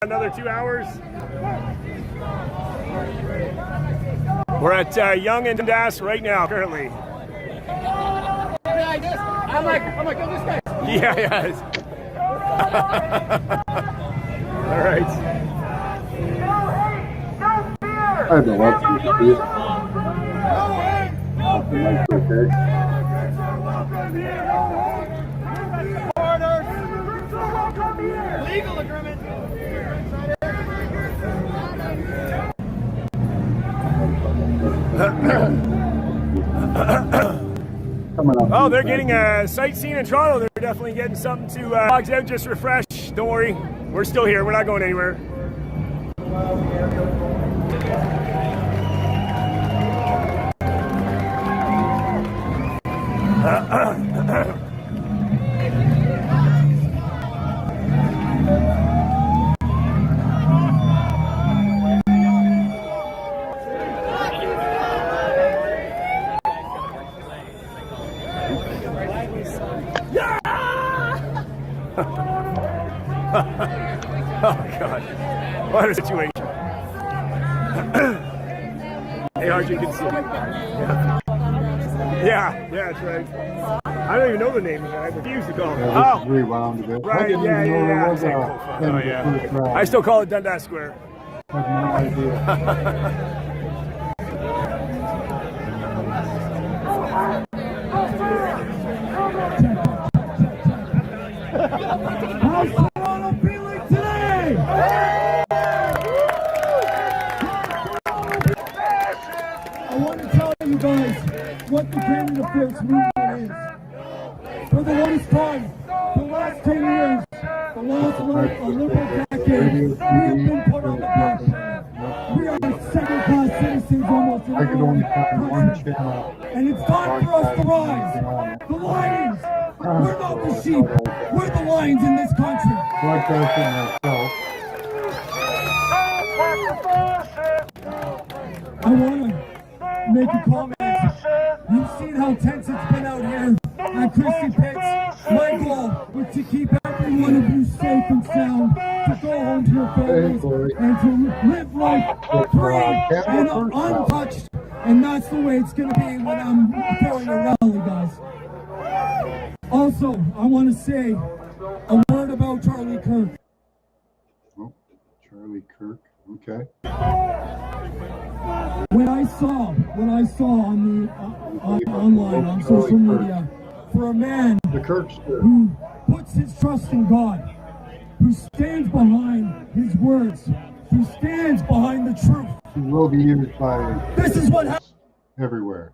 Another 2 hours. We're at Yonge and Dundas right now, currently. I'm like, oh, this guy. Yeah. All right. I have no love for you. Legal agreement. Oh, they're getting sightseeing in Toronto. They're definitely getting something to dogs out, just refresh. Don't worry, we're still here. We're not going anywhere. Oh, God. What a situation. Hey, RJ, good to see you. Yeah, that's right. I don't even know the name. I refuse to call it. Yeah, rewound a bit. Right, yeah. I still call it Dundas Square. I have no idea. How's Toronto feeling today? I want to tell you guys what the Canada First movement is. For the longest time, the last 10 years, the last liberal decade, we have been put on the back burner. We are second-class citizens almost in I could only find one country. chipmunk. And it's time for us to rise. The lions! We're not the sheep. We're the lions in this country. Broadcasting myself. I want to make a comment. You've seen how tense it's been out here at Christie Pitts. My goal was to keep every one of you safe and sound, to go home to your families, and to live life free and untouched. And that's the way it's going to be when I'm throwing a rally, guys. Also, I want to say a word about Charlie Kirk. Oh, Charlie Kirk. Okay. What I saw on the online on social media, for a man The Kirkster. who puts his trust in God, who stands behind his words, who stands behind the truth. He will be used by This is what happens. everywhere.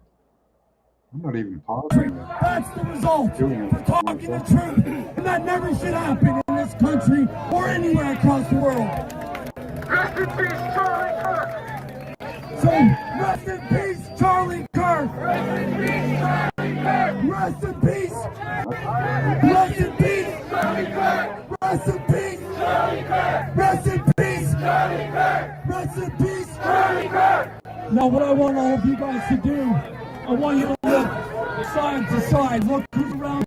I'm not even pausing. That's the result for talking the truth. And that never should happen in this country or anywhere across the world. Rest in peace, Charlie Kirk. So, rest in peace, Charlie Kirk. Rest in peace, Charlie Kirk. Rest in peace. Rest in peace, Charlie Kirk. Rest in peace, Charlie Kirk. Rest in peace, Charlie Kirk. Rest in peace, Charlie Kirk. Now, what I want all of you guys to do, I want you to look side to side. Look who's around.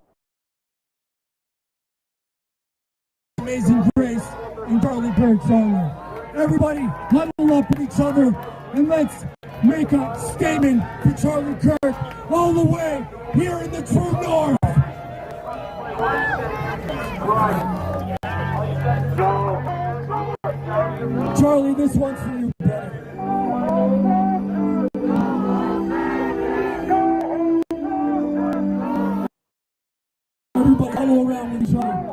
Amazing Grace and Charlie Kirk song. Everybody, huddle up with each other and let's make a statement for Charlie Kirk all the way here in the true north. Charlie, this one's for you, brother. Everybody huddle around with each other.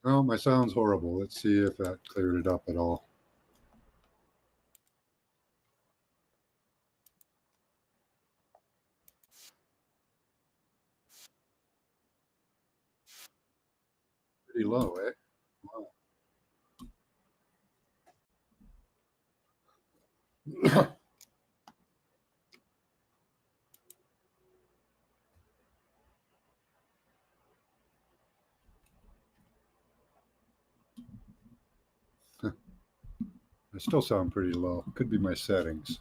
Oh, my sound's horrible. Let's see if that cleared it up at all. Pretty low, eh? Wow. I still sound pretty low. Could be my settings.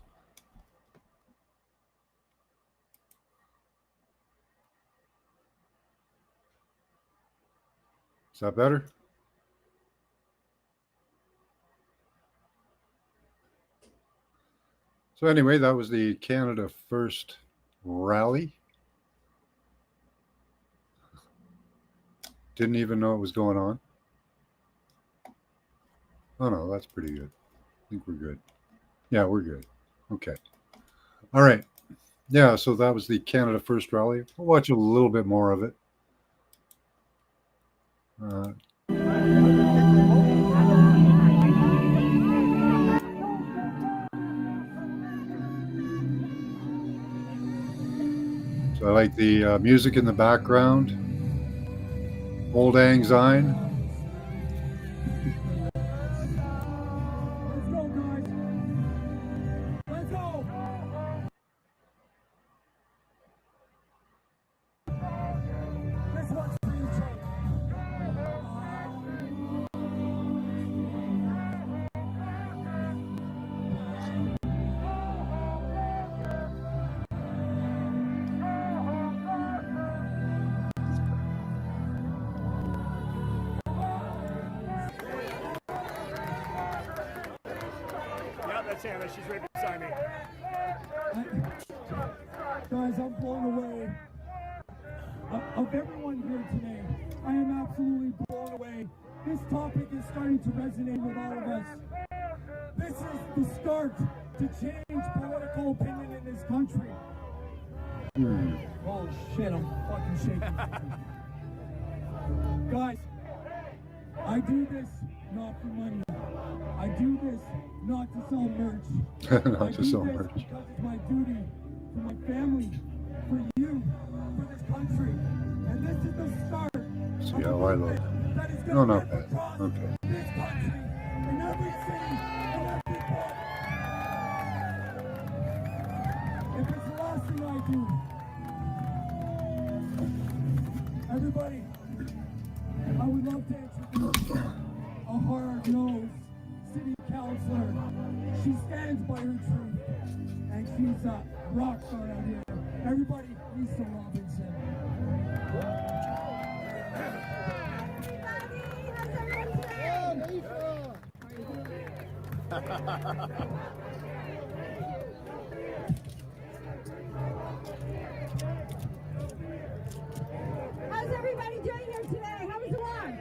Is that better? So anyway, that was the Canada First rally. Didn't even know it was going on. Oh no, that's pretty good. I think we're good. Yeah, we're good. Okay. All right. Yeah, so that was the Canada First rally. We'll watch a little bit more of it. So I like the music in the background. Old Lang Syne. Let's go, guys. Let's go. Let's watch for each other. Yeah, that's Anna. She's right beside me. Guys, I'm blown away of everyone here today. I am absolutely blown away. This topic is starting to resonate with all of us. This is the start to change political opinion in this country. Oh shit, I'm fucking shaking. Guys, I do this not for money. I do this not to sell merch. Not to sell merch. Because it's my duty for my family, for you, for this country. And this is the start. See how I look. That is No, going not to bad. across Okay. this country, in every city, in every port. If it's the last thing I do, everybody, I would love to introduce a hard-nosed city councilor. She stands by her truth, and she's a rock star out here. Everybody, Lisa Robinson. How's everybody doing here today? How was the walk?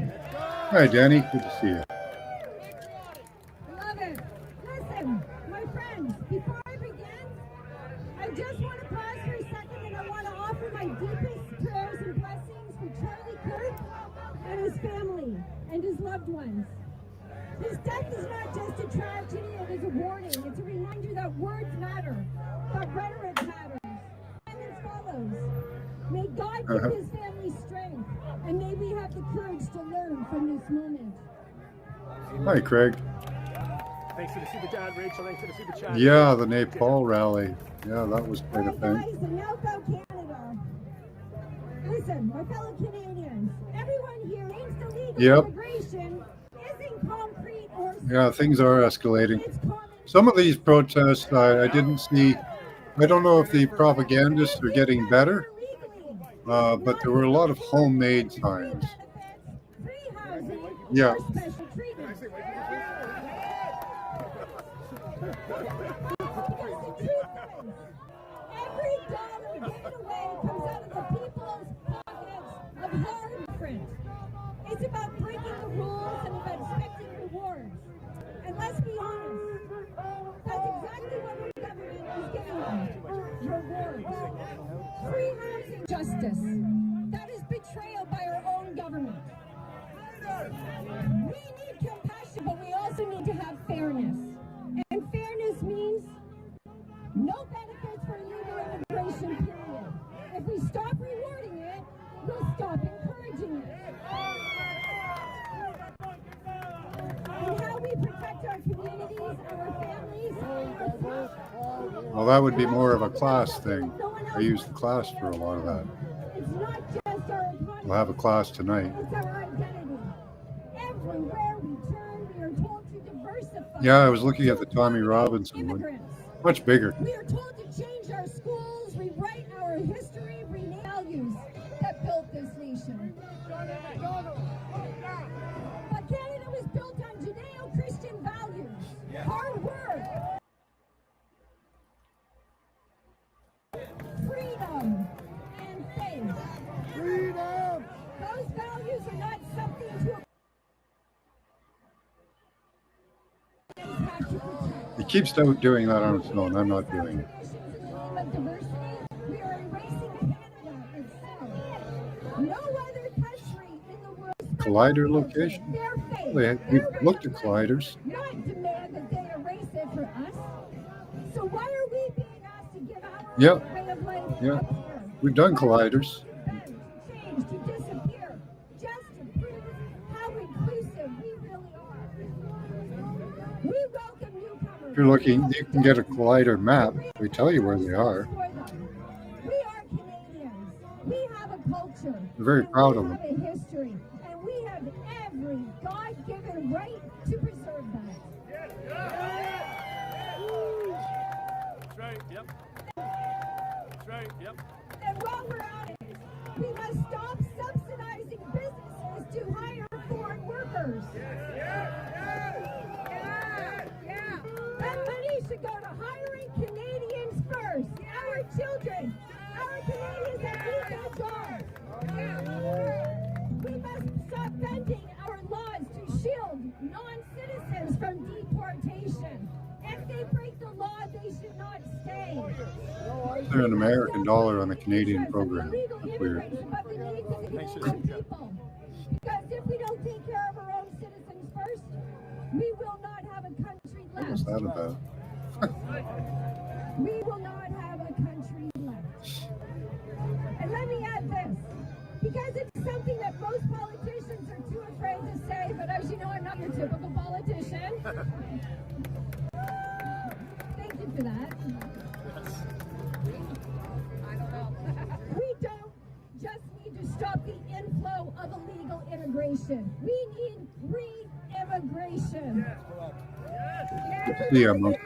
Hi, Danny. Good to see you. Love it. Listen, my friends, before I begin, I just want to pause for a second and I want to offer my deepest prayers and blessings for Charlie Kirk and his family and his loved ones. His death is not just a tragedy, it is a warning. It's a reminder that words matter, that rhetoric matters. And it follows. May God give his family strength, and may we have the courage to learn from this moment. Hi, Craig. Thanks for the super chat, Rachel. Thanks for the super chat. Yeah, the Nepal rally. Yeah, that was quite a Alright, thing. guys, and now about Canada. Listen, my fellow Canadians, everyone here needs to legal Yep. immigration isn't concrete or Yeah, things are escalating. it's common. Some of these protests I didn't see. I don't know if the propagandists are getting better, but there were a lot of homemade signs. Free housing, Yeah. or special treatment. Every dollar given away comes out of the people's pockets of hard print. It's about breaking the rules and about expecting rewards. And let's be honest, that's exactly what our government is giving them. Rewards. Free housing justice. That is betrayal by our own government. We need compassion, but we also need to have fairness. And fairness means no benefits for illegal immigration, period. If we stop rewarding it, we'll stop encouraging it. And how we protect our communities, our families, our Well, that would be more of a class thing. I used class for a lot of that. It's not just our economy. We'll have a class tonight. It's our identity. Everywhere we turn, we are told to diversify. Yeah, I was looking at the Tommy Robinson one. Immigrants. Much bigger. We are told to change our schools, rewrite our history, rename values that built this nation. But Canada was built on Judeo-Christian values, hard work, freedom, and faith. Freedom! Those values are not something to have to protect. He keeps doing that on his own. I'm not doing it. We are erasing Canada itself. No other country in the world Collider location? their faith, We've their looked at way of life, colliders. not demand that they erase it for us. So why are we being asked to give our Yep. way of life Yeah. up here? We've done colliders. To bend, to change, to disappear, just to prove how inclusive we really are. We welcome newcomers. If you're looking, you can get a collider map. They tell you where they are. We are Canadians. We have a culture. We're very and proud we of them. have a history, and we have every God-given right to preserve that. That's right. Yep. That's right. Yep. And while we're at it, we must stop subsidizing businesses to hire foreign workers. That money should go to hiring Canadians first. Our children, our Canadians that need their jobs. We must stop bending our laws to shield non-citizens from deportation. If they break the law, they should not stay. They're an American dollar on the Canadian program. Illegal That's weird. immigrants, but we need to be Canadian people. Because if we don't take care of our own citizens first, we will not have a country What's left. that about? We will not have a country left. And let me add this, because it's something that most politicians are too afraid to say, but as you know, I'm not your typical politician. Thank you for that. We don't just need to stop the inflow of illegal immigration. We need re-immigration. Yeah, Moses.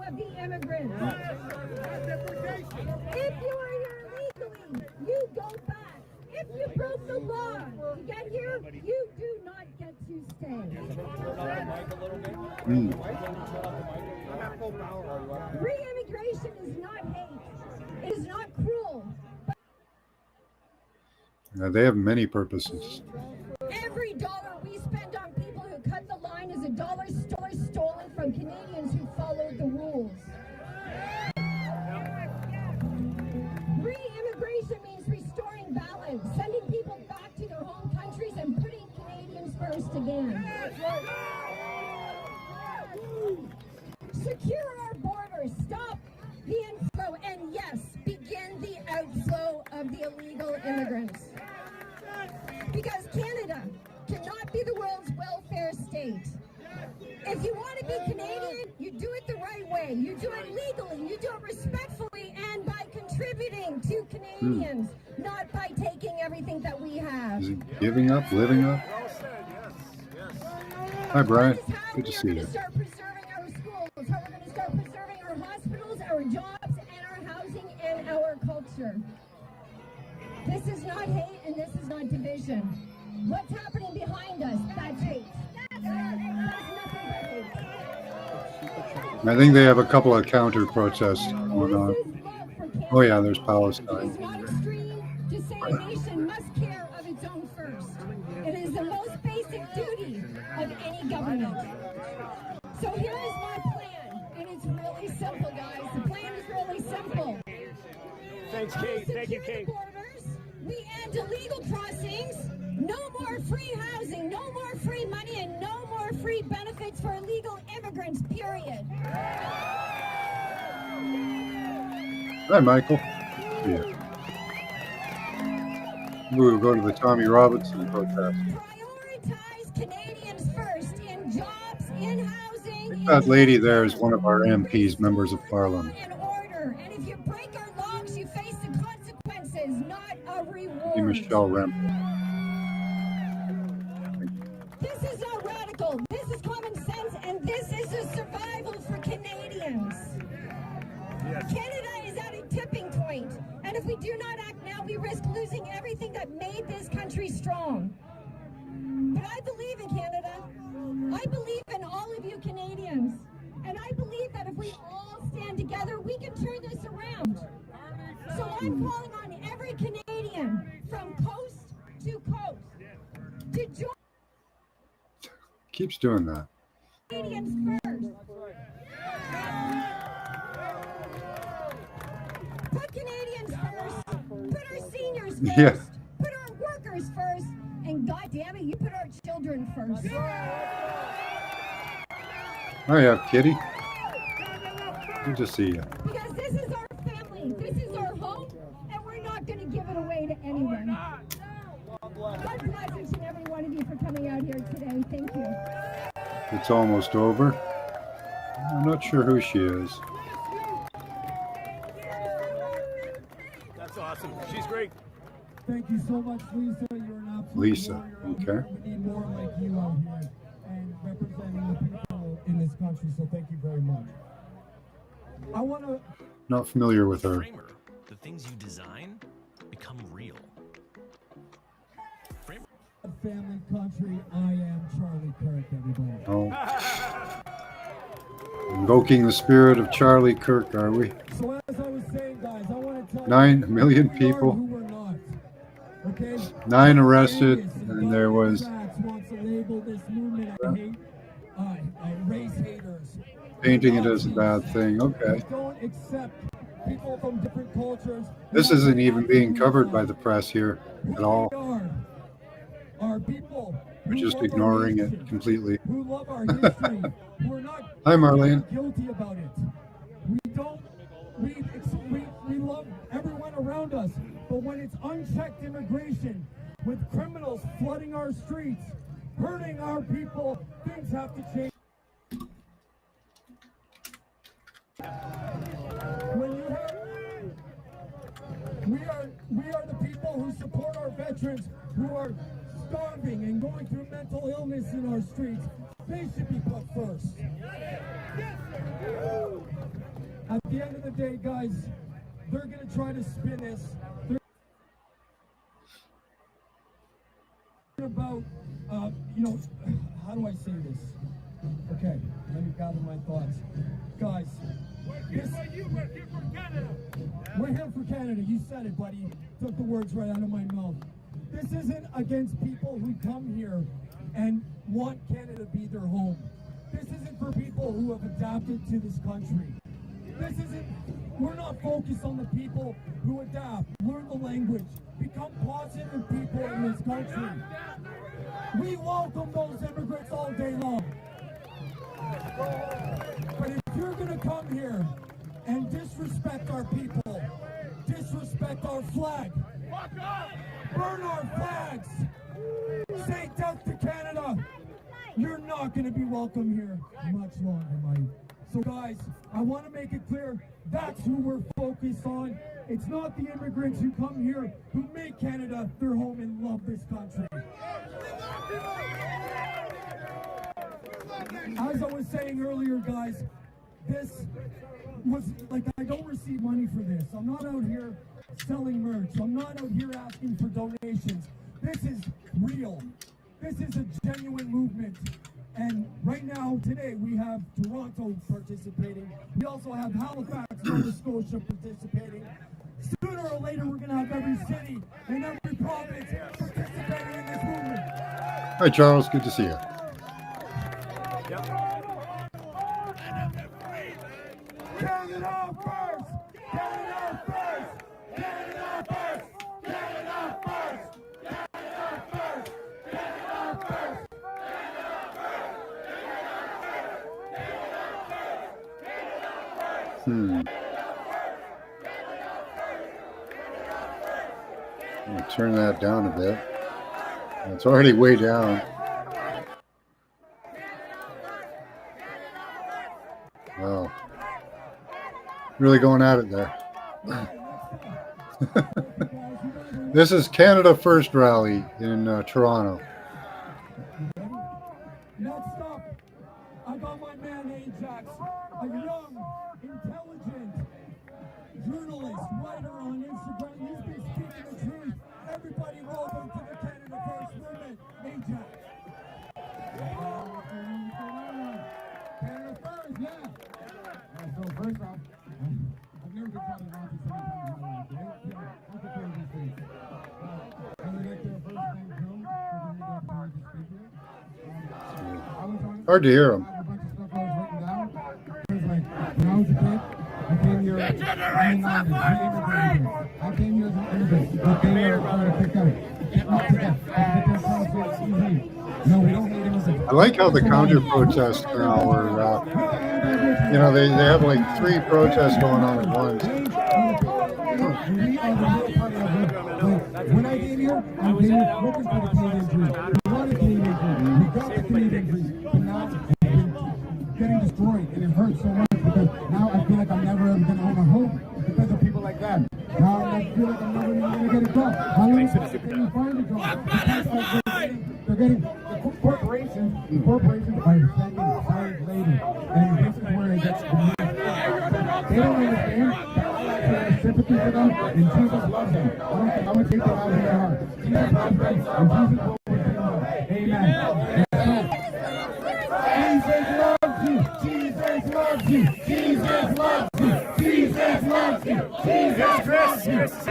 Of the immigrants. If you are here illegally, you go back. If you broke the law to get here, you do not get to stay. Re-immigration is not hate. It is not cruel. They have many purposes. Every dollar we spend on people who cut the line is a dollar stolen from Canadians who followed the rules. Re-immigration means restoring balance, sending people back to their home countries and putting Canadians first again. Secure our borders, stop the inflow, and yes, begin the outflow of the illegal immigrants. Because Canada cannot be the world's welfare state. If you want to be Canadian, you do it the right way. You do it legally, you do it respectfully, and by contributing to Canadians, not by taking everything that we have. Is it giving up, living up? Well said. Yes. Yes. Hi, Brian. This is how Good to we are see going you. to start preserving our schools, how we're going to start preserving our hospitals, our jobs, and our housing, and our culture. This is not hate, and this is not division. What's happening behind us? That's hate. That's nothing but hate. I think they have a couple of counter protests going on. This is love for Canada. Oh yeah, there's It Palestine. is not extreme to say a nation must care of its own first. It is the most basic duty of any government. So here is my plan, and it's really simple, guys. The plan is really simple. Thanks, Kate. Thank you, Secure the Kate. borders. We end illegal crossings. No more free housing, no more free money, and no more free benefits for illegal immigrants, period. Hi, Michael. Yeah. We'll go to the Tommy Robinson protest. Prioritize Canadians first in jobs, in housing. That lady there is one of our MPs, members of Parliament. And order. And if you break our laws, you face the consequences, not a Hey, reward. Michelle Rempel. I'm calling on every Canadian from coast to coast to join Keeps doing that. Canadians first. Put Canadians first. Put our seniors first. Yeah. Put our workers first. And God damn it, you put our children first. Oh yeah, Kitty. Good to see you. Because this is our family. This is our home. And we're not going to give it away to anyone. God bless each and every one of you for coming out here today. Thank you. It's almost over. I'm not sure who she is. That's awesome. She's great. Thank you so much, Lisa. You're an absolute Lisa, warrior out okay. here. We need more like you out here and representing the people in this country. So thank you very much. I want to. Not familiar with her. Framer, the things you design become real. Framer. Family country. I am Charlie Kirk, everybody. Oh. Invoking the spirit of Charlie Kirk, are we? So as I was saying, guys, I want to tell 9 million you who we are people. and who we're not. Okay? 9 arrested, Vegas and there was Democrats wants to label this movement of hate, race haters. painting it as a bad thing. Okay. We don't accept people from different cultures. This isn't even being covered by the press here at all. Our people. We're who just love our ignoring nation, it completely. Who love our history. Who are not Hi, Marlene. guilty about it. We don't. We love everyone around us, but when it's unchecked immigration, with criminals flooding our streets, hurting our people, things have to change. When you have, we are the people who support our veterans who are starving and going through mental illness in our streets. They should be put first. At the end of the day, guys, they're going to try to spin this. They're about, how do I say this? Okay, let me gather my thoughts. Guys, we're here for Canada. You said it, buddy. Took the words right out of my mouth. This isn't against people who come here and want Canada to be their home. This isn't for people who have adapted to this country. We're not focused on the people who adapt, learn the language, become positive people in this country. We welcome those immigrants all day long. But if you're going to come here and disrespect our people, disrespect our flag, burn our flags, say death to Canada, you're not going to be welcome here much longer, Mike. So guys, I want to make it clear, that's who we're focused on. It's not the immigrants who come here who make Canada their home and love this country. As I was saying earlier, guys, this was like, I don't receive money for this. I'm not out here selling merch. I'm not out here asking for donations. This is real. This is a genuine movement. And right now, today, we have Toronto participating. We also have Halifax, Nova Scotia participating. Sooner or later, we're going to have every city and every province participating in this movement. Hi, Charles. Good to see you. Canada first! Canada first! Canada first! Canada first! Canada first! Canada first! I'm going to turn that down a bit. It's already way down. Wow. Really going at it there. This is Canada First rally in Toronto. Next up, I got my man Ajax, a young, intelligent journalist, writer on Instagram. He's been speaking the truth. Everybody welcome to the Canada First movement, Ajax. Canada First, yeah. So first off, I've never been called a Nazi so many times in my life, right? Hard to hear him. A bunch of stuff I was written down. It was like, when I was a kid, I came here in the 90s. I came here as an immigrant. I came here trying to pick up. No, we don't need immigrants. I like how the counter protests now are, you know, they have like 3 protests going on at once. When I came here, I came here looking for the Canadian dream. We wanted Canadian dream. We got the Canadian dream. But now it's been getting destroyed, and it hurts so much because now I feel like I'm never ever going to own a home because of people like that. Now I feel like I'm never even going to get a job. How long can you find a job? Because they're getting the corporations are sending hired labor, and this is where it gets the money. They don't understand. Sympathy for them, and Jesus loves them. I'm going to take them out of their heart. Jesus loves them, and Jesus will redeem them. Amen. Jesus loves you. Jesus loves you. Jesus loves you. Jesus loves you. Jesus loves you. Jesus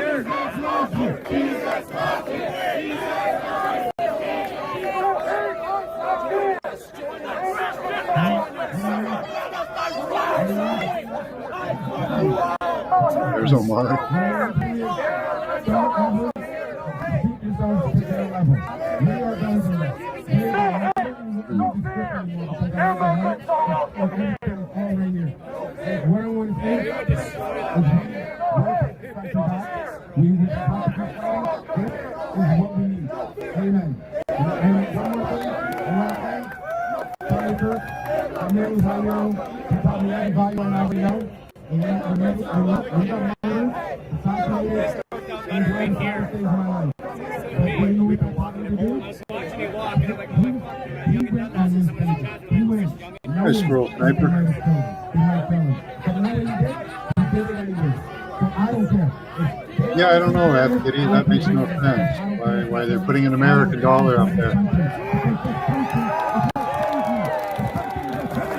loves you. Jesus loves you. There's Omar. Nice scroll sniper. Yeah, I don't know, F Kitty. That makes no sense. Why they're putting an American dollar up there?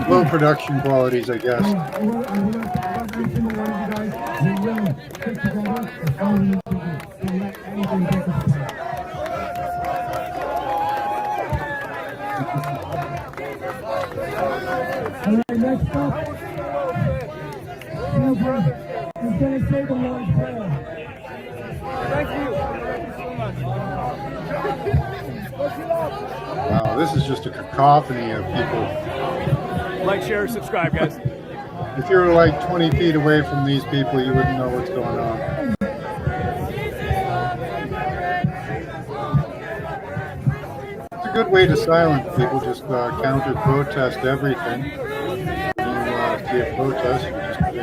Low production qualities, I guess. All right, next up, Silver is going to say the Lord's Prayer. Thank you. Wow, this is just a cacophony of people. Like, share, subscribe, guys. If you were like 20 feet away from these people, you wouldn't know what's going on. It's a good way to silence people, just counter-protest everything. See a protest, you just pay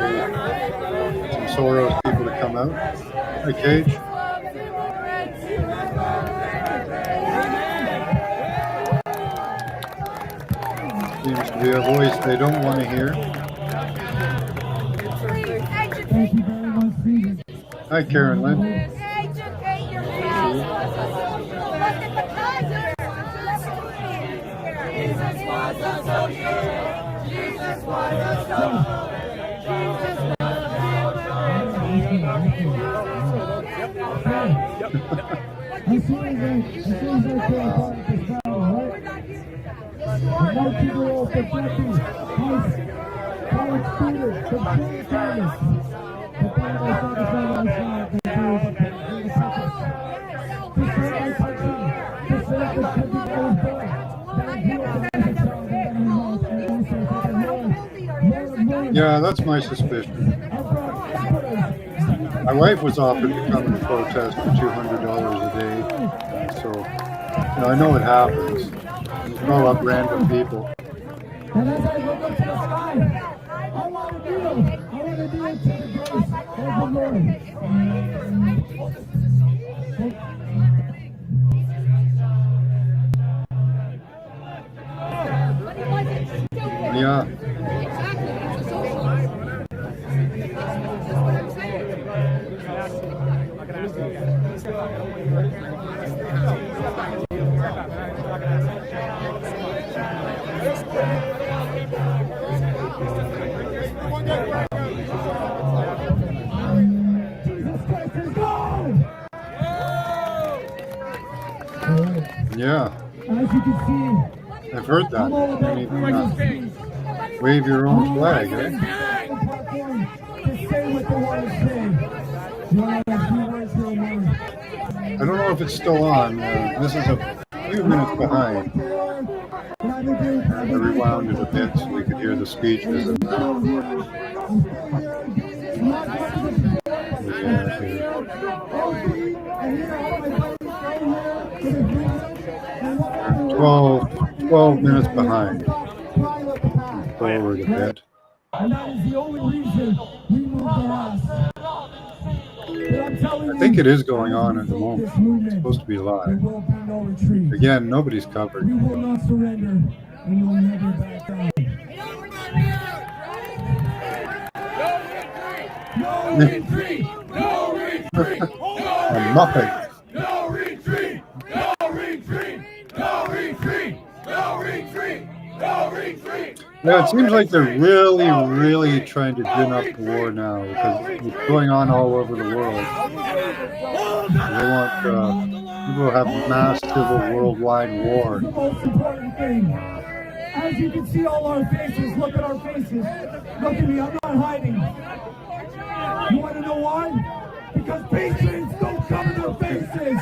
some Soros people to come out. Hi, Cage. Seems to be a voice they don't want to hear. Thank you very much, Stephen. Hi, Karen Lynn. Educate yourself. Look at the causes. Jesus was a soldier. Jesus was a soldier. Jesus As soon as I feel a part of this battle, right? The 19-year-old Kentucky college student, the Junior Thomas. The time I saw the side of the Yeah, that's my suspicion. My wife was offered to come and protest for $200 a day, so I know it happens. You call up random people. And as I look up to the sky, I want to do it to the grace of the Lord. Yeah. Yeah. As you can see, I've heard that. I'm all You about don't freedom of even speech. wave your own flag, To eh? say what they want to say. You want to have a few words here, man? I don't know if it's still on. This is a few minutes behind. I rewound it a bit so we could hear the speeches. And, we're 12 minutes behind. Forward a bit. And that is the only reason we moved our ass. I think it is going on at the moment. It's supposed to be There live. will be no retreat. Again, nobody's covered. We will not surrender, and we will never back down. No retreat! No retreat! I'm Muppet. No retreat! No retreat! No retreat! No retreat! No retreat! Yeah, it seems like they're really trying to gin up the war now because it's going on all over the world. They want people to have mass civil worldwide war. The most important thing. As you can see all our faces, look at our faces. Look at me, I'm not hiding. You want to know why? Because patriots don't cover their faces.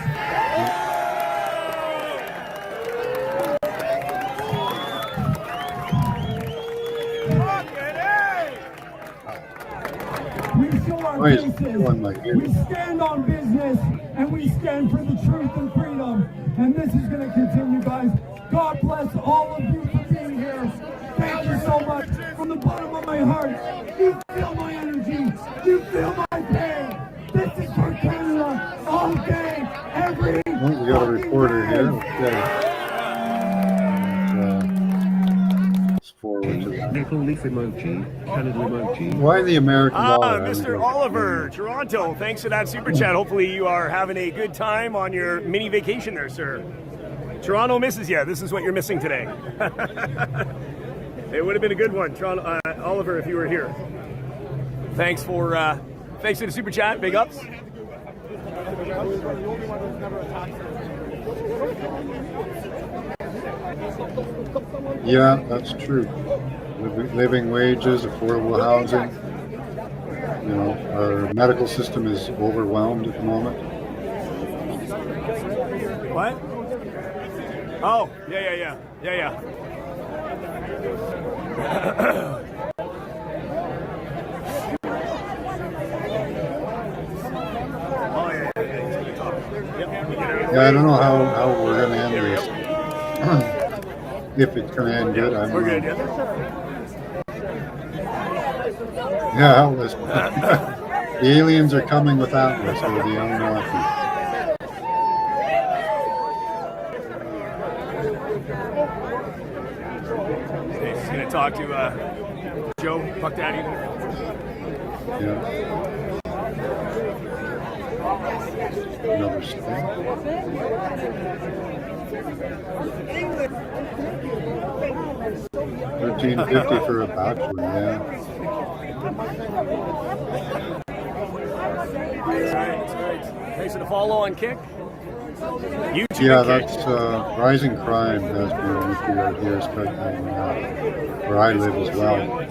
We show our Wait, faces. one mic here. We stand on business and we stand for the truth and freedom. And this is going to continue, guys. God bless all of you for being here. Thank you so much. From the bottom of my heart, you feel my energy. You feel my pain. This is for Canada all day, every Oh, we got a fucking reporter day. here. Okay. Let's forward to that. Maple leaf emoji, Canada emoji. Why the American dollar? Mr. Oliver, Toronto, thanks for that super chat. Hopefully you are having a good time on your mini vacation there, sir. Toronto misses you. This is what you're missing today. It would have been a good one, Toronto, Oliver, if you were here. Thanks for the super chat. Big ups. Yeah, that's true. Living wages, affordable housing. You know, our medical system is overwhelmed at the moment. What? Oh, yeah. Yeah, I don't know how we're going to end this. If it's going to end good, I don't We're know. good, yeah. Yeah, Atlas. The aliens are coming with Atlas or the Anunnaki. He's going to talk to Joe, Puck Daddy. Yeah. Another spin. $13.50 for a bachelor, yeah. Thanks for the follow on Kick. YouTube Yeah, and Kick. that's rising crime has been an issue right here, especially where I live as well.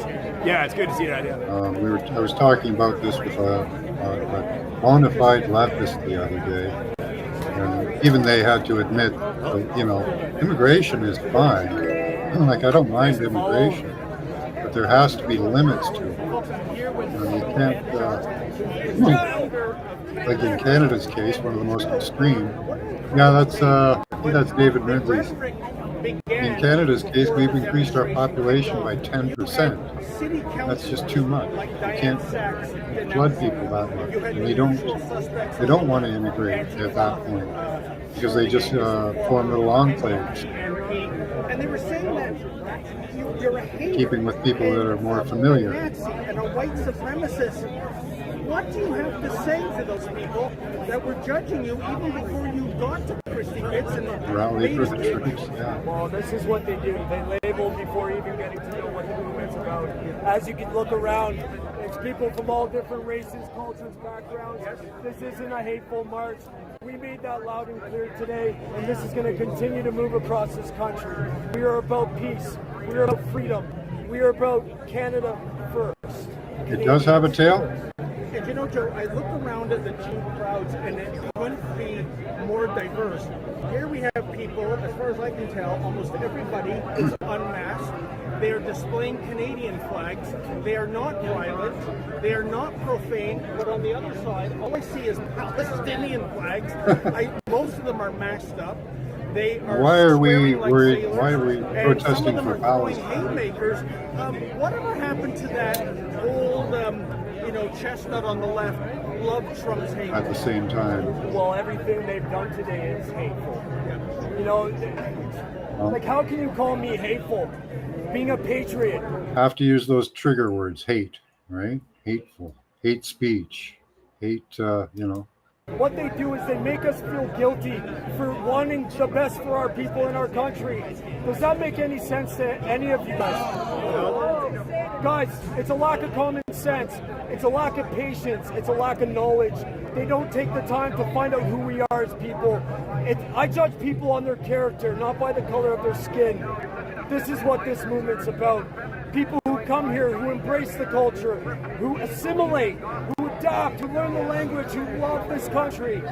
Yeah, it's good to see that, yeah. I was talking about this with a bona fide leftist the other day. And even they had to admit, you know, immigration is fine. Like, I don't mind immigration, but there has to be limits to it. You can't, like in Canada's case, one of the most extreme. Yeah, I think that's David Ridley's. In Canada's case, we've increased our population by 10%. That's just too much. You can't flood people that much, and they don't want to immigrate at that point because they just form little enclaves, And they were saying that you're a hater, keeping with people that are more familiar. Nazi, and a white supremacist. What do you have to say to those people that were judging you even before you got to Christy Ritz and Rally for the troops, yeah. Well, this is what they do. They label before even getting to know what the movement's about. As you can look around, It's people from all different races, cultures, backgrounds. This isn't a hateful march. We made that loud and clear today, and this is going to continue to move across this country. We are about peace. We are about freedom. We are about Canada first. It does have a tail? And you know, Joe, I look around at the Jeep crowds, and it couldn't be more diverse. Here we have people, as far as I can tell, almost everybody is unmasked. They are displaying Canadian flags. They are not violent. They are not profane. But on the other side, all I see is Palestinian flags. Most of them are masked up. They are Why are we swearing like worried? sailors, Why are we and protesting some of them for are throwing Palestine? haymakers. Whatever happened to that old, chestnut on the left, love Trump's hate? At the same time, Well, everything they've done today is hateful. You know, like how can you call me hateful? Being a patriot. have to use those trigger words: hate, right? Hateful, hate speech, hate. What they do is they make us feel guilty for wanting the best for our people in our country. Does that make any sense to any of you guys? Guys, it's a lack of common sense. It's a lack of patience. It's a lack of knowledge. They don't take the time to find out who we are as people. I judge people on their character, not by the color of their skin. This is what this movement's about. People who come here, who embrace the culture, who assimilate, who adapt, who learn the language, who love this country.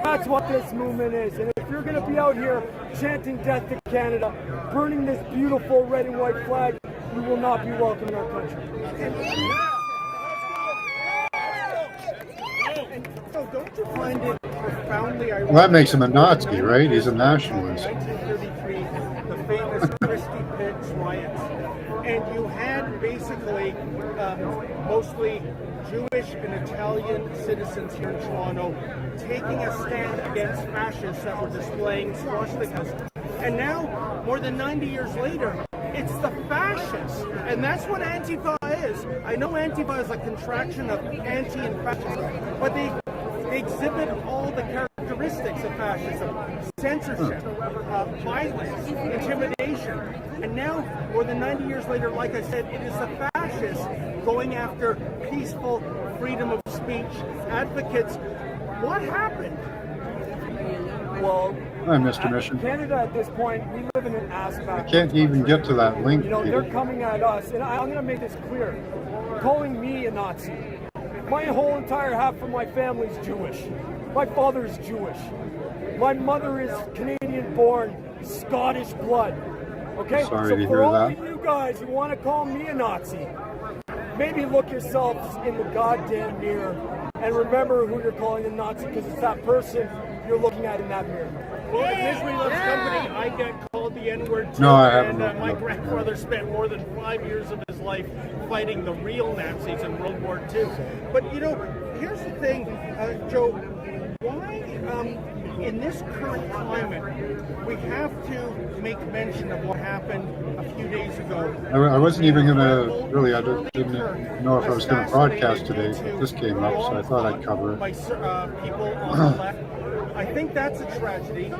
That's what this movement is. And if you're going to be out here chanting death to Canada, burning this beautiful red and white flag, you will not be welcome in our country. So don't you find it profoundly ironic? Well, that makes him a Nazi, right? He's a nationalist. 1933, the famous Christie Pitts riots, and you had basically mostly Jewish and Italian citizens here in Toronto taking a stand against fascists that were displaying swastikas. And now, more than 90 years later, it's the fascists, and that's what Antifa is. I know Antifa is a contraction of anti and fascism, but they exhibit all the characteristics of fascism: censorship, violence, intimidation. And now, more than 90 years later, like I said, it is the fascists going after peaceful freedom of speech advocates. What happened? Well, Hi, Mr. Mission. Canada at this point, we live in an aspect. Can't even get to that link. You know, they're Peter. coming at us, and I'm going to make this clear. Calling me a Nazi. My whole entire half of my family is Jewish. My father is Jewish. My mother is Canadian-born, Scottish blood. Okay? Sorry so to for hear all that. of you guys who want to call me a Nazi, maybe look yourselves in the goddamn mirror and remember who you're calling a Nazi, because it's that person you're looking at in that mirror. Well, in Misery Loves Company, I get called the N-word too. No, I haven't. And my grandfather spent more than 5 years of his life fighting the real Nazis in World War II. But, you know, here's the thing, Joe. Why, in this current climate, we have to make mention of what happened a few days ago. I wasn't even going to, really, I didn't know if I was going to broadcast today, but this came up, so I thought I'd cover it. By people on the left. I think that's a tragedy.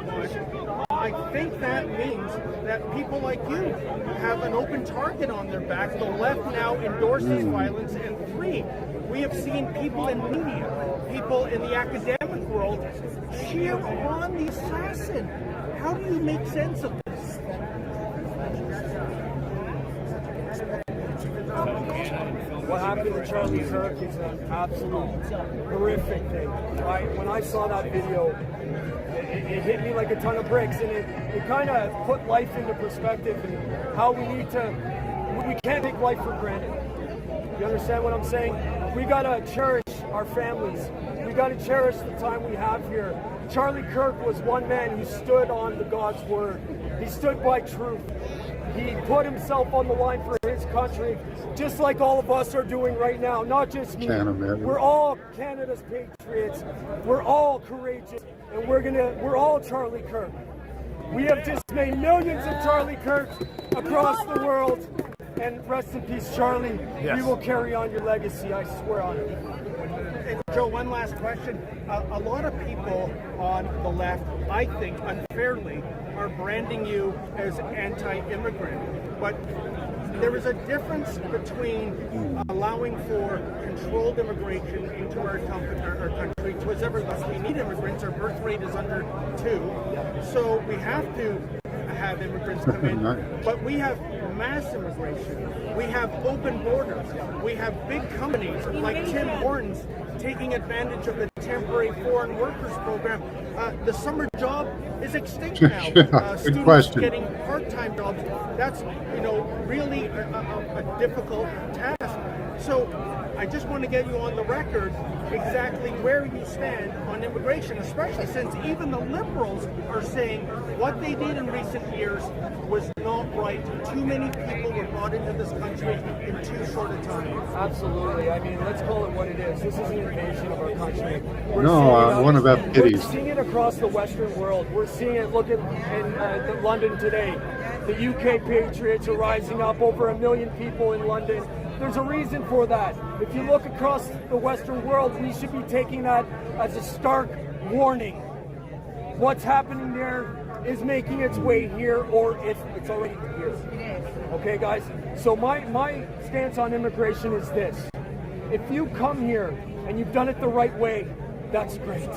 I think that means that people like you have an open target on their back. The left now endorses violence. And 3, we have seen people in media, people in the academic world cheer on the assassin. How do you make sense of this? What happened to Charlie Kirk is an absolute horrific thing. Right? When I saw that video, it hit me like a ton of bricks, and it kind of put life into perspective and how we can't take life for granted. You understand what I'm saying? We gotta cherish our families. We gotta cherish the time we have here. Charlie Kirk was one man who stood on the God's word. He stood by truth. He put himself on the line for his country, just like all of us are doing right now, not just me. Can't imagine. We're all Canada's patriots. We're all courageous, and we're all Charlie Kirk. We have just made millions of Charlie Kirks across the world. And rest in peace, Charlie. Yes. We will carry on your legacy, I swear on it. And Joe, one last question. A lot of people on the left, I think unfairly, are branding you as anti-immigrant. But there is a difference between allowing for controlled immigration into our country. To ever less, we need immigrants. Our birth rate is under 2, so we have to have immigrants come in. But we have mass immigration. We have open borders. We have big companies like Tim Hortons taking advantage of the temporary foreign workers program. The summer job is extinct now. Good Students question. getting part-time jobs. That's really a difficult task. So I just want to get you on the record exactly where you stand on immigration, especially since even the Liberals are saying what they did in recent years was not right. Too many people were brought into this country in too short a time. Absolutely. I mean, let's call it what it is. This is an invasion of our country. One of our pities. We're seeing it across the Western world. We're seeing it. Look in London today. The UK Patriots are rising up. Over 1 million people in London. There's a reason for that. If you look across the Western world, we should be taking that as a stark warning. What's happening there is making its way here, or it's already here. Okay, guys? So my stance on immigration is this. If you come here and you've done it the right way, that's great.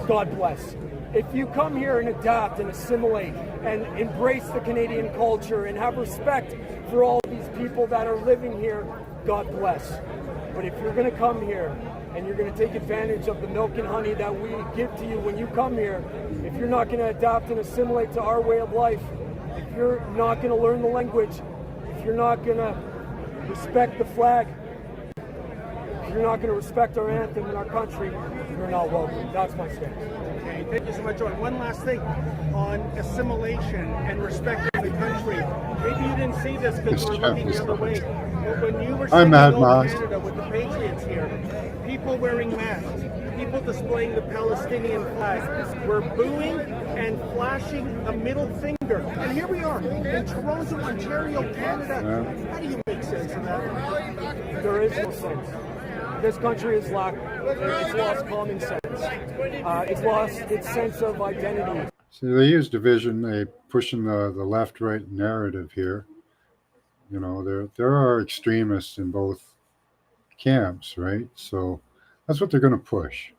God bless. If you come here and adapt and assimilate and embrace the Canadian culture and have respect for all these people that are living here, God bless. But if you're going to come here and you're going to take advantage of the milk and honey that we give to you when you come here, if you're not going to adapt and assimilate to our way of life, if you're not going to learn the language, if you're not going to respect the flag, if you're not going to respect our anthem and our country, you're not welcome. That's my stance. Okay, thank you so much, John. One last thing on assimilation and respecting the country. Maybe you didn't see this because we're looking the other way. But when you were sitting in Canada with the Patriots here, people wearing masks, people displaying the Palestinian flag, were booing and flashing a middle finger. And here we are in Toronto, Ontario, Canada. How do you make sense of that? There is no sense. This country is it's lost common sense. It's lost its sense of identity. See, they use division. They pushing the left-right narrative here. You know, there are extremists in both camps, right? So that's what they're going to push.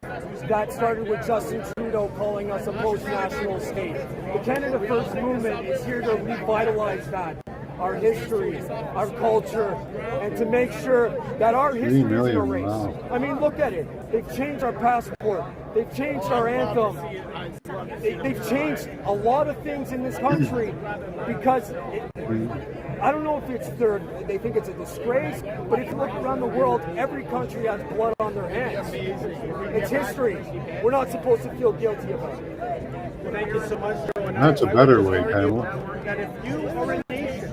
That started with Justin Trudeau calling us a post-national state. The Canada First movement is here to revitalize that. Our history, our culture, and to make sure that our history is erased. Wow. I mean, look at it. They've changed our passport. They've changed our anthem. They've changed a lot of things in this country because I don't know if they think it's a disgrace, but if you look around the world, every country has blood on their hands. It's history. We're not supposed to feel guilty about it. Thank you so much, Joe. That's a better way, Pamela. That if you are a nation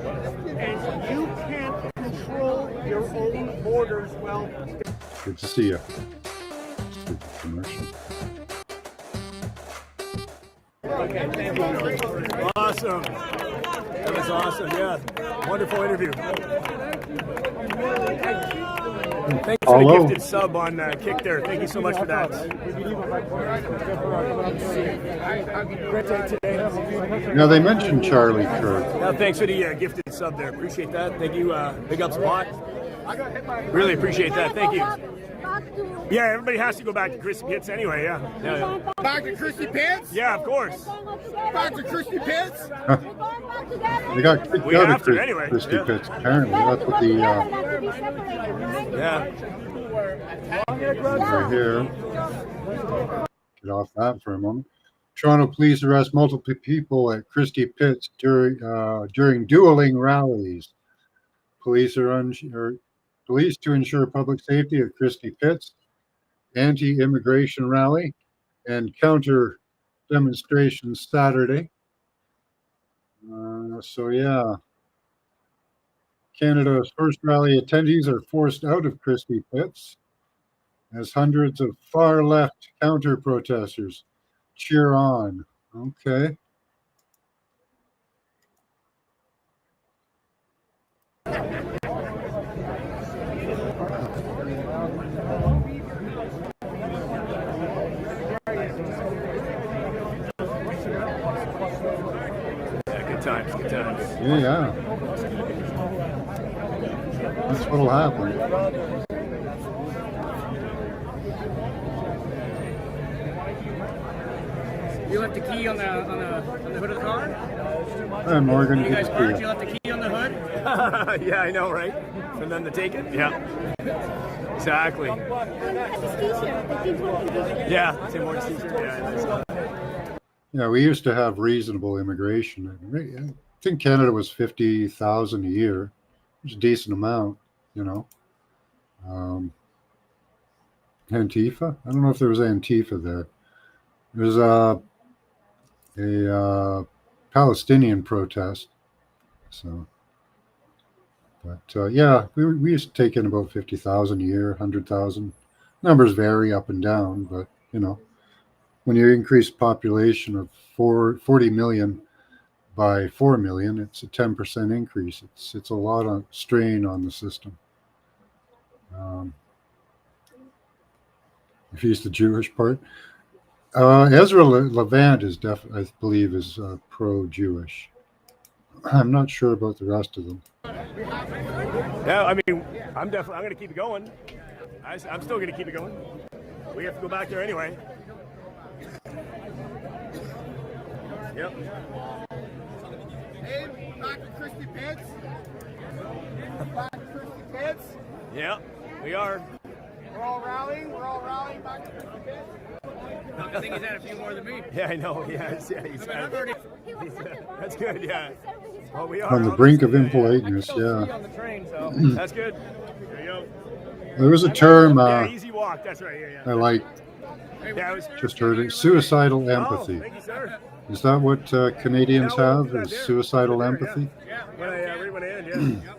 and you can't control your own borders, well... Good to see you. Good commercial. Okay, thank you. Awesome. That was awesome, yeah. Wonderful interview. Thanks for the gifted sub on Kick there. Thank you so much for that. Great day today. Now, they mentioned Charlie Kirk. Yeah, thanks for the gifted sub there. Appreciate that. Thank you. Big up Spot. Really appreciate that. Thank you. Yeah, everybody has to go back to Christy Pitts anyway, yeah. Back to Christy Pitts? Yeah, of course. Back to Christy Pitts? They got kicked out of Christy Pitts, apparently. That's what the... yeah. Right here. Get off that for a moment. Toronto police arrest multiple people at Christy Pitts during dueling rallies. Police to ensure public safety at Christy Pitts anti-immigration rally and counter demonstrations Saturday. So yeah, Canada's first rally attendees are forced out of Christy Pitts as hundreds of far-left counter-protesters cheer on. Okay. Good times. Yeah. That's what'll happen. You left the key on the hood of the car? And Morgan, You guys it's parked, cool. you left the key on the hood? Yeah, I know, right? For them to take it? Yeah. Exactly. Yeah, Tim Hortons t-shirt. Yeah, I saw that. Yeah, we used to have reasonable immigration. I think Canada was 50,000 a year. It's a decent amount, you know. Antifa? I don't know if there was Antifa there. There's a Palestinian protest. So, but yeah, we used to take in about 50,000 a year, 100,000. Numbers vary up and down, but you know, when you increase population of 40 million by 4 million, it's a 10% increase. It's a lot of strain on the system. If he's the Jewish part, Ezra Levant is I believe is pro-Jewish. I'm not sure about the rest of them. Yeah, I mean, I'm going to keep it going. I'm still going to keep it going. We have to go back there anyway. Yep. Hey, back to Christy Pants. Back to Christy Pants. Yeah, we are. We're all rallying back to Christy Pants. I think he's had a few more than me. Yeah, I know. Yeah, he's that's good. Yeah. Well, we are On the brink of impoliteness, yeah. on the train, so that's good. There you go. There was a term Yeah, easy walk. That's right. Yeah, I like. Yeah, it was, Just heard it. Suicidal empathy. Oh, thank you, sir. Is that what Canadians have? Is suicidal empathy? Yeah, when I read one in, yeah.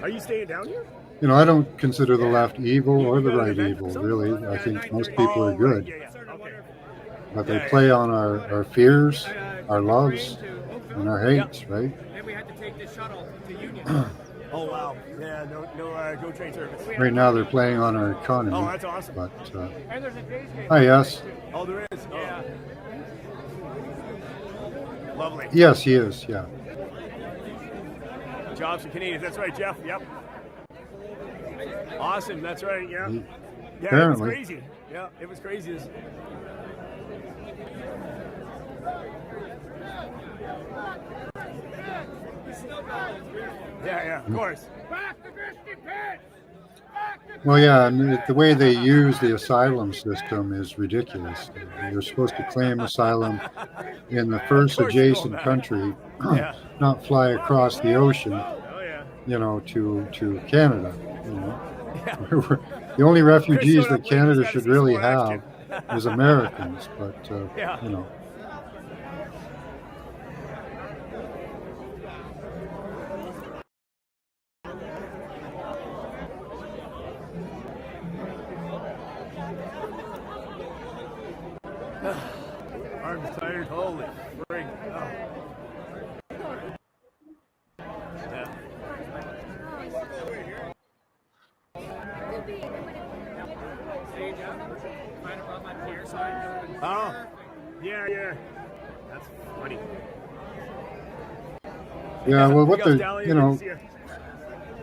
Are you staying down here? You know, I don't consider the left evil or the right evil, really. I think most people are good. Okay. But they play on our fears, our loves, and our hates, right? Then we had to take this shuttle to Union. Oh, wow. Yeah, no GO train service. Right now they're playing on our economy. Oh, that's awesome. But, And there's a day's game. yes. Oh, there is? Oh. Yeah. Lovely. Yes, he is, yeah. Jobs for Canadians. That's right, Jeff. Yep. Awesome. That's right. Yeah. Yeah, it was Apparently. crazy. Yeah, it was crazy. Yeah, of course. Back to Christy Pants. Well, yeah, and the way they use the asylum system is ridiculous. You're supposed to claim asylum in the first adjacent country, not fly across the ocean, you know, to Canada. You know, the only refugees that Canada should really have is Americans, but you know. Arms tired. Holy frig. Oh. Yeah. Oh, yeah. That's funny. Yeah, well, what they're, you know,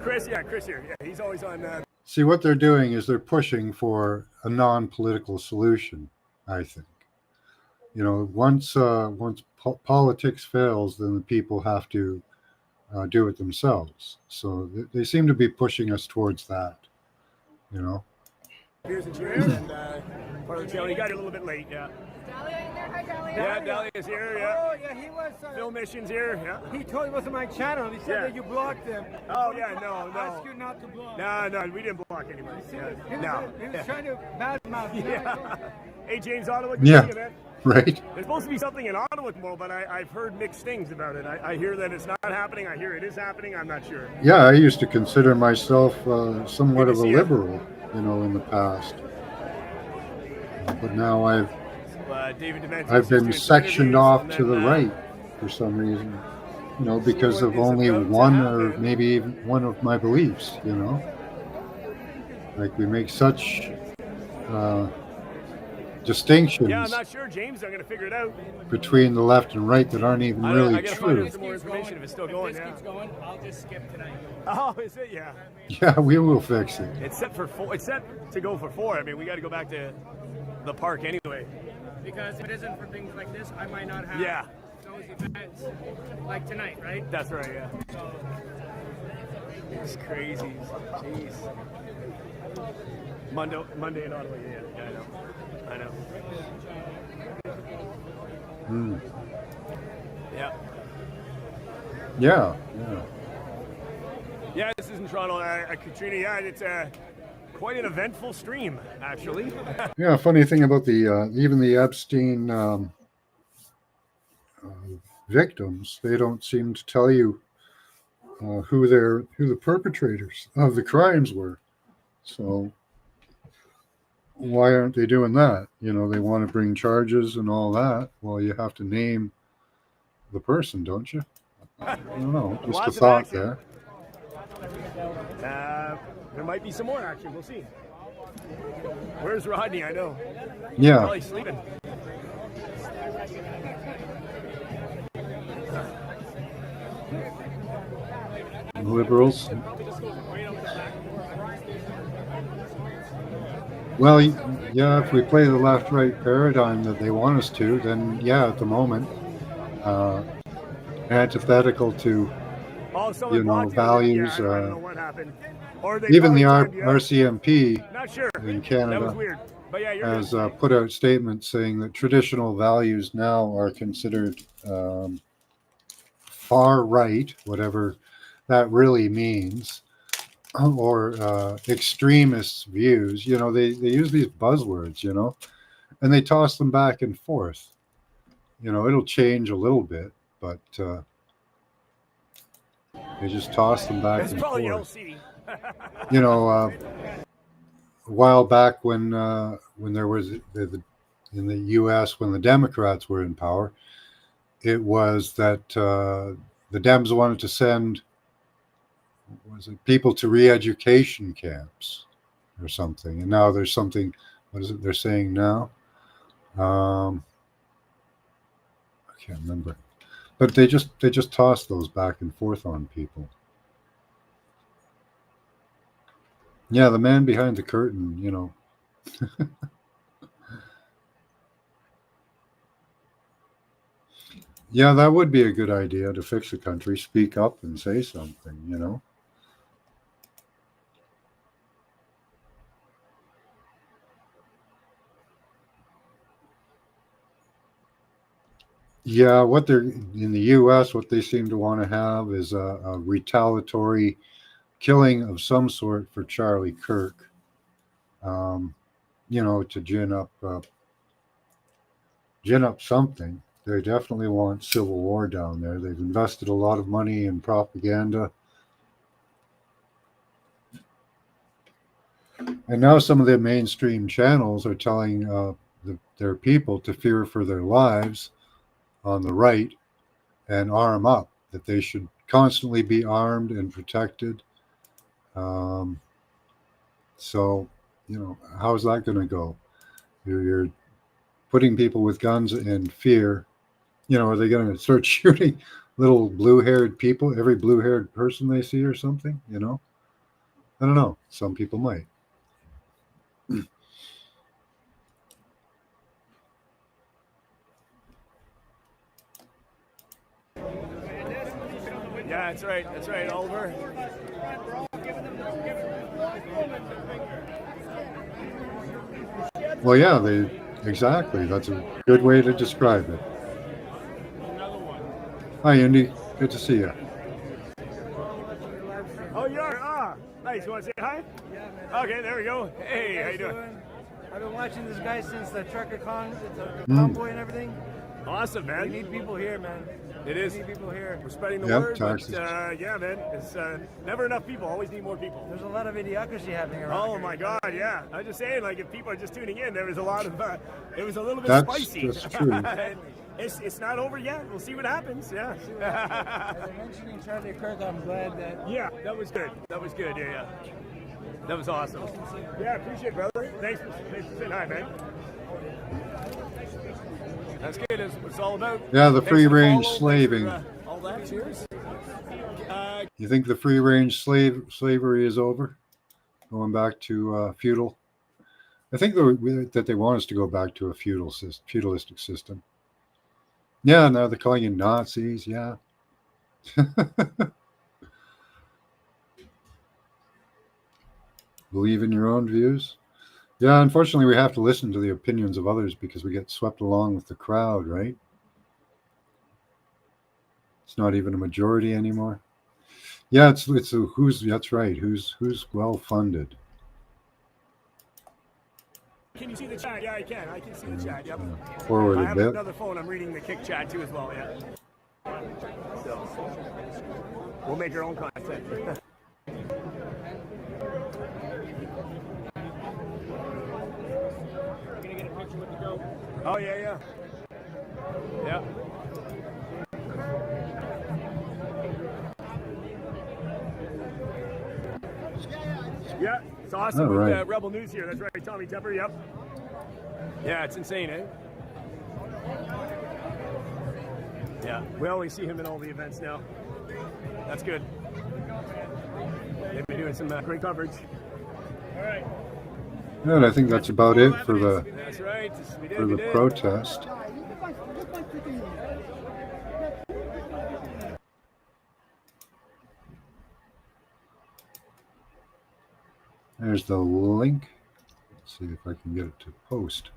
Chris here. Yeah, he's always on that. see, what they're doing is they're pushing for a non-political solution, I think. You know, once politics fails, then the people have to do it themselves. So they seem to be pushing us towards that, you know. Beers and cheers, and part of the channel. You got here a little bit late, yeah. Yeah, Dahlia's here, yeah. Oh, yeah, he was. Phil Mission's here, yeah. He told me it wasn't my channel. He said that you blocked him. Oh, yeah, no. Ask you not to block. No, we didn't block anybody. He was trying to badmouth you. Yeah. Hey, James, Ottawa, Yeah. good event. Right. There's supposed to be something in Ottawa tomorrow, but I've heard mixed things about it. I hear that it's not happening. I hear it is happening. I'm not sure. Yeah, I used to consider myself somewhat of a liberal, you know, in the past. But now I've been sectioned off to the right for some reason, you know, because of only one or maybe even one of my beliefs, you know. Like we make such distinctions Yeah, I'm not sure, James. I'm going to figure it out. between the left and right that aren't even I really got to find true. out some more information if it's still going. If this Yeah. keeps going, I'll just skip tonight. Oh, is it? Yeah. Yeah, we will fix it. It's set for 4. It's set to go for 4. I mean, we got to go back to the park anyway. Because if it isn't for things like this, I might not have Yeah. those events like tonight, right? That's right. Yeah. So It's crazy. Jeez. Monday in Ottawa. Yeah, I know. Mm. Yeah. Yeah. Yeah, this is in Toronto. Katrina, yeah, it's quite an eventful stream, actually. Yeah, funny thing about the even the Epstein victims, they don't seem to tell you who the perpetrators of the crimes were. So why aren't they doing that? You know, they want to bring charges and all that. Well, you have to name the person, don't you? I don't know. Just Lots a of thought action. there. There might be some more action. We'll see. Where's Rodney? I know. Yeah. Probably sleeping. Liberals. Well, yeah, if we play the left-right paradigm that they want us to, then yeah, at the moment, antithetical to, Oh, someone you know, blocked it. values. Yeah, I don't know what happened. Or they Even the probably timed you out. RCMP Not sure. in That was Canada weird. But yeah, you're has good. put out statements saying that traditional values now are considered far right, whatever that really means, or extremist views. You know, they use these buzzwords, you know, and they toss them back and forth. You know, it'll change a little bit, but they just toss them back It's and probably forth. LC. You know, a while back when there was in the U.S. when the Democrats were in power, it was that the Dems wanted to send people to re-education camps or something, and now there's something. What is it they're saying now? I can't remember, but they just toss those back and forth on people. Yeah, the man behind the curtain, you know. Yeah, that would be a good idea to fix the country. Speak up and say something, you know. Yeah, what they're in the U.S., what they seem to want to have is a retaliatory killing of some sort for Charlie Kirk. You know, to gin up something. They definitely want civil war down there. They've invested a lot of money in propaganda. And now some of the mainstream channels are telling their people to fear for their lives on the right and arm up, that they should constantly be armed and protected. So, you know, how's that going to go? You're putting people with guns in fear. You know, are they going to start shooting little blue-haired people, every blue-haired person they see or something? You know, I don't know. Some people might. Yeah, that's right. That's right, Oliver. Well, yeah, exactly. That's a good way to describe it. Hi, Indy. Good to see you. Oh, you are? Ah, nice. You want to say hi? Yeah, man. Okay, there we go. Hey, how you doing? I've been watching this guy since the trucker the convoy and everything. Awesome, man. We need people here, man. It is. We need people here. We're spreading the Yep, word. taxes. But, yeah, man. It's never enough people. Always need more people. There's a lot of idiocracy happening around Oh here. my God, yeah. I'm just saying, like, if people are just tuning in, there was a lot of, it was a little bit That's spicy. just true. It's not over yet. We'll see what happens. Yeah. As I mentioning Charlie Kirk, I'm glad that. Yeah, that was good. That was good. Yeah, yeah. That was awesome. Yeah, I appreciate it, brother. Thanks for saying hi, man. That's good. It's all about. Yeah, the Thanks free for the range follow. slaving. Thanks for, all that. Cheers. You think the free range slavery is over? Going back to feudal? I think that they want us to go back to a feudalistic system. Yeah, now they're calling you Nazis. Yeah. Believe in your own views. Yeah, unfortunately, we have to listen to the opinions of others because we get swept along with the crowd, right? It's not even a majority anymore. Yeah, it's who's, that's right. Who's well funded. Can you see the chat? Yeah, I can. I can see the chat. Yep. Forward I a have bit. another phone. I'm reading the Kick chat too as well. Yeah. So we'll make our own content. Oh yeah. Yeah. Yeah, it's awesome All with right. Rebel News here. That's right, Tommy Tepper. Yep. Yeah, it's insane, eh? Yeah, we always see him in all the events now. That's good. They've been doing some great coverage. All right. And I think that's about it for the That's right. We did, for we the did. protest. There's the link. Let's see if I can get it to post.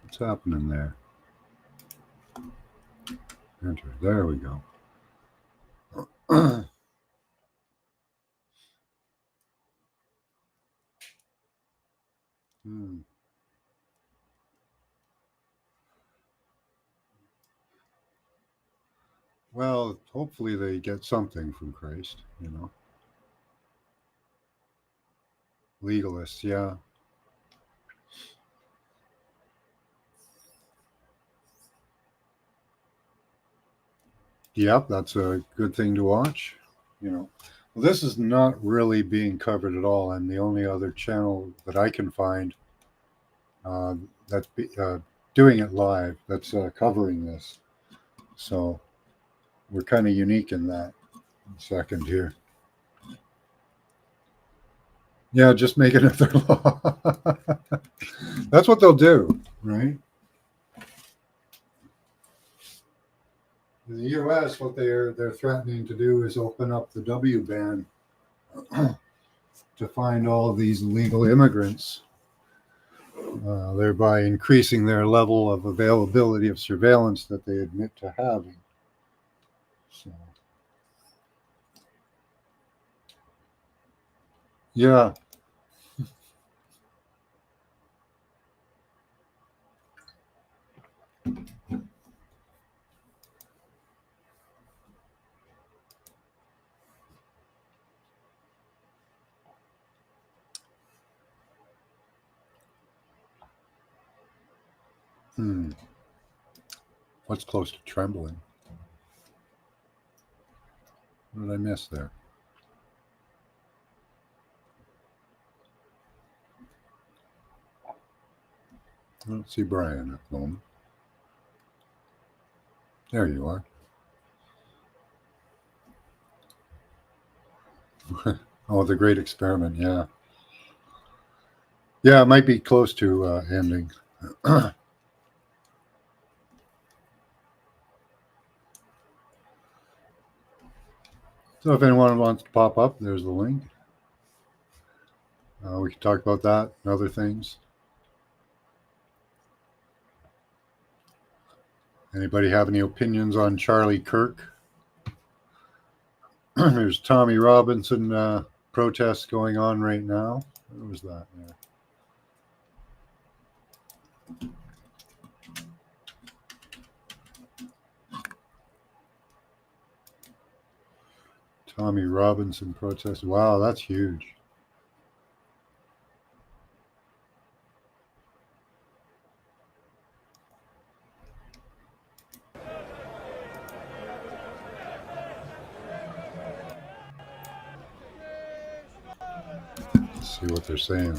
What's happening there? Enter. There we go. Well, hopefully they get something from Christ, you know. Legalists, yeah. Yep, that's a good thing to watch. You know, well, this is not really being covered at all, and the only other channel that I can find that's doing it live, that's covering this. So we're kind of unique in that. Second here. Yeah, just make another law. That's what they'll do, right? In the U.S., what they're threatening to do is open up the W ban to find all of these illegal immigrants, thereby increasing their level of availability of surveillance that they admit to having. So, yeah. What's close to trembling? What did I miss there? I don't see Brian at the moment. There you are. Oh, the great experiment, yeah. Yeah, it might be close to ending. So if anyone wants to pop up, there's the link. We can talk about that and other things. Anybody have any opinions on Charlie Kirk? There's Tommy Robinson protests going on right now. What was that? Yeah. Tommy Robinson protest. Wow, that's huge. See what they're saying.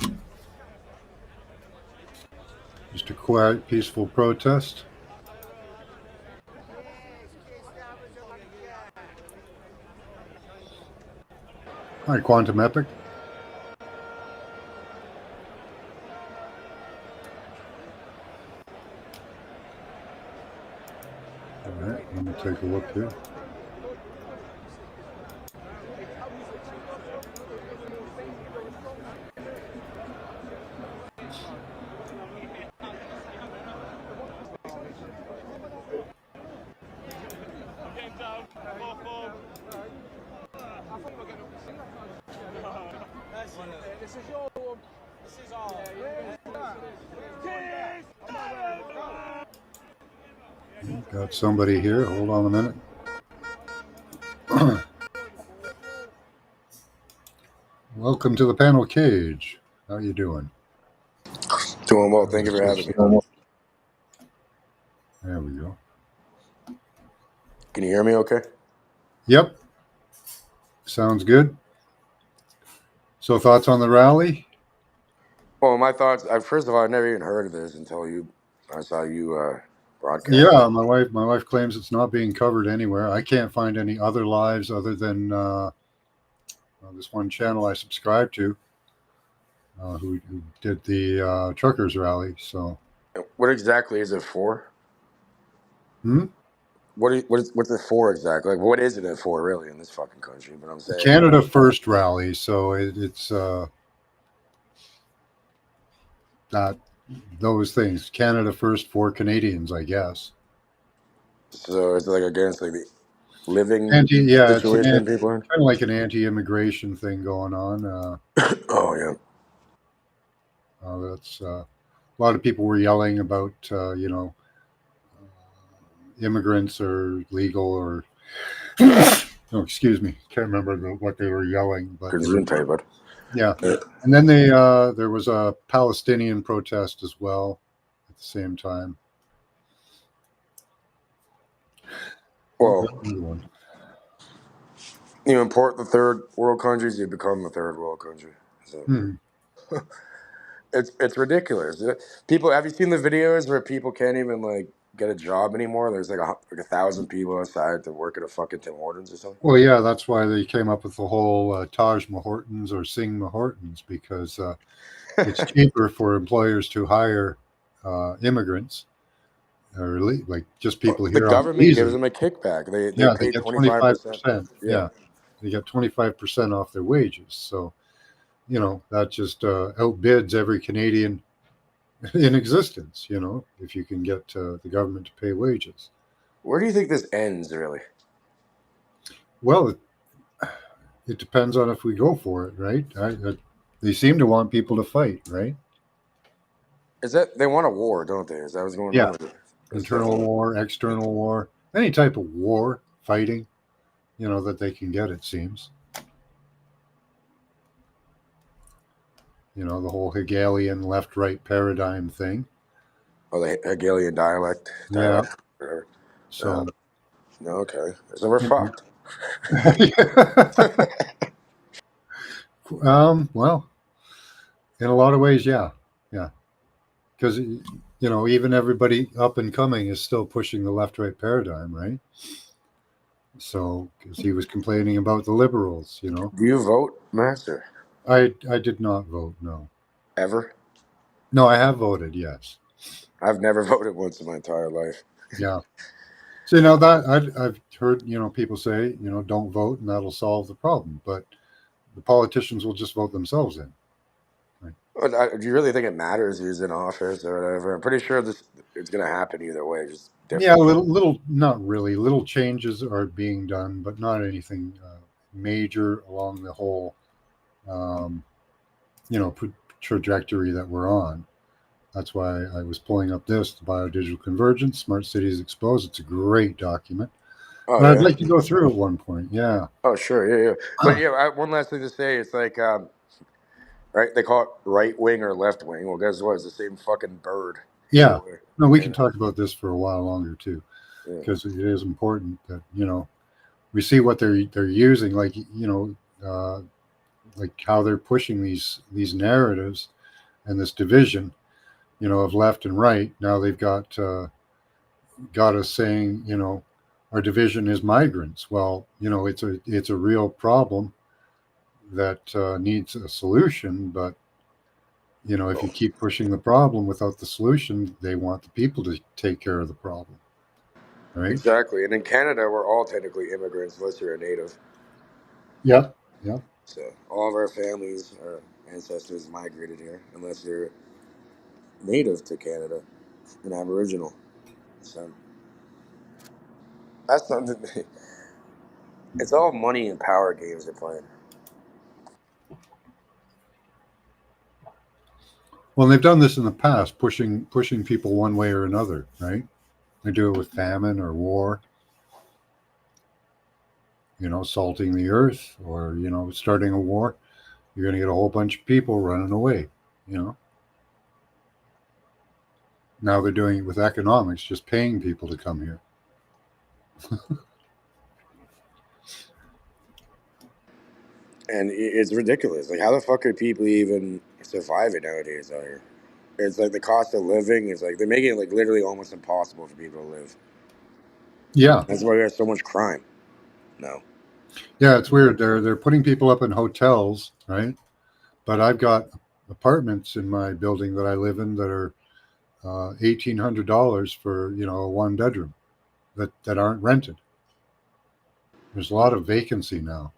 Just a quiet, peaceful protest. Hi, Quantum Epic. All right, let me take a look here. Got somebody here. Hold on a minute. Welcome to the panel cage. How you doing? Doing well. Thank you for having me. There we go. Can you hear me okay? Yep. Sounds good. So thoughts on the rally? Well, my thoughts, first of all, I never even heard of this until I saw you broadcast. Yeah, my wife claims it's not being covered anywhere. I can't find any other lives other than this one channel I subscribe to, who did the truckers rally. So, what exactly is it for? Hmm? What's it for exactly? Like, what is it for really in this fucking country? But I'm saying Canada First rally. So it's not those things. Canada First for Canadians, I guess. So it's like against like the living It's situation people in? kind of like an anti-immigration thing going on. Oh yeah. That's a lot of people were yelling about immigrants are legal or oh, excuse me, can't remember what they were yelling, but yeah. And then there was a Palestinian protest as well at the same time. Well, you import the third world countries, you become the third world country. So it's ridiculous. People, have you seen the videos where people can't even like get a job anymore? There's like 1,000 people outside to work at a fucking Tim Hortons or something. Well, yeah, that's why they came up with the whole Taj Mahortons or Sing Mahortons, because it's cheaper for employers to hire immigrants or like just people here. The government gives them a kickback. They pay 25%. Yeah, they get 25% off their wages. So, that just outbids every Canadian in existence. If you can get the government to pay wages. Where do you think this ends, really? Well, it depends on if we go for it, right? They seem to want people to fight, right? Is that they want a war, don't they? Is that what's going on? Yeah, internal war, external war, any type of war, fighting, that they can get. It seems. The whole Hegelian left-right paradigm thing. Oh, the Hegelian dialect. Yeah. So. Okay. So we're fucked. Well, in a lot of ways, yeah. Because, even everybody up and coming is still pushing the left-right paradigm, right? So, because he was complaining about the liberals, Do you vote, Master? I did not vote, no. Ever? No, I have voted, yes. I've never voted once in my entire life. Yeah. So, that I've heard, people say, don't vote and that'll solve the problem. But the politicians will just vote themselves in. Right? Do you really think it matters who's in office or whatever? I'm pretty sure it's going to happen either way. Just yeah, little, not really. Little changes are being done, but not anything major along the whole, trajectory that we're on. That's why I was pulling up the Biodigital Convergence, Smart Cities Exposed. It's a great document. Oh, I'd like to go through at one point. Yeah. Oh, sure. Yeah. But yeah, one last thing to say. It's like, right? They call it right wing or left wing. Well, guess what? It's the same fucking bird. Yeah. No, we can talk about this for a while longer too, because it is important that we see what they're using. Like like how they're pushing these narratives and this division, of left and right. Now they've got us saying, our division is migrants. Well, it's a real problem that needs a solution. But if you keep pushing the problem without the solution, they want the people to take care of the problem, right? Exactly. And in Canada, we're all technically immigrants unless you're a native. Yeah. So all of our families, our ancestors migrated here unless you're native to Canada, an Aboriginal. So that's something. It's all money and power games they're playing. Well, they've done this in the past, pushing people one way or another, right? They do it with famine or war, salting the earth, or starting a war. You're going to get a whole bunch of people running away. Now they're doing it with economics, just paying people to come here. And it's ridiculous. Like, how the fuck are people even surviving nowadays out here? It's like the cost of living is like they're making it like literally almost impossible for people to live. Yeah, that's why we have so much crime. No. Yeah, it's weird. They're putting people up in hotels, right? But I've got apartments in my building that I live in that are $1,800 for a 1-bedroom that aren't rented. There's a lot of vacancy now.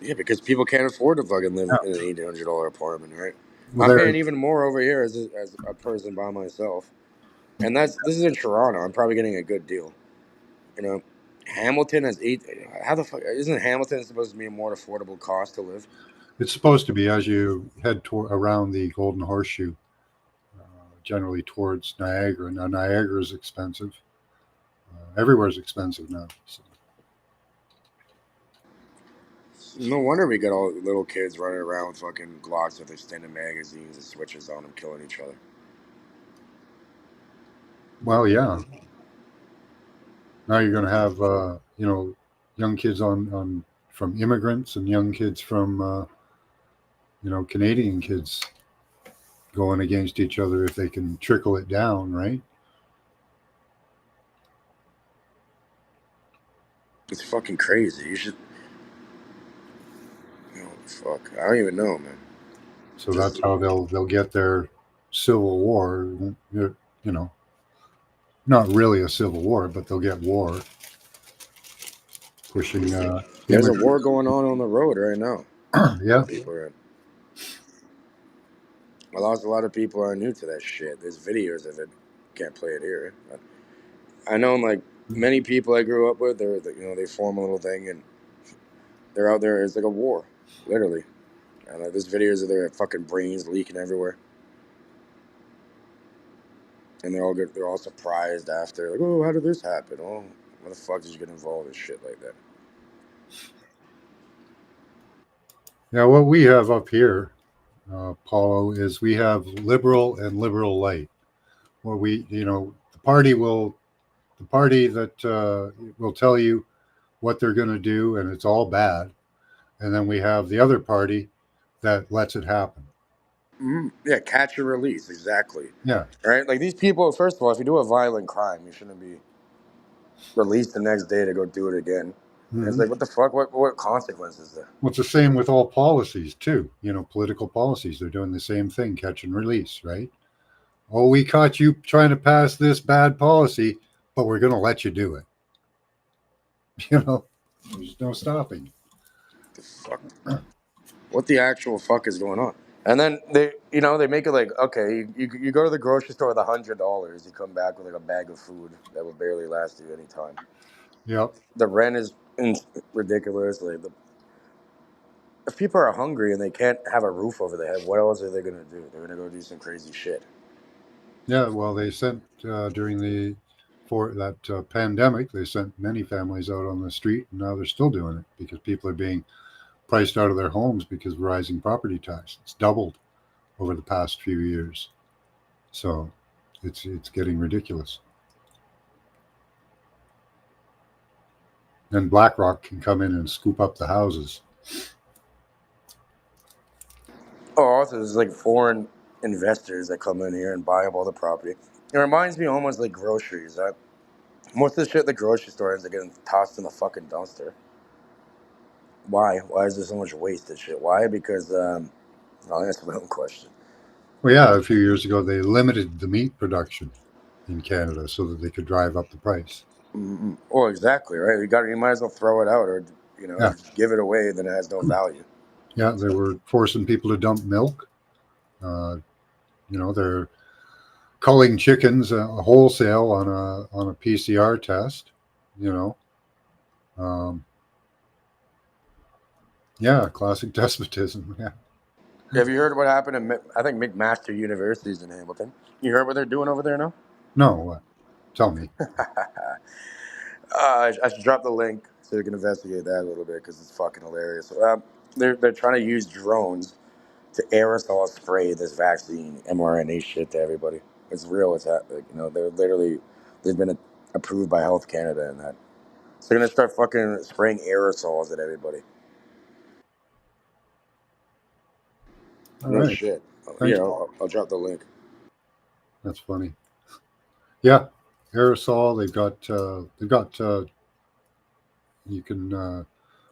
Yeah, because people can't afford to fucking live in an $1,800 apartment, right? Well, I'm paying even more over here as a person by myself, and this is in Toronto. I'm probably getting a good deal. Hamilton has 8. How the fuck isn't Hamilton supposed to be a more affordable cost to live? It's supposed to be as you head around the Golden Horseshoe, generally towards Niagara. Now Niagara is expensive. Everywhere's expensive now. So. No wonder we got all little kids running around with fucking Glocks with extended magazines and switches on them, killing each other. Well, yeah. Now you're going to have, young kids from immigrants and young kids from, Canadian kids going against each other if they can trickle it down, right? It's fucking crazy. You should. Fuck, I don't even know, man. So that's how they'll get their civil war. Not really a civil war, but they'll get war. Pushing. There's a war going on the road right now. Yeah. People are. I lost a lot of people I knew to that shit. There's videos of it. Can't play it here. I know, like many people I grew up with, they form a little thing and they're out there. It's like a war, literally. And there's videos of their fucking brains leaking everywhere, and they're all good. They're all surprised after, like, oh, how did this happen? Oh, why the fuck did you get involved in shit like that? Now, what we have up here, Paulo, is we have liberal and liberal light. Well, the party that will tell you what they're going to do, and it's all bad. And then we have the other party that lets it happen. Yeah, catch and release, exactly. Yeah. Right? Like these people, first of all, if you do a violent crime, you shouldn't be released the next day to go do it again. Mm-hmm. It's like, what the fuck? What consequences is there? Well, it's the same with all policies, too. Political policies. They're doing the same thing, catch and release, right? Oh, we caught you trying to pass this bad policy, but we're going to let you do it. There's no stopping. The fuck? What the actual fuck is going on? And then they make it like, okay, you go to the grocery store with $100, you come back with like a bag of food that will barely last you any time. Yep. The rent is ridiculous. Like if people are hungry and they can't have a roof over their head, what else are they gonna do? They're gonna go do some crazy shit. Yeah, well, they sent during that pandemic, they sent many families out on the street, and now they're still doing it because people are being priced out of their homes because of rising property tax. It's doubled over the past few years. So it's getting ridiculous. And BlackRock can come in and scoop up the houses. Oh, also, there's like foreign investors that come in here and buy up all the property. It reminds me almost like groceries. Most of the shit at the grocery store ends up getting tossed in the fucking dumpster. Why? Why is there so much wasted shit? Why? Because, I'll answer my own question. Well, yeah, a few years ago they limited the meat production in Canada so that they could drive up the price. Mm-hmm. Oh, exactly, right? You might as well throw it out, or Yeah. if you give it away, then it has no value. Yeah, they were forcing people to dump milk. They're culling chickens wholesale on a PCR test. Yeah, classic despotism. Yeah. Have you heard what happened at, I think, McMaster University's in Hamilton? You heard what they're doing over there now? No, what? Tell me. I should drop the link so you can investigate that a little bit because it's fucking hilarious. They're trying to use drones to aerosol spray this vaccine mRNA shit to everybody. It's real. It's they've been approved by Health Canada and that. So they're gonna start fucking spraying aerosols at everybody. All No right. shit. Thanks. I'll drop the link. That's funny. Yeah, aerosol. They've got. You can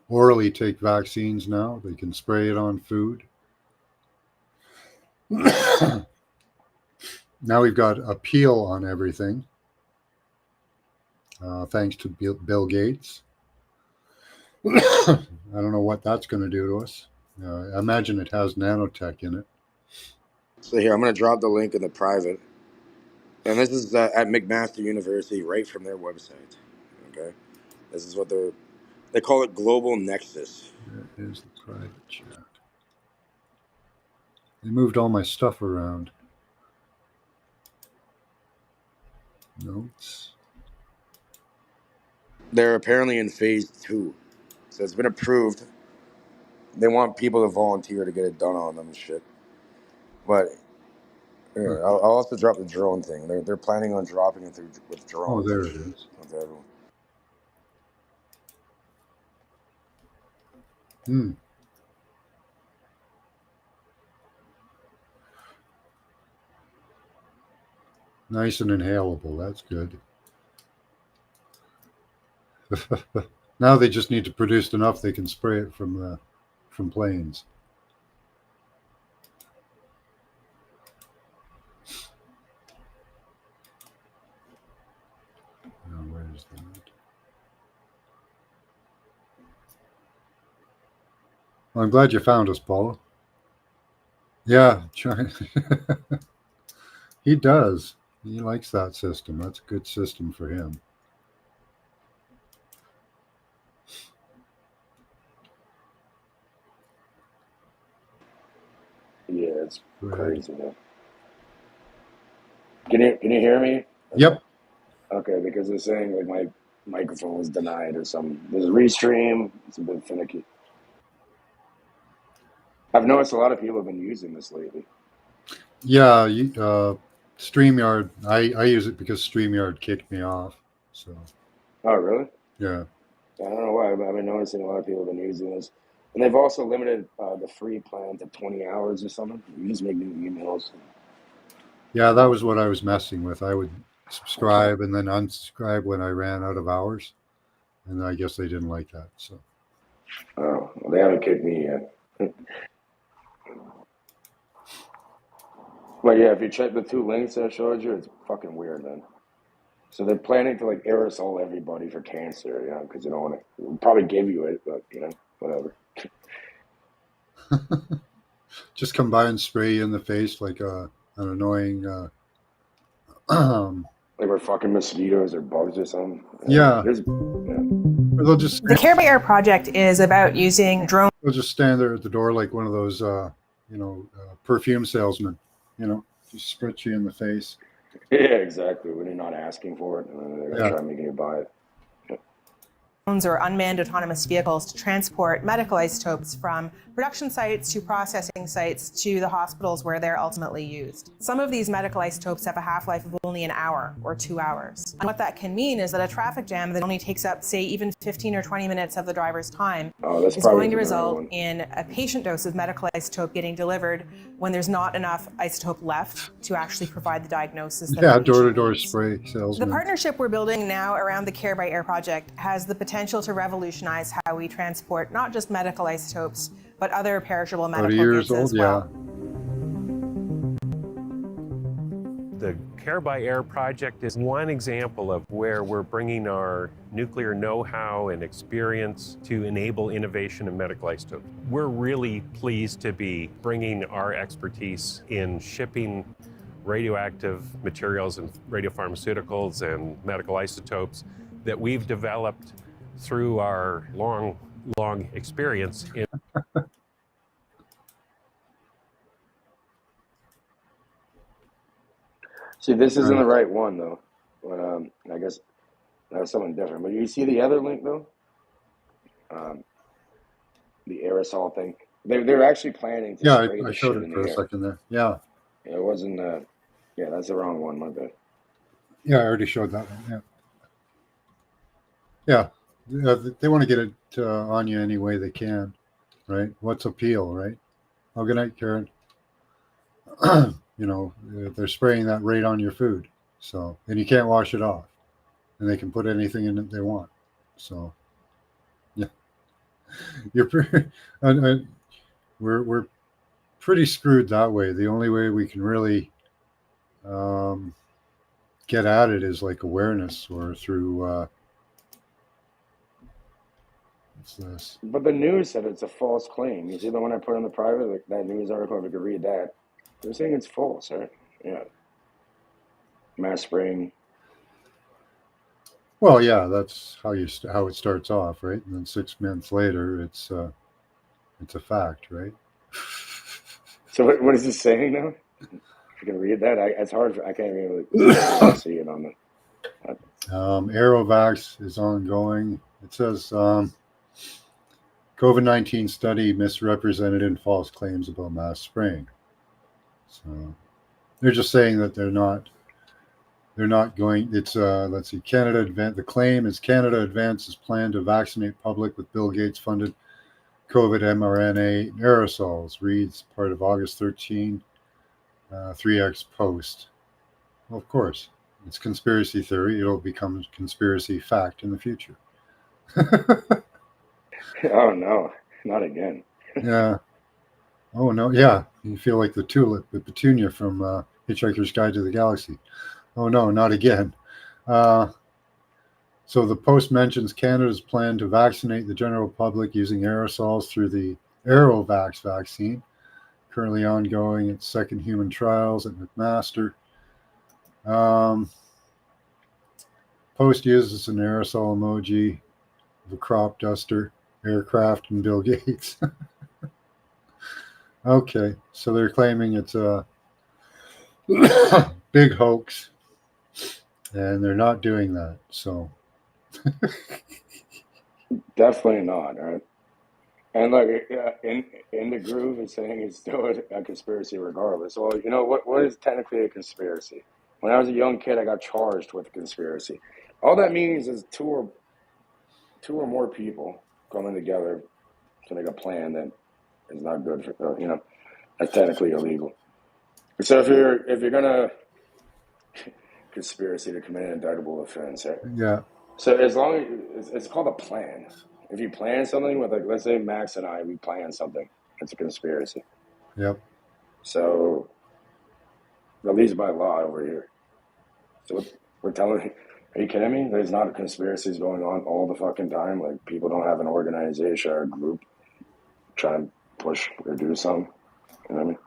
orally take vaccines now. They can spray it on food. Now we've got a peel on everything, thanks to Bill Gates. I don't know what that's going to do to us. I imagine it has nanotech in it. So here, I'm going to drop the link in the private. And this is at McMaster University, right from their website. Okay? This is what they call it Global Nexus. There is the private chat. They moved all my stuff around. Notes. They're apparently in phase 2. So it's been approved. They want people to volunteer to get it done on them and shit. But I'll also drop the drone thing. They're planning on dropping it with drones. Oh, there it is. With everyone. Hmm. Nice and inhalable. That's good. Now they just need to produce enough they can spray it from planes. Now, where's that? Well, I'm glad you found us, Paula. Yeah, he does. He likes that system. That's a good system for him. Yeah, it's crazy, man. Can you hear me? Yep. Okay, because they're saying like my microphone was denied or something. There's a restream. It's a bit finicky. I've noticed a lot of people have been using this lately. Yeah, StreamYard. I use it because StreamYard kicked me off. So. Oh, really? Yeah. I don't know why. I've been noticing a lot of people have been using this. And they've also limited the free plan to 20 hours or something. You just make new emails. Yeah, that was what I was messing with. I would subscribe and then unsubscribe when I ran out of hours. And I guess they didn't like that. So. Oh, well, they haven't kicked me yet. But yeah, if you check the 2 links I showed you, it's fucking weird, man. So they're planning to like aerosol everybody for cancer, because they don't want to probably give you it, but whatever. Just come by and spray you in the face like an annoying. Like we're fucking mosquitoes or bugs or something. Yeah. Or they'll just. The Care by Air project is about using drones. They'll just stand there at the door like one of those, perfume salesmen. Just spritz you in the face. Yeah, exactly. When you're not asking for it, and they're gonna try making you buy it. or unmanned autonomous vehicles to transport medical isotopes from production sites to processing sites to the hospitals where they're ultimately used. Some of these medical isotopes have a half-life of only an hour or 2 hours. And what that can mean is that a traffic jam that only takes up, say, even 15 or 20 minutes of the driver's time is going to result in a patient dose of medical isotope getting delivered when there's not enough isotope left to actually provide the diagnosis that the door-to-door spray salesman. The partnership we're building now around the Care by Air project has the potential to revolutionize how we transport not just medical isotopes, but other perishable medical goods as well. The Care by Air project is one example of where we're bringing our nuclear know-how and experience to enable innovation in medical isotopes. We're really pleased to be bringing our expertise in shipping radioactive materials and radiopharmaceuticals and medical isotopes that we've developed through our long experience in See, this isn't the right one though. But I guess that's something different. But you see the other link though? The aerosol thing. They're actually planning to spray I showed it for a second there. Yeah. It wasn't yeah, that's the wrong one, my bad. Yeah, I already showed that one. Yeah. They want to get it on you any way they can, right? What's appeal, right? Oh, good night, Karen. You know, they're spraying that right on your food. So, and you can't wash it off. And they can put anything in it they want. So, yeah. We're pretty screwed that way. The only way we can really get at it is like awareness or through what's this? But the news said it's a false claim. You see the one I put on the private, like that news article, if you could read that. They're saying it's false, right? Yeah. Mass spraying. Well, yeah, that's how it starts off, right? And then 6 months later, it's a fact, right? So what is it saying now? If you can read that, it's hard. I can't even really see it on the. Aerovax is ongoing. It says COVID-19 study misrepresented in false claims about mass spraying. So they're just saying that they're not going. It's let's see, Canada the claim is Canada advances plan to vaccinate public with Bill Gates funded COVID mRNA aerosols. Reads part of August 13 3X post. Well, of course, it's conspiracy theory. It'll become conspiracy fact in the future. Oh no, not again. Yeah. Oh no, yeah. You feel like the tulip with Petunia from Hitchhiker's Guide to the Galaxy. Oh no, not again. So the post mentions Canada's plan to vaccinate the general public using aerosols through the Aerovax vaccine, currently ongoing its second human trials at McMaster. Post uses an aerosol emoji of a crop duster, aircraft, and Bill Gates. Okay, so they're claiming it's a big hoax, and they're not doing that. So Definitely not, right? And like in the groove, it's saying it's still a conspiracy regardless. Well, you know what is technically a conspiracy? When I was a young kid, I got charged with a conspiracy. All that means is two or more people coming together to make a plan that is not good for that's technically illegal. So if you're gonna conspiracy to commit an indictable offense, right? yeah, So as long as it's called a plan. If you plan something with, like, let's say Max and I, we plan something, it's a conspiracy. yep. So at least by law over here. So we're telling. Are you kidding me? There's not conspiracies going on all the fucking time. Like, people don't have an organization or a group trying to push or do something. You know what I mean?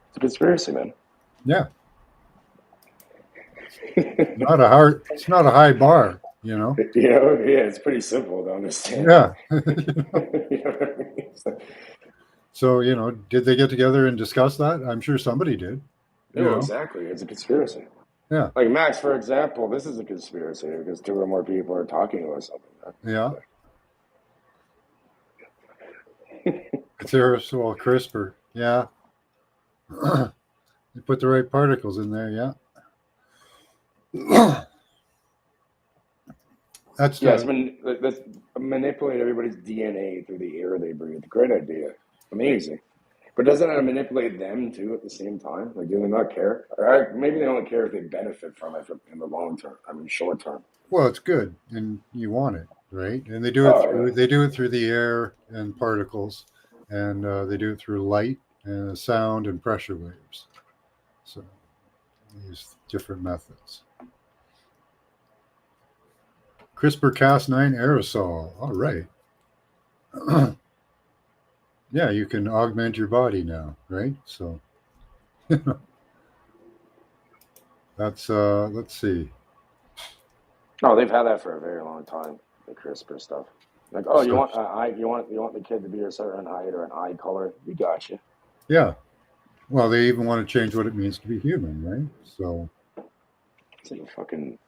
It's a conspiracy, man. Yeah. It's not a high bar, you know? Yeah, it's pretty simple to understand. Yeah. You know what I mean? So, did they get together and discuss that? I'm sure somebody did. No, exactly. It's a conspiracy. Yeah. Like Max, for example, this is a conspiracy because 2 or more people are talking about something. Yeah. It's aerosol CRISPR. Yeah. You put the right particles in there. Yeah. That's yes. Let's manipulate everybody's DNA through the air they breathe. Great idea. Amazing. But doesn't it manipulate them too at the same time? Like, do they not care? Or maybe they don't care if they benefit from it in the long term. I mean, short term. Well, it's good, and you want it, right? And they do it. They do it through the air and particles, and they do it through light and sound and pressure waves. So, they use different methods. CRISPR-Cas9 aerosol. All right. Yeah, you can augment your body now, right? So that's let's see. No, they've had that for a very long time. The CRISPR stuff. Like, oh, you want the kid to be a certain height or an eye color? We got you. Yeah. Well, they even want to change what it means to be human, right? So it's like a fucking.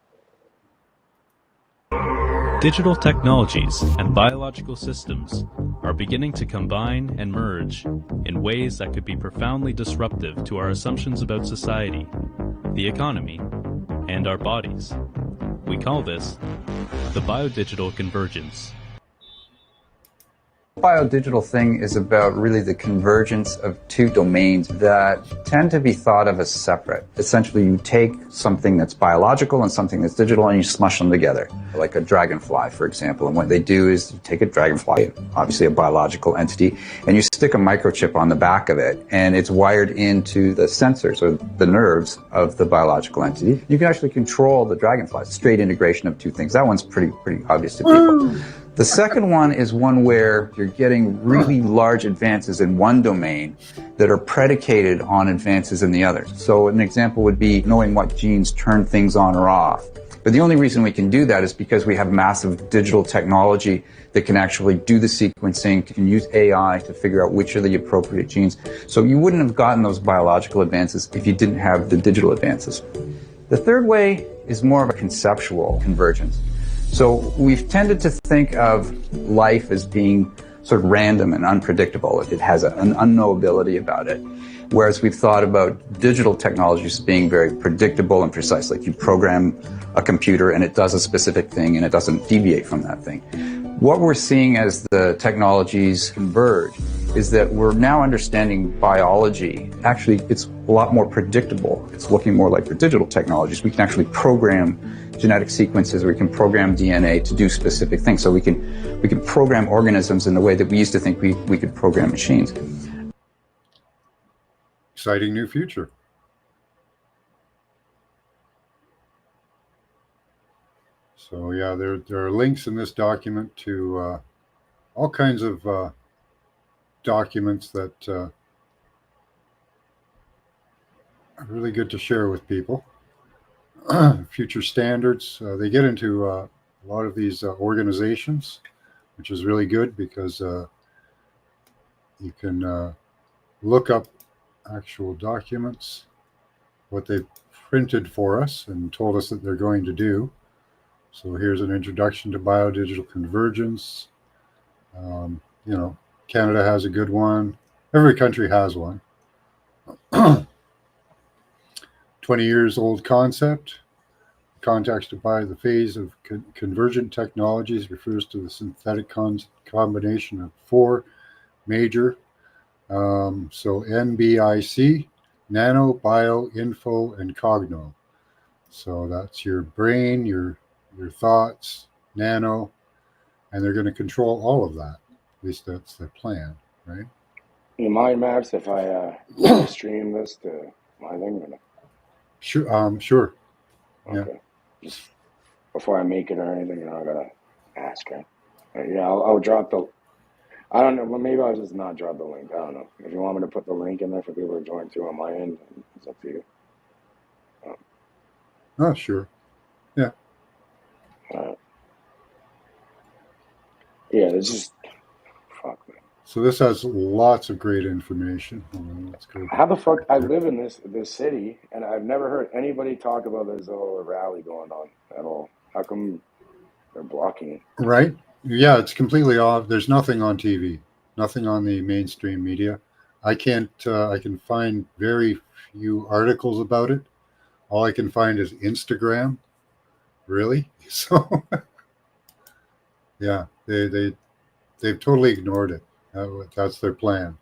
Digital technologies and biological systems are beginning to combine and merge in ways that could be profoundly disruptive to our assumptions about society, the economy, and our bodies. We call this the biodigital convergence. Biodigital thing is about really the convergence of 2 domains that tend to be thought of as separate. Essentially, you take something that's biological and something that's digital and you smush them together, like a dragonfly, for example. And what they do is you take a dragonfly, obviously a biological entity, and you stick a microchip on the back of it, and it's wired into the sensors or the nerves of the biological entity. You can actually control the dragonfly. Straight integration of 2 things. That one's pretty obvious to people. The second one is one where you're getting really large advances in one domain that are predicated on advances in the other. So an example would be knowing what genes turn things on or off. But the only reason we can do that is because we have massive digital technology that can actually do the sequencing, can use AI to figure out which are the appropriate genes. So you wouldn't have gotten those biological advances if you didn't have the digital advances. The third way is more of a conceptual convergence. So we've tended to think of life as being sort of random and unpredictable. It has an unknowability about it. Whereas we've thought about digital technologies as being very predictable and precise. Like you program a computer and it does a specific thing and it doesn't deviate from that thing. What we're seeing as the technologies converge is that we're now understanding biology. Actually, it's a lot more predictable. It's looking more like the digital technologies. We can actually program genetic sequences, we can program DNA to do specific things. So we can program organisms in the way that we used to think we could program machines. Exciting new future. So yeah, there are links in this document to all kinds of documents that are really good to share with people. Future standards. They get into a lot of these organizations, which is really good because you can look up actual documents, what they printed for us and told us that they're going to do. So here's an introduction to biodigital convergence. Canada has a good one. Every country has one. 20 years old concept. Context by the phase of convergent technologies refers to the synthetic combination of 4 major. So NBIC, nano, bio, info, and cogno. So that's your brain, your thoughts, nano, and they're going to control all of that. At least that's their plan, right? You mind, Max, if I stream this to my thing? Sure. Sure. Okay. Yeah. Just before I make it or anything, I gotta ask her. Yeah, I'll drop the. I don't know. Well, maybe I'll just not drop the link. I don't know. If you want me to put the link in there for people to join too on my end, it's up to you. Oh, sure. Yeah. Yeah, this is fuck, man. So this has lots of great information. Hold on, let's go. How the fuck? I live in this city, and I've never heard anybody talk about this little rally going on at all. How come they're blocking it? Right? Yeah, it's completely off. There's nothing on TV, nothing on the mainstream media. I can't. I can find very few articles about it. All I can find is Instagram. Really? So, yeah, they've totally ignored it. That's their plan.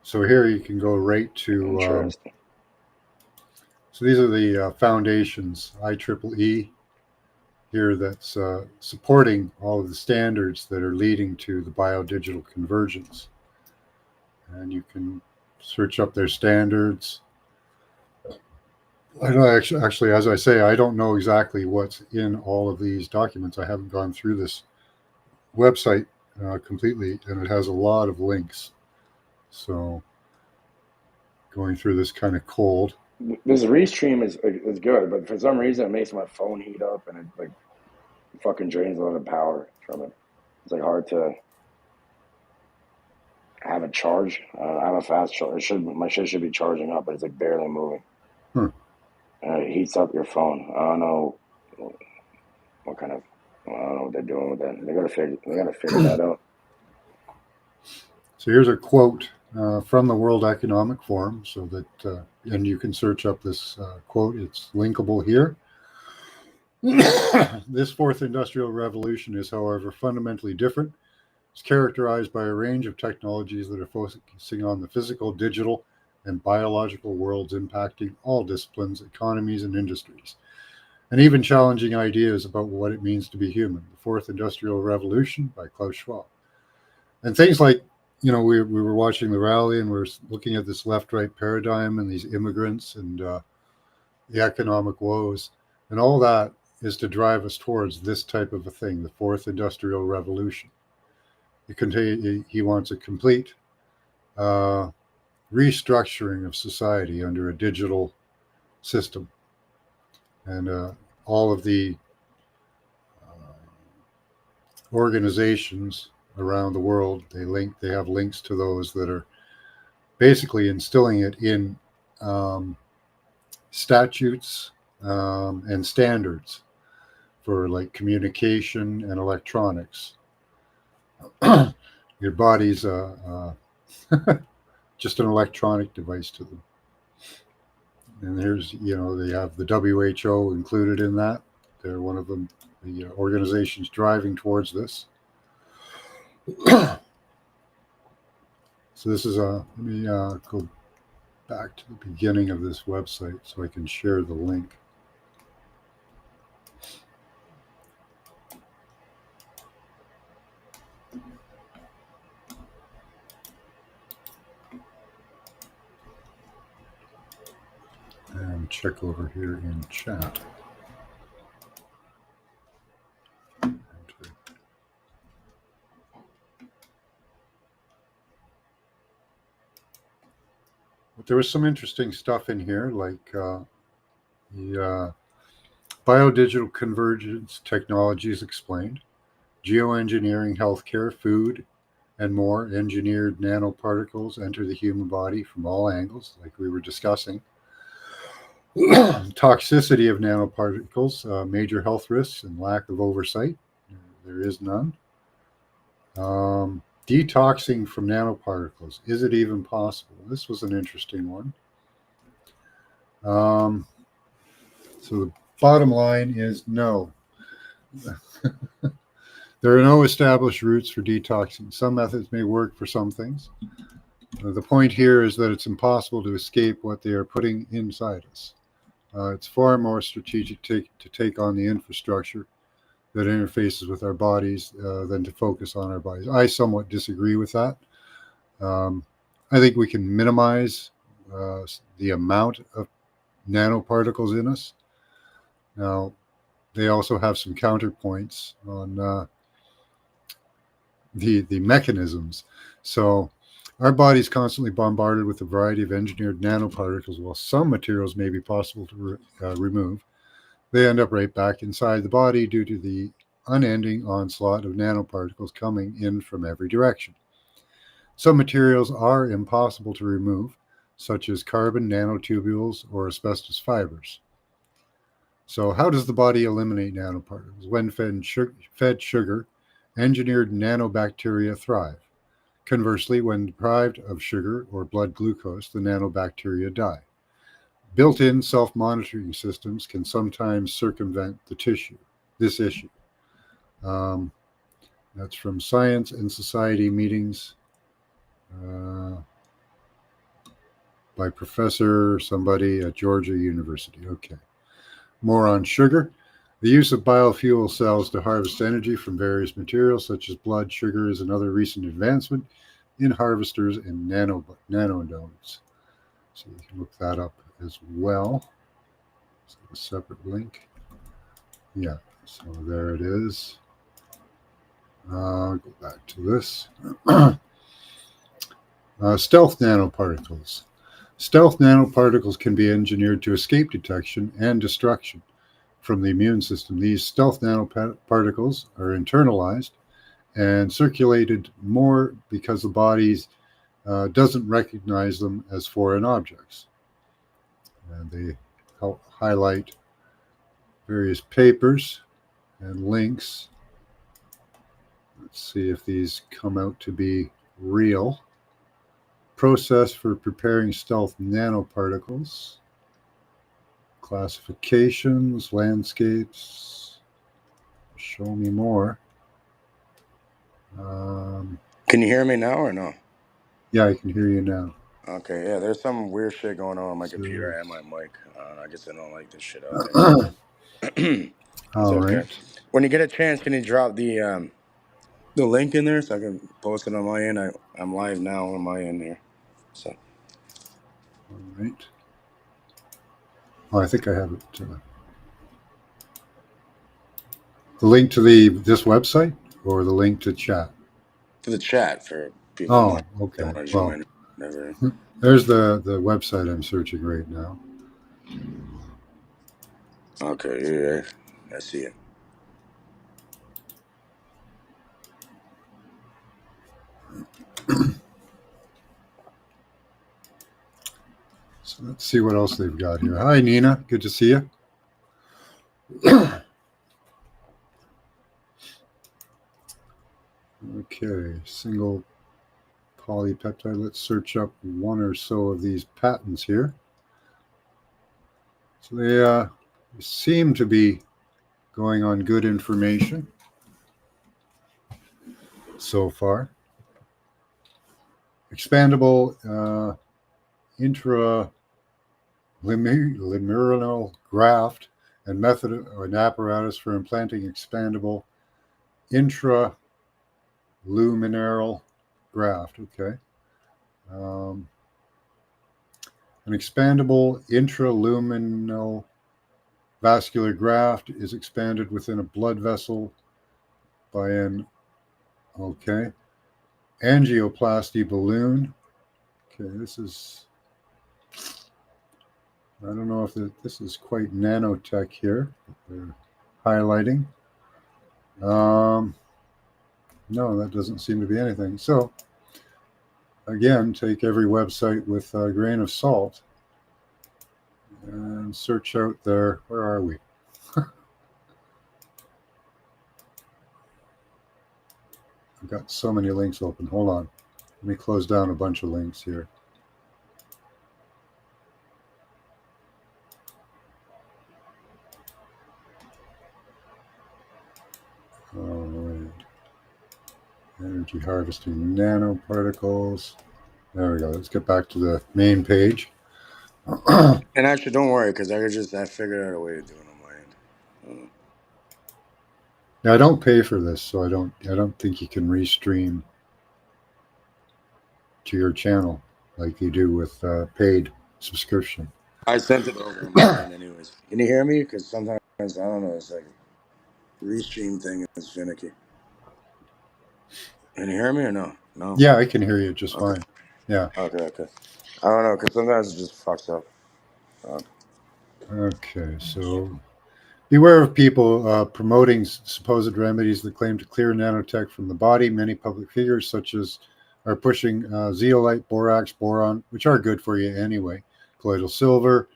So here you can go right to. So these are the foundations, IEEE, here that's supporting all of the standards that are leading to the biodigital convergence. And you can search up their standards. I know actually, as I say, I don't know exactly what's in all of these documents. I haven't gone through this website completely, and it has a lot of links. So going through this kind of cold. This restream is good, but for some reason it makes my phone heat up, and it like fucking drains a lot of power from it. It's like hard to have it charge. I have a fast charge. My shit should be charging up, but it's like barely moving. And it heats up your phone. I don't know what kind of. I don't know what they're doing with that. They gotta figure that out. So here's a quote from the World Economic Forum, so that and you can search up this quote. It's linkable here. This fourth industrial revolution is, however, fundamentally different. It's characterized by a range of technologies that are focusing on the physical, digital, and biological worlds, impacting all disciplines, economies, and industries, and even challenging ideas about what it means to be human. The Fourth Industrial Revolution by Klaus Schwab. And things like, we were watching the rally and we're looking at this left-right paradigm and these immigrants and the economic woes, and all that is to drive us towards this type of a thing, the Fourth Industrial Revolution. He wants a complete restructuring of society under a digital system, and all of the organizations around the world, they have links to those that are basically instilling it in statutes and standards for like communication and electronics. Your body's just an electronic device to them. And there's, they have the WHO included in that. They're one of them, the organizations driving towards this. So this is let me go back to the beginning of this website so I can share the link. And check over here in chat. But there was some interesting stuff in here, like the biodigital convergence technologies explained, geoengineering, healthcare, food, and more. Engineered nanoparticles enter the human body from all angles, like we were discussing. Toxicity of nanoparticles, major health risks, and lack of oversight. There is none. Detoxing from nanoparticles. Is it even possible? This was an interesting one. So the bottom line is no. There are no established routes for detoxing. Some methods may work for some things. The point here is that it's impossible to escape what they are putting inside us. It's far more strategic to take on the infrastructure that interfaces with our bodies than to focus on our bodies. I somewhat disagree with that. I think we can minimize the amount of nanoparticles in us. Now, they also have some counterpoints on the mechanisms. So our body is constantly bombarded with a variety of engineered nanoparticles. While some materials may be possible to remove, they end up right back inside the body due to the unending onslaught of nanoparticles coming in from every direction. Some materials are impossible to remove, such as carbon nanotubules or asbestos fibers. So how does the body eliminate nanoparticles? When fed sugar, engineered nanobacteria thrive. Conversely, when deprived of sugar or blood glucose, the nanobacteria die. Built-in self-monitoring systems can sometimes circumvent this issue. That's from Science and Society meetings by Professor somebody at Georgia University. Okay. More on sugar. The use of biofuel cells to harvest energy from various materials such as blood sugar is another recent advancement in harvesters and nanodomes. So you can look that up as well. So a separate link. Yeah, so there it is. Go back to this. Stealth nanoparticles. Stealth nanoparticles can be engineered to escape detection and destruction from the immune system. These stealth nanoparticles are internalized and circulated more because the body doesn't recognize them as foreign objects. And they help highlight various papers and links. Let's see if these come out to be real. Process for preparing stealth nanoparticles. Classifications, landscapes. Show me more. Can you hear me now or no? Yeah, I can hear you now. Okay, yeah, there's some weird shit going on my computer and my mic. I guess I don't like this shit out there. It's All okay. right. When you get a chance, can you drop the link in there so I can post it on my end? I'm live now on my end here. So. All right. Oh, I think I have it. The link to this website or the link to chat? To the chat for people. Oh, okay. That want to Well, join. Never. there's the website I'm searching right now. Okay, yeah, I see it. So let's see what else they've got here. Hi, Nina. Good to see you. Okay, single polypeptide. Let's search up one or so of these patents here. So they seem to be going on good information so far. Expandable intraliminal graft and method or an apparatus for implanting expandable intraluminal graft. Okay. An expandable intraluminal vascular graft is expanded within a blood vessel by an angioplasty balloon. Okay, this is, I don't know if this is quite nanotech here. They're highlighting. No, that doesn't seem to be anything. So, again, take every website with a grain of salt and search out there. Where are we? I've got so many links open. Hold on. Let me close down a bunch of links here. All right. Energy harvesting nanoparticles. There we go. Let's get back to the main page. And actually, don't worry, because I figured out a way to do it on my end. Now, I don't pay for this, so I don't think you can restream to your channel like you do with paid subscription. I sent it over on my end anyways. Can you hear me? Because sometimes, I don't know, it's like a restream thing is finicky. Can you hear me or no? No? Yeah, I can hear you just fine. Yeah. Okay. I don't know, because sometimes it just fucks up. Okay, so Beware of people promoting supposed remedies that claim to clear nanotech from the body. Many public figures, such as, are pushing zeolite, borax, boron, which are good for you anyway. Colloidal silver,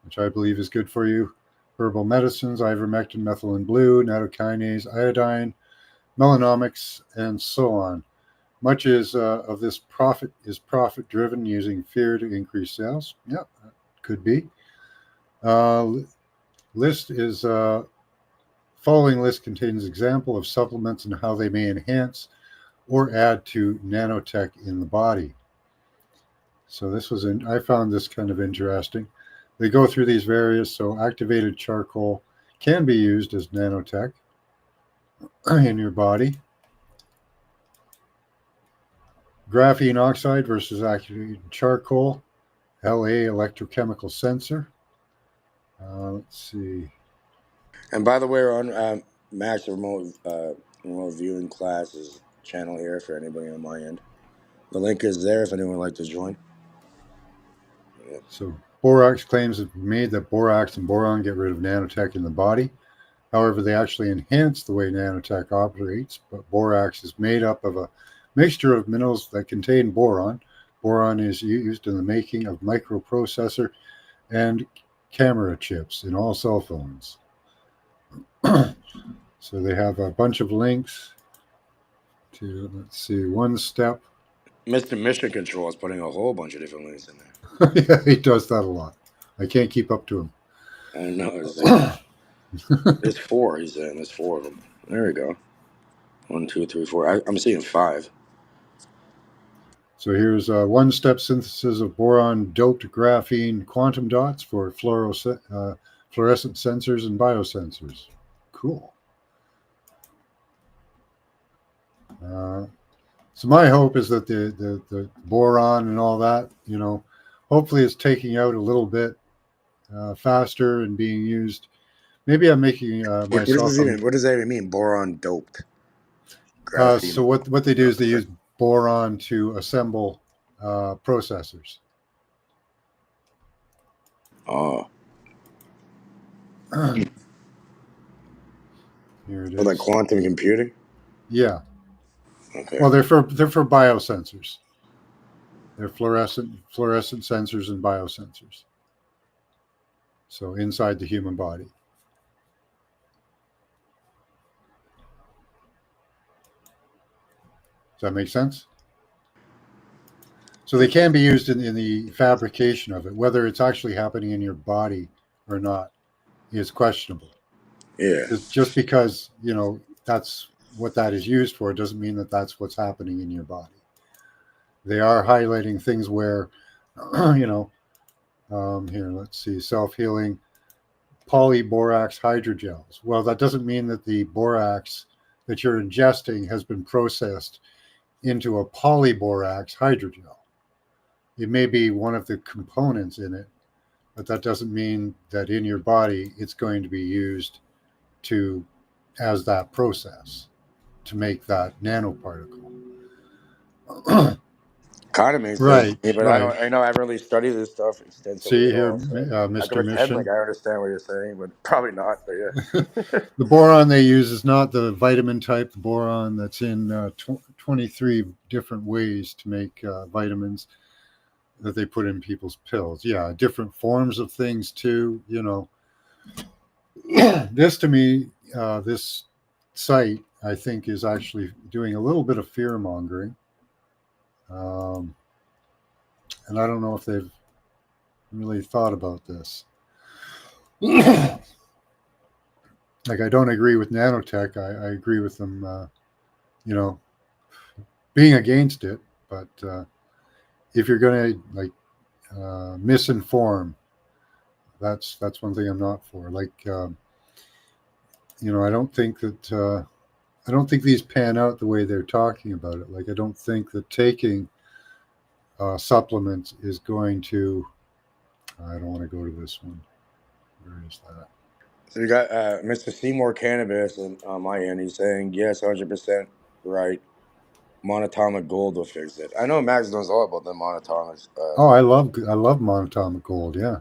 which I believe is good for you. Herbal medicines, ivermectin, methylene blue, nattokinase, iodine, melanomics, and so on. Much of this profit is profit-driven, using fear to increase sales. Yeah, that could be. Following list contains example of supplements and how they may enhance or add to nanotech in the body. So I found this kind of interesting. They go through these various, so activated charcoal can be used as nanotech in your body. Graphene oxide versus activated charcoal, LA electrochemical sensor. Let's see. And by the way, we're on Max remote viewing classes channel here for anybody on my end. The link is there if anyone would like to join. So borax claims have been made that borax and boron get rid of nanotech in the body. However, they actually enhance the way nanotech operates, but borax is made up of a mixture of minerals that contain boron. Boron is used in the making of microprocessor and camera chips in all cell phones. So they have a bunch of links to, let's see, one step. Mr. Mission Control is putting a whole bunch of different links in there. Yeah, he does that a lot. I can't keep up to him. I know. There's 4, he's saying. There's 4 of them. There we go. 1, 2, 3, 4. I'm seeing 5. So here's a one-step synthesis of boron-doped graphene quantum dots for fluorescent sensors and biosensors. Cool. So my hope is that the boron and all that, hopefully it's taking out a little bit faster and being used. Maybe I'm making myself. What does that even mean? Boron doped. So what they do is they use boron to assemble processors. Oh. Here it is. Like quantum computing? Yeah. Okay. Well, they're for biosensors. They're fluorescent sensors and biosensors. So inside the human body. Does that make sense? So they can be used in the fabrication of it. Whether it's actually happening in your body or not is questionable. Yeah. Just because, that's what that is used for, doesn't mean that that's what's happening in your body. They are highlighting things where, here, let's see, self-healing polyborax hydrogels. Well, that doesn't mean that the borax that you're ingesting has been processed into a polyborax hydrogel. It may be one of the components in it, but that doesn't mean that in your body it's going to be used as that process to make that nanoparticle. Kind of makes sense. But right. I know I haven't really studied this stuff extensively. See here, I Mr. can pretend Mission. like I understand what you're saying, but probably not. But yeah. The boron they use is not the vitamin type. The boron that's in 23 different ways to make vitamins that they put in people's pills. Yeah, different forms of things too. This to me, this site, I think, is actually doing a little bit of fear mongering. And I don't know if they've really thought about this. Like, I don't agree with nanotech. I agree with them, being against it. But if you're going to misinform, that's one thing I'm not for. Like, I don't think that I don't think these pan out the way they're talking about it. Like, I don't think that taking supplements is going to. I don't want to go to this one. Where is that? So you got Mr. Seymour Cannabis on my end. He's saying yes, 100% right. Monatomic gold will fix it. I know Max knows all about the monatomics. I love monatomic gold. Yeah.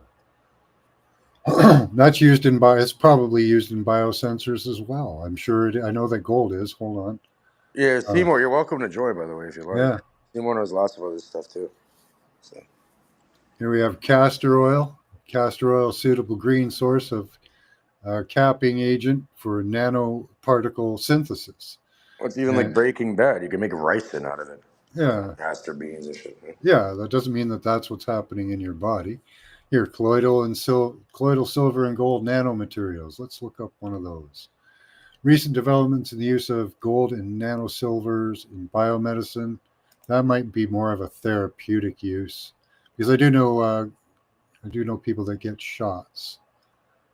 That's used in it's probably used in biosensors as well. I'm sure. I know that gold is. Hold on. Yeah, Seymour, you're welcome to join, by the way, if you like. Yeah. Seymour knows lots of other stuff too. So Here we have castor oil. Castor oil, suitable green source of capping agent for nanoparticle synthesis. it's even like Breaking Bad. You can make ricin out of it. Yeah. Castor beans and shit. Yeah, that doesn't mean that that's what's happening in your body. Here, colloidal silver and gold nanomaterials. Let's look up one of those. Recent developments in the use of gold and nanosilvers in biomedicine. That might be more of a therapeutic use, because I do know people that get shots,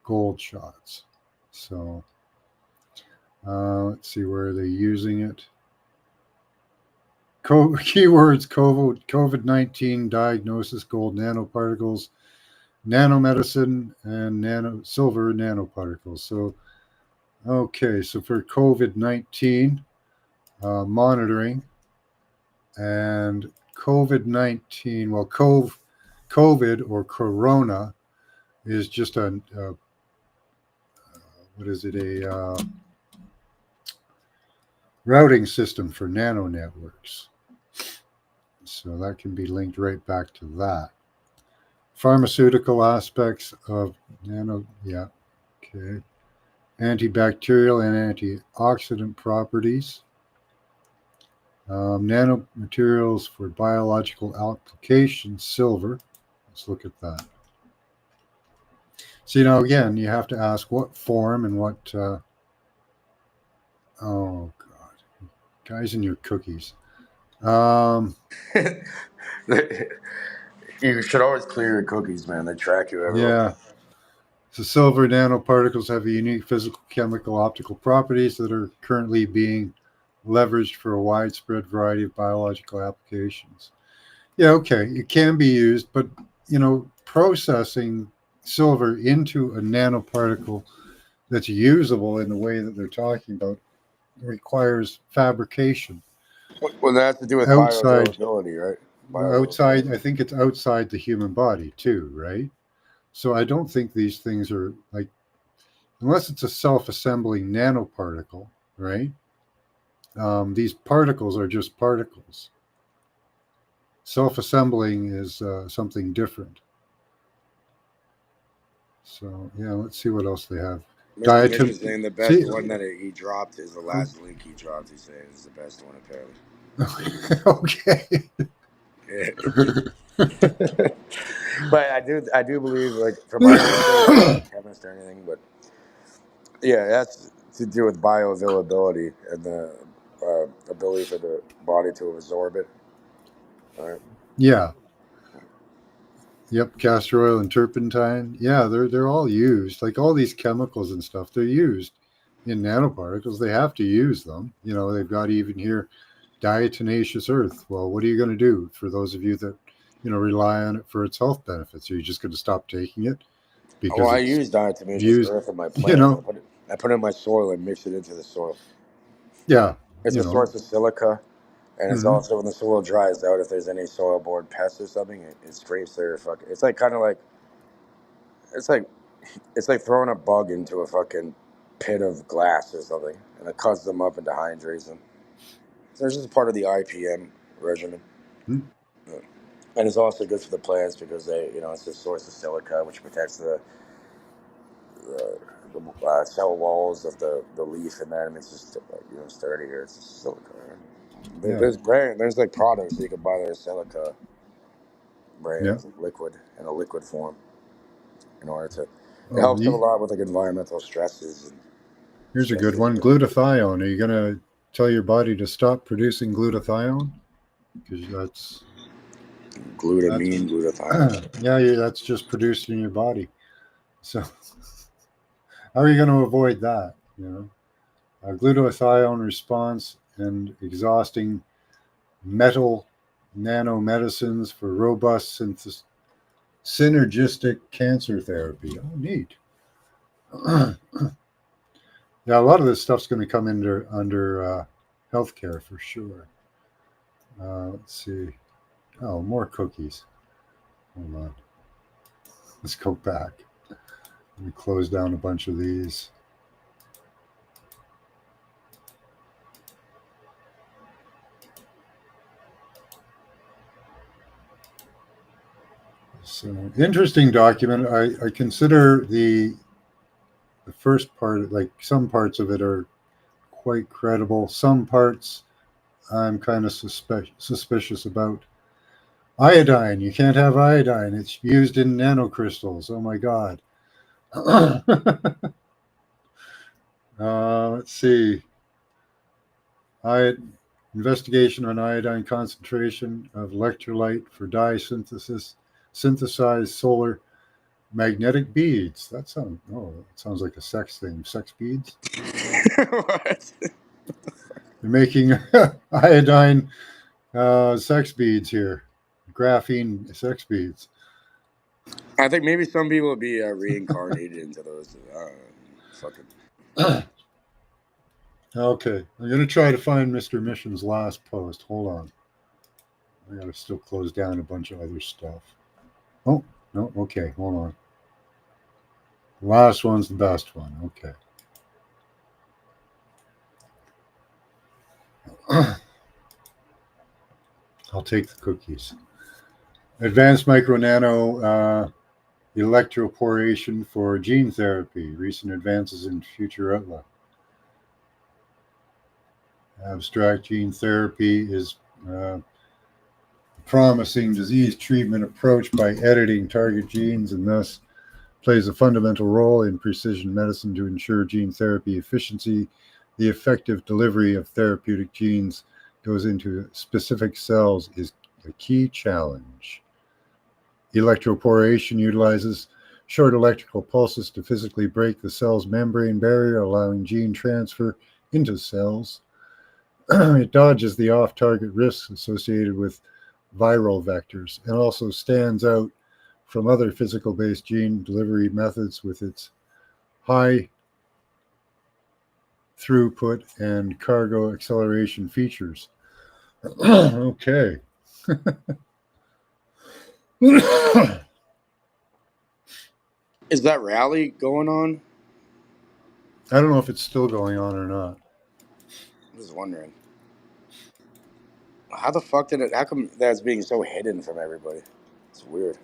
gold shots. So let's see, where are they using it? Keywords: COVID-19 diagnosis, gold nanoparticles, nanomedicine, and silver nanoparticles. So, okay, so for COVID-19 monitoring and COVID-19, well, COVID or corona is just a routing system for nano networks. So that can be linked right back to that. Pharmaceutical aspects of nano, yeah, okay. Antibacterial and antioxidant properties. Nanomaterials for biological applications, silver. Let's look at that. So, again, you have to ask what form and what, oh, God. Guys and your cookies. You should always clear your cookies, man. They track you everywhere. Yeah. So silver nanoparticles have a unique physical, chemical, optical properties that are currently being leveraged for a widespread variety of biological applications. Yeah, okay, it can be used, but processing silver into a nanoparticle that's usable in the way that they're talking about requires fabrication. Well, that has to do with bioavailability, right? Outside, I think it's outside the human body too, right? So I don't think these things are unless it's a self-assembling nanoparticle, right? These particles are just particles. Self-assembling is something different. So yeah, let's see what else they have. Mr. saying the best one that he dropped is the last link he dropped. He's saying is the best one apparently. Okay. But I do believe, from my I'm not a chemist or anything, but yeah, that's to do with bioavailability and the ability for the body to absorb it. All right. Yeah. Yep, castor oil and turpentine. Yeah, they're all used. Like all these chemicals and stuff, they're used in nanoparticles. They have to use them. They've got even here diatomaceous earth. Well, what are you going to do for those of you that rely on it for its health benefits? Are you just going to stop taking it? Because I use diatomaceous earth in my plant. I put it in my soil and mix it into the soil. Yeah, it's a source of silica. And it's also when the soil dries out, if there's any soil-borne pests or something, it scrapes their fucking. It's like it's like throwing a bug into a fucking pit of glass or something, and it cuts them up and dehydrates them. So it's just part of the IPM regimen. Mm-hmm. Yeah. And it's also good for the plants because it's a source of silica, which protects the cell walls of the leaf, and then it's just sturdy here. It's just silica. Right? There's products that you can buy that are silica brands, liquid in a liquid form, in order to. It helps them a lot with environmental stresses. Here's a good one: glutathione. Are you going to tell your body to stop producing glutathione? Because that's glutathione. Yeah, that's just produced in your body. So how are you going to avoid that? Glutathione response and exhausting metal nanomedicines for robust synergistic cancer therapy. Oh, neat. Yeah, a lot of this stuff's going to come under healthcare for sure. Let's see. Oh, more cookies. Hold on. Let's go back. Let me close down a bunch of these. So, interesting document. I consider the first part, like some parts of it are quite credible. Some parts I'm kind of suspicious about. Iodine. You can't have iodine. It's used in nanocrystals. Oh my God. Let's see. Investigation on iodine concentration of electrolyte for dye synthesis. Synthesized solar magnetic beads. That sounds like a sex thing. Sex beads. What? They're making iodine sex beads here. Graphene sex beads. I think maybe some people will be reincarnated into those. Fucking. Okay, I'm going to try to find Mr. Mission's last post. Hold on. I got to still close down a bunch of other stuff. Oh, no, okay, hold on. The last one's the best one. Okay. I'll take the cookies. Advanced micro nano electroporation for gene therapy. Recent advances in future outlook. Abstract gene therapy is promising disease treatment approach by editing target genes and thus plays a fundamental role in precision medicine to ensure gene therapy efficiency. The effective delivery of therapeutic genes goes into specific cells is a key challenge. Electroporation utilizes short electrical pulses to physically break the cell's membrane barrier, allowing gene transfer into cells. It dodges the off-target risks associated with viral vectors and also stands out from other physical-based gene delivery methods with its high throughput and cargo acceleration features. Okay. Is that rally going on? I don't know if it's still going on or not. I'm just wondering. How the fuck did it? How come that's being so hidden from everybody? It's weird.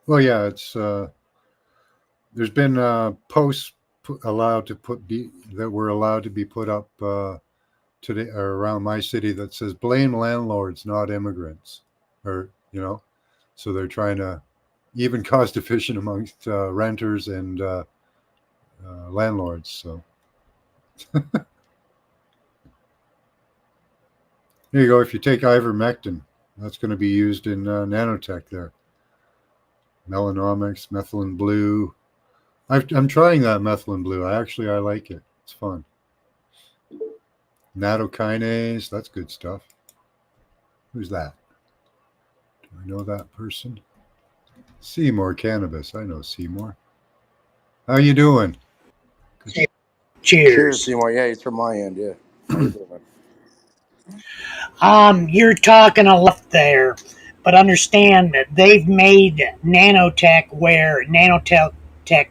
Well, yeah, it's there's been posts allowed to that were allowed to be put up today or around my city that says blame landlords, not immigrants, or so they're trying to even cost efficient amongst renters and landlords. So. There you go. If you take ivermectin, that's going to be used in nanotech there. Melonomics, methylene blue. I'm trying that methylene blue. I like it. It's fun. Nattokinase, that's good stuff. Who's that? Do I know that person? Seymour Cannabis. I know Seymour. How you doing? Cheers. Cheers, Seymour. Yeah, he's from my end. Yeah. You're talking a lot there, but understand that they've made nanotech where nanotech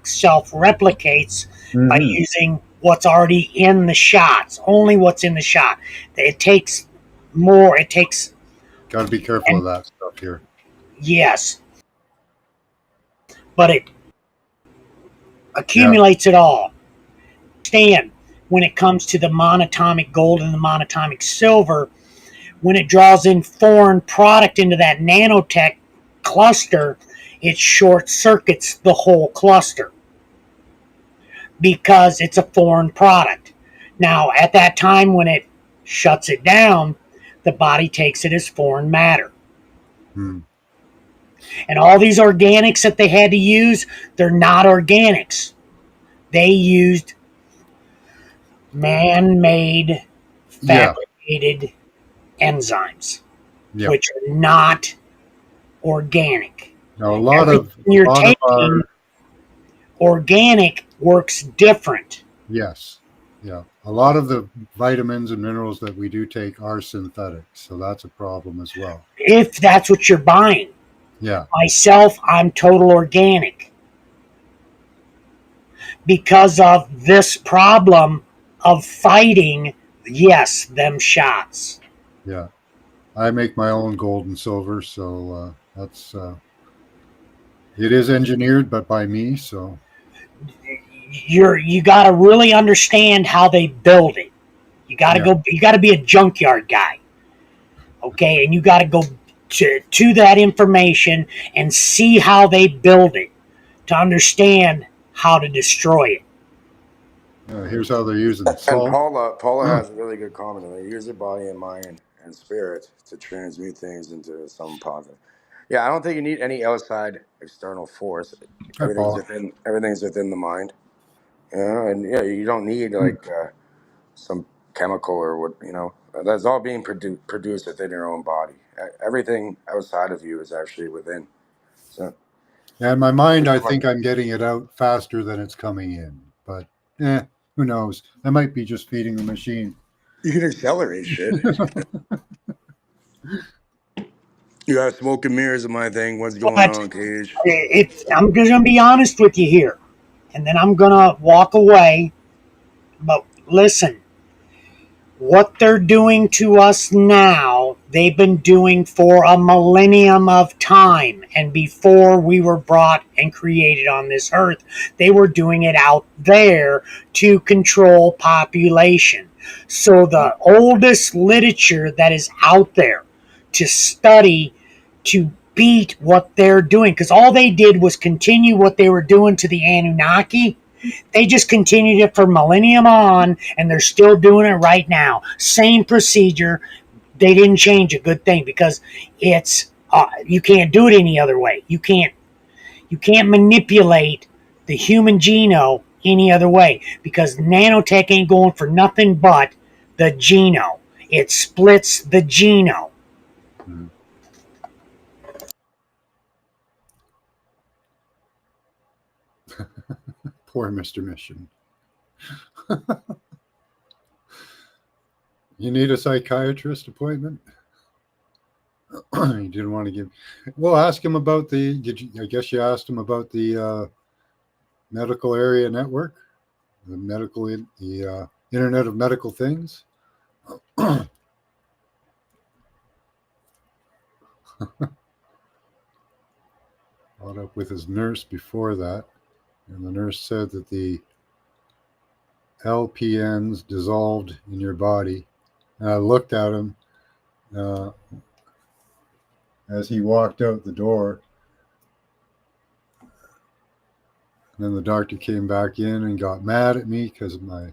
self-replicates by using what's already in the shots, only what's in the shot. It takes more. Got to be careful of that stuff here. Yes. But it accumulates it all. Understand, when it comes to the monatomic gold and the monatomic silver, when it draws in foreign product into that nanotech cluster, it short circuits the whole cluster because it's a foreign product. Now, at that time when it shuts it down, the body takes it as foreign matter. And all these organics that they had to use, they're not organics. They used man-made, fabricated enzymes, which are not organic. Now, a lot of organic works different. Yes. Yeah. A lot of the vitamins and minerals that we do take are synthetic, so that's a problem as well. If that's what you're buying. Yeah. Myself, I'm total organic. because of this problem of fighting, yes, them shots. Yeah. I make my own gold and silver, so that's it is engineered, but by me. So you got to really understand how they build it. You got to go. You got to be a junkyard guy, okay? And you got to go to that information and see how they build it to understand how to destroy it. Here's how they're using And salt. Paula has a really good comment. They use their body and mind and spirit to transmute things into something positive. Yeah, I don't think you need any outside external force. Everything's within the mind. And you don't need like some chemical or what, that's all being produced within your own body. Everything outside of you is actually within. So Yeah, in my mind, I think I'm getting it out faster than it's coming in. But who knows? I might be just feeding the machine. You can accelerate shit. You got smoke and mirrors in my thing. What's going on, Cage? I'm going to be honest with you here, and then I'm going to walk away. But listen, what they're doing to us now, they've been doing for a millennium of time. And before we were brought and created on this earth, they were doing it out there to control population. So the oldest literature that is out there to study, to beat what they're doing, because all they did was continue what they were doing to the Anunnaki. They just continued it for millennium on, and they're still doing it right now. Same procedure. They didn't change a good thing, because it's you can't do it any other way. You can't manipulate the human genome any other way, because nanotech ain't going for nothing but the genome. It splits the genome. Poor Mr. Mission. You need a psychiatrist appointment? He didn't want to give. Well, ask him about I guess you asked him about the medical area network, the Internet of Medical Things. Caught up with his nurse before that, and the nurse said that the LPNs dissolved in your body. And I looked at him as he walked out the door. And then the doctor came back in and got mad at me because my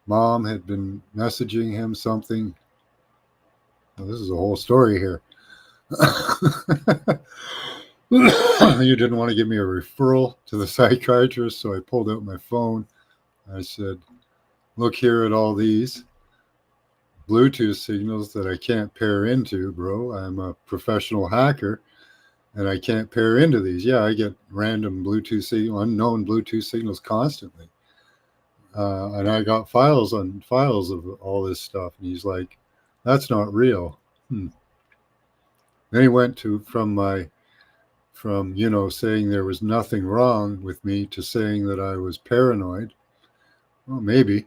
mom had been messaging him something. Well, this is a whole story here. You didn't want to give me a referral to the psychiatrist, so I pulled out my phone. I said, look here at all these Bluetooth signals that I can't pair into, bro. I'm a professional hacker, and I can't pair into these. Yeah, I get random Bluetooth signals, unknown Bluetooth signals constantly. And I got files on files of all this stuff. And he's like, that's not real. Then he went from saying there was nothing wrong with me to saying that I was paranoid. Well, maybe.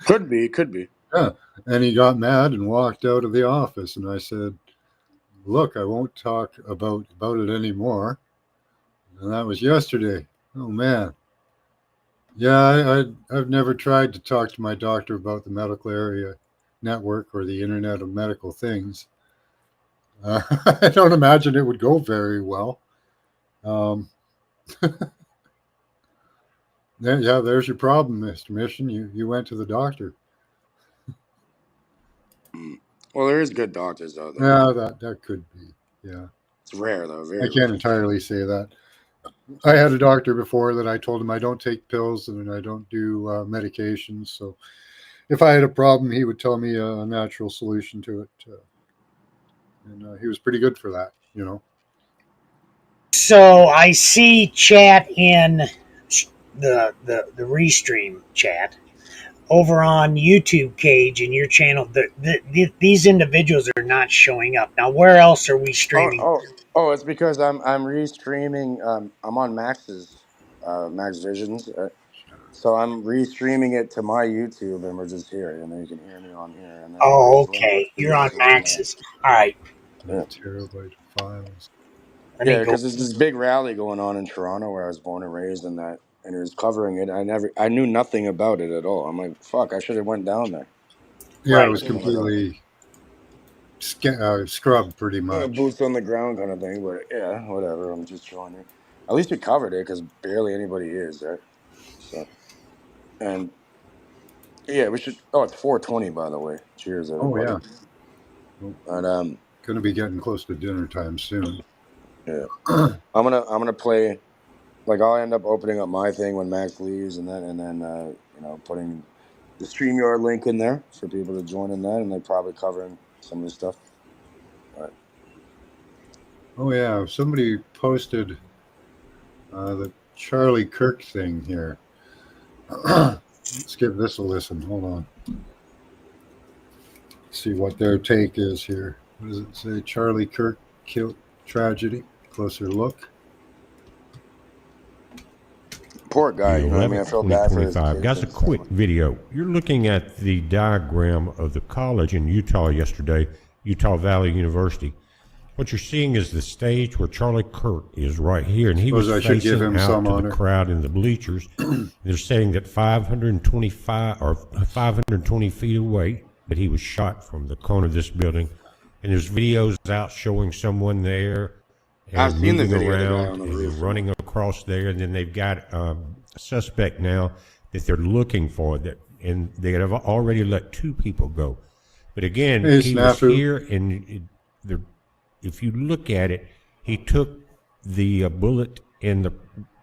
Could be. Yeah. And he got mad and walked out of the office. And I said, look, I won't talk about it anymore. And that was yesterday. Oh, man. Yeah, I've never tried to talk to my doctor about the medical area network or the Internet of Medical Things. I don't imagine it would go very well. Yeah, there's your problem, Mr. Mission. You went to the doctor. Well, there is good doctors out there. Yeah, that could be. Yeah. It's rare, though. I can't entirely say that. I had a doctor before that I told him I don't take pills and I don't do medications. So if I had a problem, he would tell me a natural solution to it. And he was pretty good for that, So I see chat in the Restream chat over on YouTube, Cage, in your channel. These individuals are not showing up. Now, where else are we streaming? Oh, it's because I'm restreaming. I'm on Max's Max Visions. So I'm restreaming it to my YouTube, and we're just here, and then you can hear me on here. And then Oh, okay. You're on Max's. All right. Yeah. Terabyte files. Yeah, because there's this big rally going on in Toronto where I was born and raised, and he was covering it. I knew nothing about it at all. I'm like, fuck, I should have went down there. Yeah, it was completely scrubbed, pretty much. Boots on the ground kind of thing, but yeah, whatever. I'm just showing you. At least we covered it because barely anybody is, right? So, and yeah, we should. Oh, it's 4:20, by the way. Cheers, everybody. Oh yeah. But gonna be getting close to dinner time soon. Yeah, I'm gonna play. Like I'll end up opening up my thing when Max leaves, and then putting the StreamYard link in there for people to join in that, and they're probably covering some of the stuff. All right. Oh yeah, somebody posted the Charlie Kirk thing here. Let's give this a listen. Hold on. See what their take is here. What does it say? Charlie Kirk killed tragedy. Closer look. Poor guy. You know what I mean? I feel bad for his kids. Guys, a quick video. You're looking at the diagram of the college in Utah yesterday, Utah Valley University. What you're seeing is the stage where Charlie Kirk is right here, and he was facing out to the crowd in the bleachers. They're saying that 520 feet away, that he was shot from the corner of this building. And there's videos out showing someone there and moving around and running across there. And then they've got a suspect now that they're looking for, and they have already let 2 people go. But again, he was here, and if you look at it, he took the bullet in the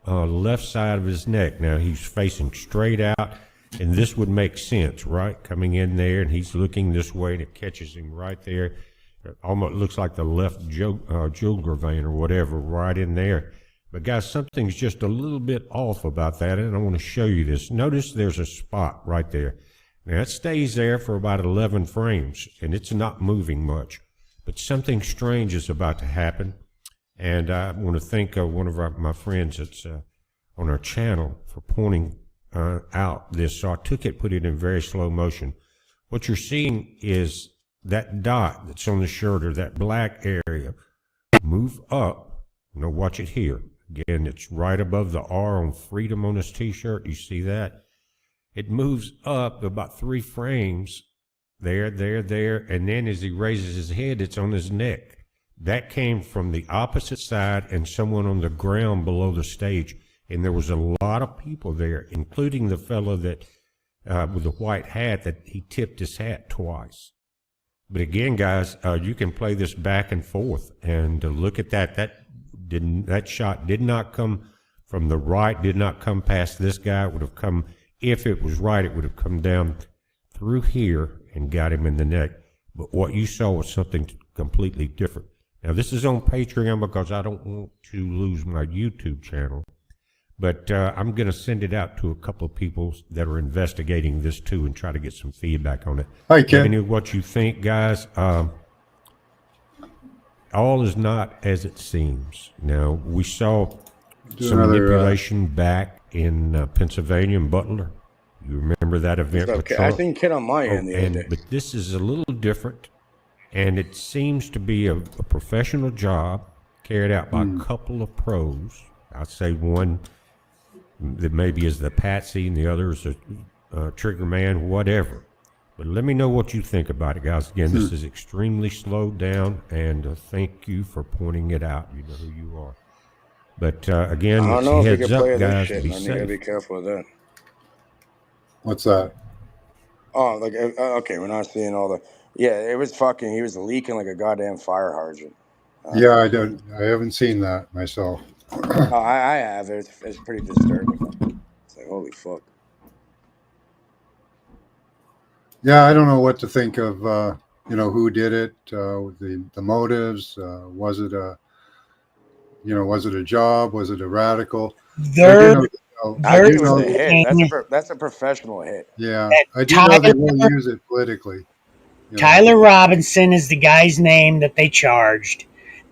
left side of his neck. Now he's facing straight out, and this would make sense, right? Coming in there, and he's looking this way, and it catches him right there. It almost looks like the left jugular vein or whatever, right in there. But guys, something's just a little bit off about that, and I want to show you this. Notice there's a spot right there. Now it stays there for about 11 frames, and it's not moving much. But something strange is about to happen, and I want to thank one of my friends that's on our channel for pointing out this. So I took it, put it in very slow motion. What you're seeing is that dot that's on the shirt, or that black area, move up. Now watch it here. Again, it's right above the R on freedom on his t-shirt. You see that? It moves up about 3 frames. There, and then as he raises his head, it's on his neck. That came from the opposite side and someone on the ground below the stage. And there was a lot of people there, including the fellow that with the white hat, that he tipped his hat twice. But again, guys, you can play this back and forth, and look at that. That shot did not come from the right, did not come past this guy. It would have come, if it was right, it would have come down through here and got him in the neck. But what you saw was something completely different. Now, this is on Patreon because I don't want to lose my YouTube channel. But I'm going to send it out to a couple of people that are investigating this too, and try to get some feedback on it. Hi, Ken. Let me know what you think, guys. All is not as it seems. Now, we saw some manipulation back in Pennsylvania and Butler. You remember that event with Trump? I think Kid on my end the other day. But this is a little different, and it seems to be a professional job carried out by a couple of pros. I'd say one that maybe is the patsy and the other is a trigger man, whatever. But let me know what you think about it, guys. Again, this is extremely slowed down, and thank you for pointing it out. You know who you are. But again, I don't know if you heads can play up, that guys. shit, Be man. You gotta safe. be careful with that. What's that? Oh, like okay, we're not seeing all the. Yeah, it was fucking. He was leaking like a goddamn fire hydrant. Yeah, I haven't seen that myself. I have. It's pretty disturbing. It's like holy fuck. Yeah, I don't know what to think of. Who did it? The motives. Was it a job? Was it a radical? I think it was a hit. That's a professional hit. Yeah, I do know they will use it politically. Tyler Robinson is the guy's name that they charged.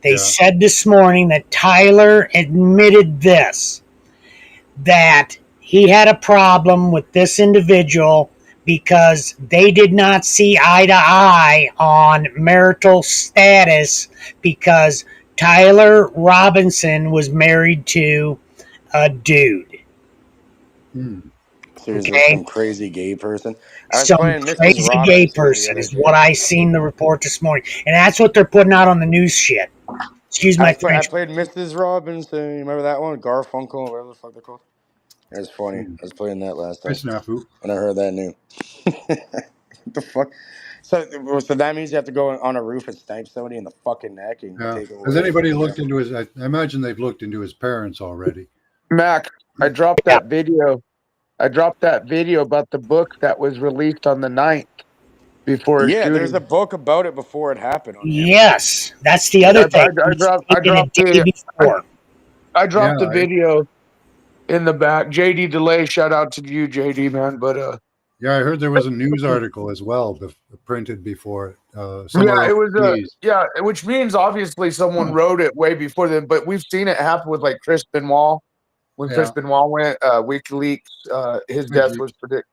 They said this morning that Tyler admitted this, that he had a problem with this individual because they did not see eye to eye on marital status, because Tyler Robinson was married to a dude. So he's just some crazy gay person. I was Some playing Mrs. crazy Robinson gay the person other is day. what I seen the report this morning, and that's what they're putting out on the news shit. Excuse my I French. played Mrs. Robinson. You remember that one? Garfunkel, whatever the fuck they're called. It was funny. I was playing that last time. When I heard that new. What the fuck? So that means you have to go on a roof and snipe somebody in the fucking neck and Yeah. take away. Has anybody looked into his? I imagine they've looked into his parents already. Mac, I dropped that video. I dropped that video about the book that was released on the 9th before his Yeah, shooting. there's a book about it before it happened. On Yes, that's the other thing. I dropped the video in the back. JD Delay, shout out to you, JD, man. But Yeah, I heard there was a news article as well printed before. yeah, it was which means obviously someone wrote it way before then. But we've seen it happen with like Chris Benoit. When Chris Benoit went, WikiLeaks, his death was predicted.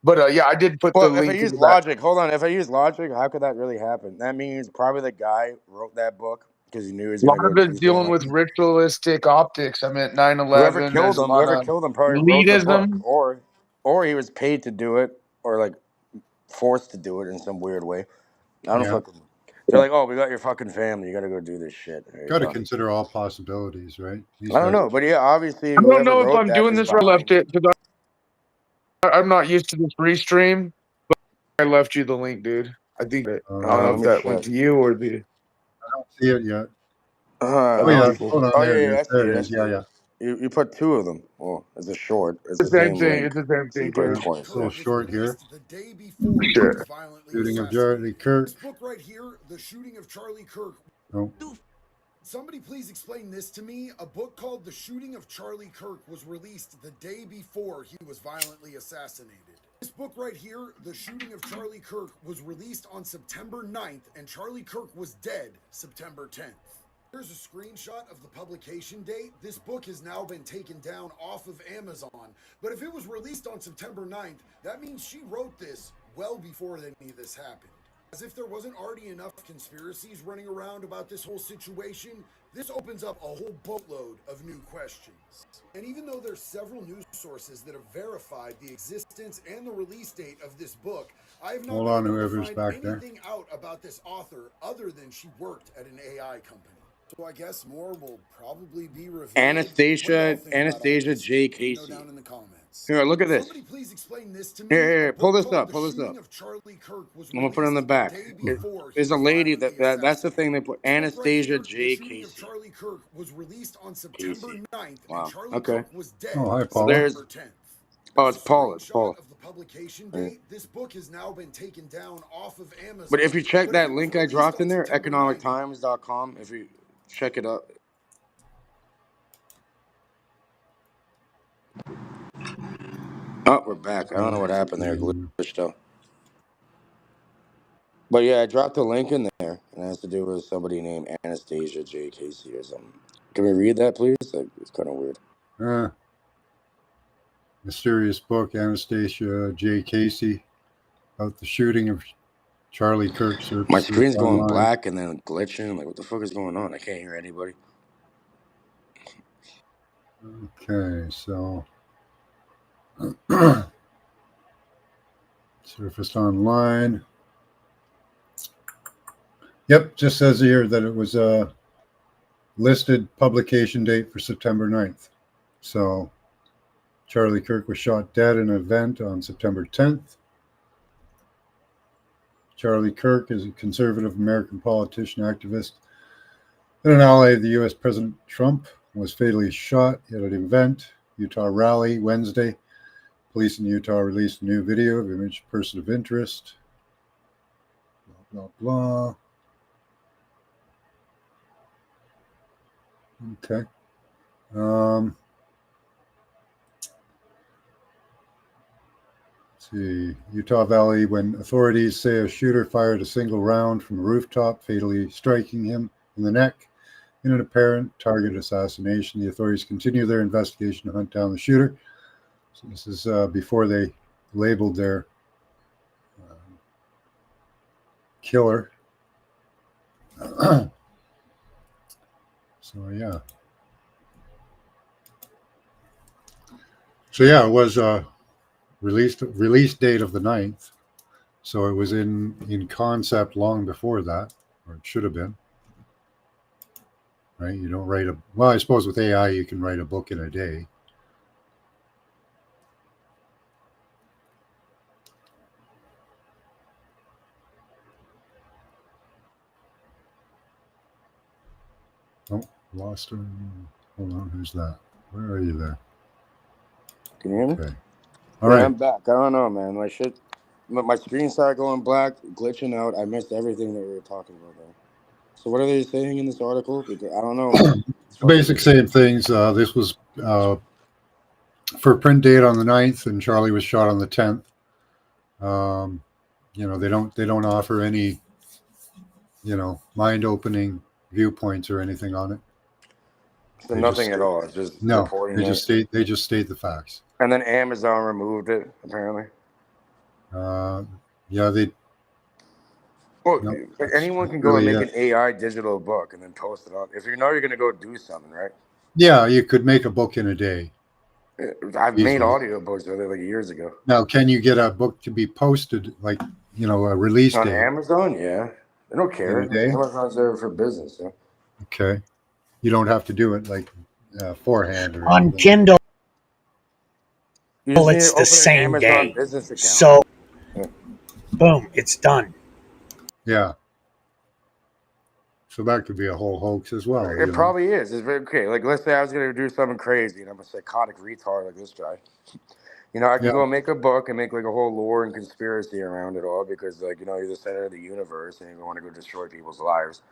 But yeah, I did put the link. If I use logic, hold on. If I use logic, how could that really happen? That means probably the guy wrote that book because he knew he was A going lot to go of it's dealing with ritualistic optics. I meant 9/11. Whoever killed him probably wrote the book, elitism. or he was paid to do it, or like forced to do it in some weird way. I don't fucking. They're like, oh, we got your fucking family. You got to go do this shit. Got to consider all possibilities, right? I don't know, but yeah, obviously. I don't know if I'm doing this or I left it because I'm not used to this restream. But I left you the link, dude. I think I don't know if that went to you or the. I don't see it yet. Oh yeah, hold on. yeah, I see there it. it is. Yeah. You put two of them. Well, it's a short. It's the same thing. link. It's the same So you thing. put it Dude. twice. A little short here. Sure. Shooting of Charlie Kirk. This book right here, The Shooting of Charlie Kirk. Oh. Somebody please explain this to me. A book called The Shooting of Charlie Kirk was released the day before he was violently assassinated. This book right here, The Shooting of Charlie Kirk, was released on September 9th, and Charlie Kirk was dead September 10th. Here's a screenshot of the publication date. This book has now been taken down off of Amazon, but if it was released on September 9th, that means she wrote this well before any of this happened. As if there wasn't already enough conspiracies running around about this whole situation, this opens up a whole boatload of new questions. And even though there's several news sources that have verified the existence and the release date of this book, I have not Hold on, been able to whoever's find back there. anything out about this author other than she worked at an AI company. So I guess more will probably be revealed. Anastasia J. Casey. Here, look at this. Somebody please explain this to me. Here, pull this up. The Pull this Shooting up. of Charlie Kirk was I'm gonna put it on the back. There's a lady that's the thing they put. Anastasia J. Casey. Charlie Kirk was released on September 9th, Wow. and Charlie Okay. Kirk was dead. Oh, hi, So Paula. there's. Oh, it's Paula. It's Paula. Of the publication date, this book has now been taken down off of Amazon. But if you check that link I dropped in there, economictimes.com, if you check it up. Oh, we're back. I don't know what happened there. Glitched out. But yeah, I dropped a link in there, and it has to do with somebody named Anastasia J. Casey or something. Can we read that, please? Like, it's kind of weird. Mysterious book, Anastasia J. Casey, about the shooting of Charlie Kirk. My screen's going black and then glitching. Like, what the fuck is going on? I can't hear anybody. Okay, so surfaced online. Yep, just says here that it was a listed publication date for September 9th. So Charlie Kirk was shot dead in an event on September 10th. Charlie Kirk is a conservative American politician, activist, and an ally of the U.S. President Trump, was fatally shot at an event, Utah rally, Wednesday. Police in Utah released a new video of image person of interest. Blah, blah, blah. Okay. Let's see. Utah Valley, when authorities say a shooter fired a single round from a rooftop, fatally striking him in the neck. in an apparent target assassination. The authorities continue their investigation to hunt down the shooter. So this is before they labeled their killer. So yeah. So yeah, it was release date of the 9th. So it was in concept long before that, or it should have been. Right? You don't write well, I suppose with AI you can write a book in a day. Oh, lost her. Hold on, who's that? Where are you there? Can you hear me? Okay. All right. I'm back. I don't know, man. My screen started going black, glitching out. I missed everything that we were talking about there. So what are they saying in this article? Because I don't know. The basic same things. This was for print date on the 9th, and Charlie was shot on the 10th. You know, they don't offer any, you know, mind-opening viewpoints or anything on it. So nothing at all. It's just no. reporting They it. just state the facts. And then Amazon removed it apparently. Yeah, they. Well, no, anyone can go really, and make an AI digital book and then post it on. If you know you're going to go do something, right? Yeah, you could make a book in a day. I've Easily. made audio books with it like years ago. Now, can you get a book to be posted, like, you know, a release On date? Amazon, yeah. They don't care. In a day? Amazon's there for business. Yeah. Okay. You don't have to do it like forehand or On anything. Kindle, You just need it's to the open an same Amazon day. business account. So, boom, it's done. Yeah. So that could be a whole hoax as well. It probably is. It's very okay. Like, let's say I was going to do something crazy and I'm a psychotic retard like this guy. You know, I can go make a book and make like a whole lore and conspiracy around it all because, like, you know, you're the center of the universe and you want to go destroy people's lives.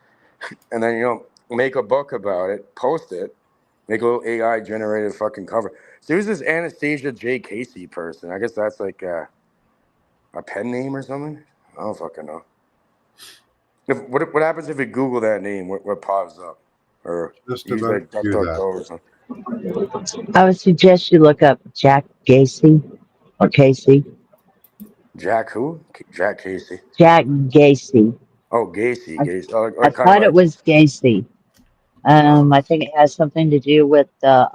And then, you know, make a book about it, post it, make a little AI generated fucking cover. So there's this Anastasia J. Casey person. I guess that's like a pen name or something. I don't fucking know. What happens if you Google that name? What pops up? Or just use about like do DuckDuckGo or that. something. I would suggest you look up Jack Gacy or Casey. Jack who? Jack Casey. Jack Gacy. Oh, Gacy. Gacy. Oh, I thought it was Gacy. I think it has something to do with the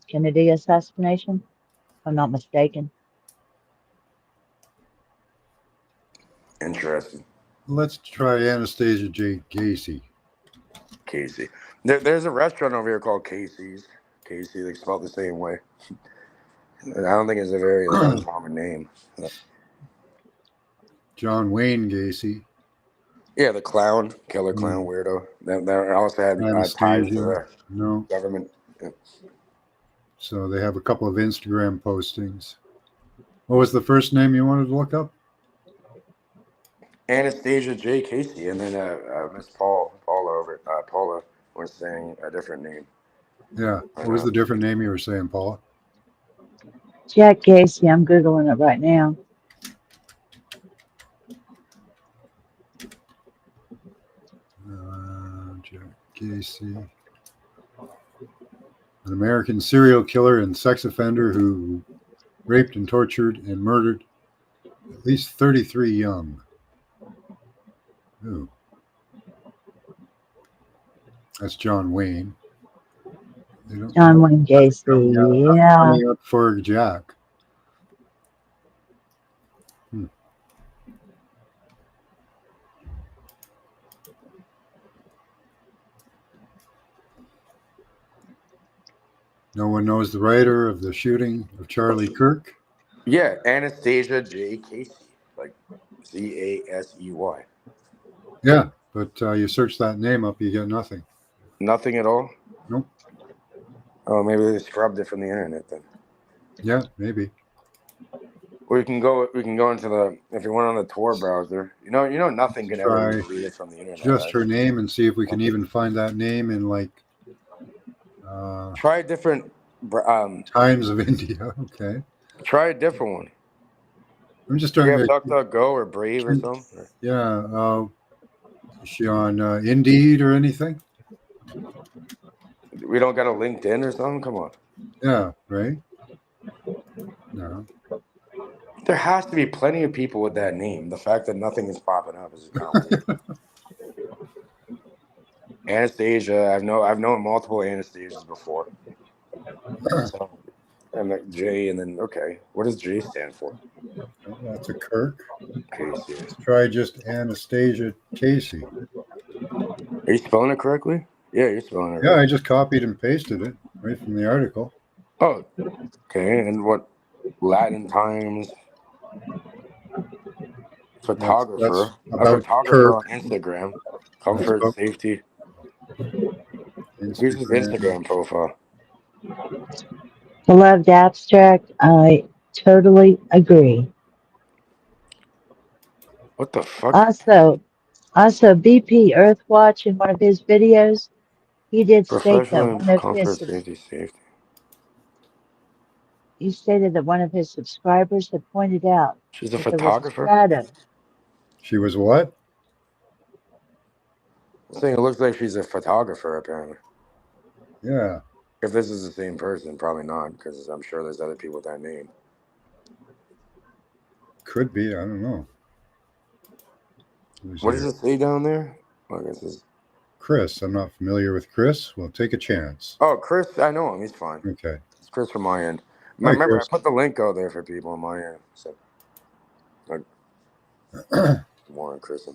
Kennedy assassination, if I'm not mistaken. Interesting. Let's try Anastasia J. Gacy. Casey. There's a restaurant over here called Casey's. Casey, they spelled the same way. I don't think it's a very uncommon name. John Wayne Gacy. Yeah, the clown, killer clown weirdo. That also had ties to the government. Yeah. So they have a couple of Instagram postings. What was the first name you wanted to look up? Anastasia J. Casey, and then Miss Paula was saying a different name. Yeah. What was the different name you were saying, Paula? Jack Gacy. I'm Googling it right now. Jack Gacy. An American serial killer and sex offender who raped and tortured and murdered at least 33 young. Ooh. That's John Wayne. John Wayne Gacy, yeah. Coming up for Jack. No one knows the writer of the shooting of Charlie Kirk. Yeah, Anastasia J. Casey, like Casey. Yeah, but you search that name up, you get nothing. Nothing at all? Nope. Oh, maybe they scrubbed it from the internet then. Yeah, maybe. We can go into the, if you went on the Tor browser, you know nothing can ever be deleted from the internet. Just right? her name and see if we can even find that name in like try different Times of India. Okay. Try a different one. I'm just Do trying you to have DuckDuckGo or Brave or something? Yeah. Is she on Indeed or anything? We don't got a LinkedIn or something? Come on. Yeah, right? No. There has to be plenty of people with that name. The fact that nothing is popping up is kind of weird. Anastasia. I've known multiple Anastasias before. So, and like J, and then okay, what does J stand for? That's a Kirk. Casey. Let's try just Anastasia Casey. Are you spelling it correctly? Yeah, you're spelling it. Yeah, right. I just copied and pasted it right from the article. Oh, okay. And what Latin Times? Photographer. That's A about photographer Kirk. on Instagram. Comfort, about safety. Here's his Instagram profile. Beloved Abstract, I totally agree. What the fuck? Also, BP Earthwatch in one of his videos, he did state that Professional one of comfort, his safety. he stated that one of his subscribers had pointed out She's a that there was a photographer? shadow. She was what? I'm saying it looks like she's a photographer, apparently. Yeah. If this is the same person, probably not, because I'm sure there's other people with that name. Could be. I don't know. What does it say down there? I guess it's... Chris. I'm not familiar with Chris. We'll take a chance. Oh, Chris, I know him. He's fine. Okay. It's Chris from my end. Hi, Remember, Chris. I put the link out there for people on my end. So, more on Chris.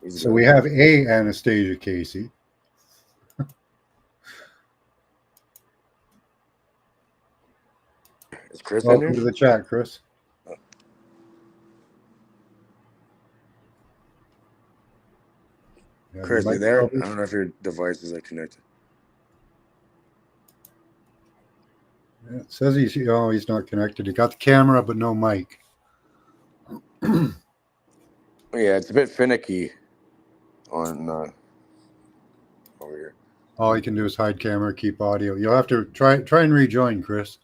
So we have a Anastasia Casey. Is Chris in Welcome there? to the chat, Chris. Yeah, Chris, you there? I don't know if your devices are connected. Yeah, it says he's not connected. He got the camera but no mic. Yeah, it's a bit finicky on over here. All you can do is hide camera, keep audio. You'll have to try and rejoin, Chris.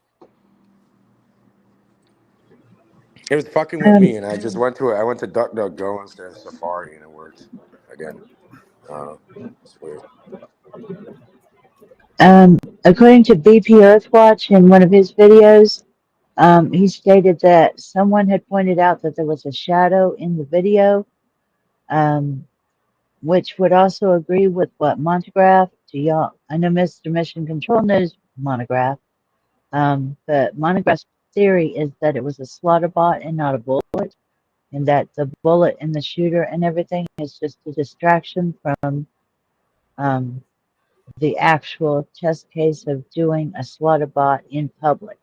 It was fucking with me, and I just went to DuckDuckGo instead of Safari, and it worked again. It's weird. According to BP Earthwatch in one of his videos, he stated that someone had pointed out that there was a shadow in the video, which would also agree with what Montegraph, I know Mr. Mission Control knows Montegraph, but Montegraph's theory is that it was a slaughter bot and not a bullet, and that the bullet and the shooter and everything is just a distraction from the actual test case of doing a slaughter bot in public.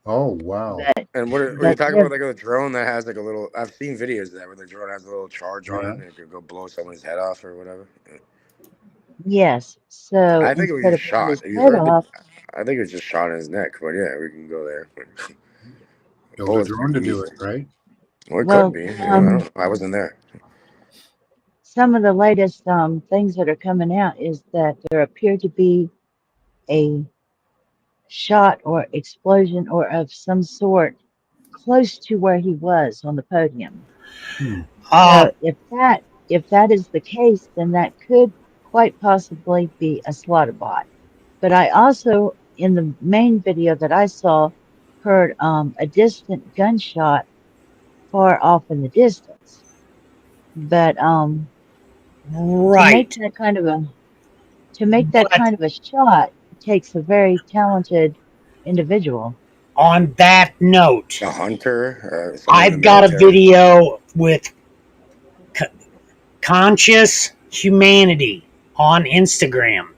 Oh, wow. And what are you talking about? Like a drone that has like a little. I've seen videos of that where the drone has a little charge on it and it could go blow someone's head off or whatever. Yes, so I think it was instead just of shot. cutting his head off, I think it was just shot in his neck. But yeah, we can go there. Build a drone to do it, right? Well, it Well, could be. I don't know. I wasn't there. some of the latest things that are coming out is that there appeared to be a shot or explosion or of some sort close to where he was on the podium. So if that is the case, then that could quite possibly be a slaughter bot. But I also, in the main video that I saw, heard a distant gunshot far off in the distance. But Right. to make that kind of a shot takes a very talented individual. On that note, A hunter. I've got a video with Conscious Humanity on Instagram.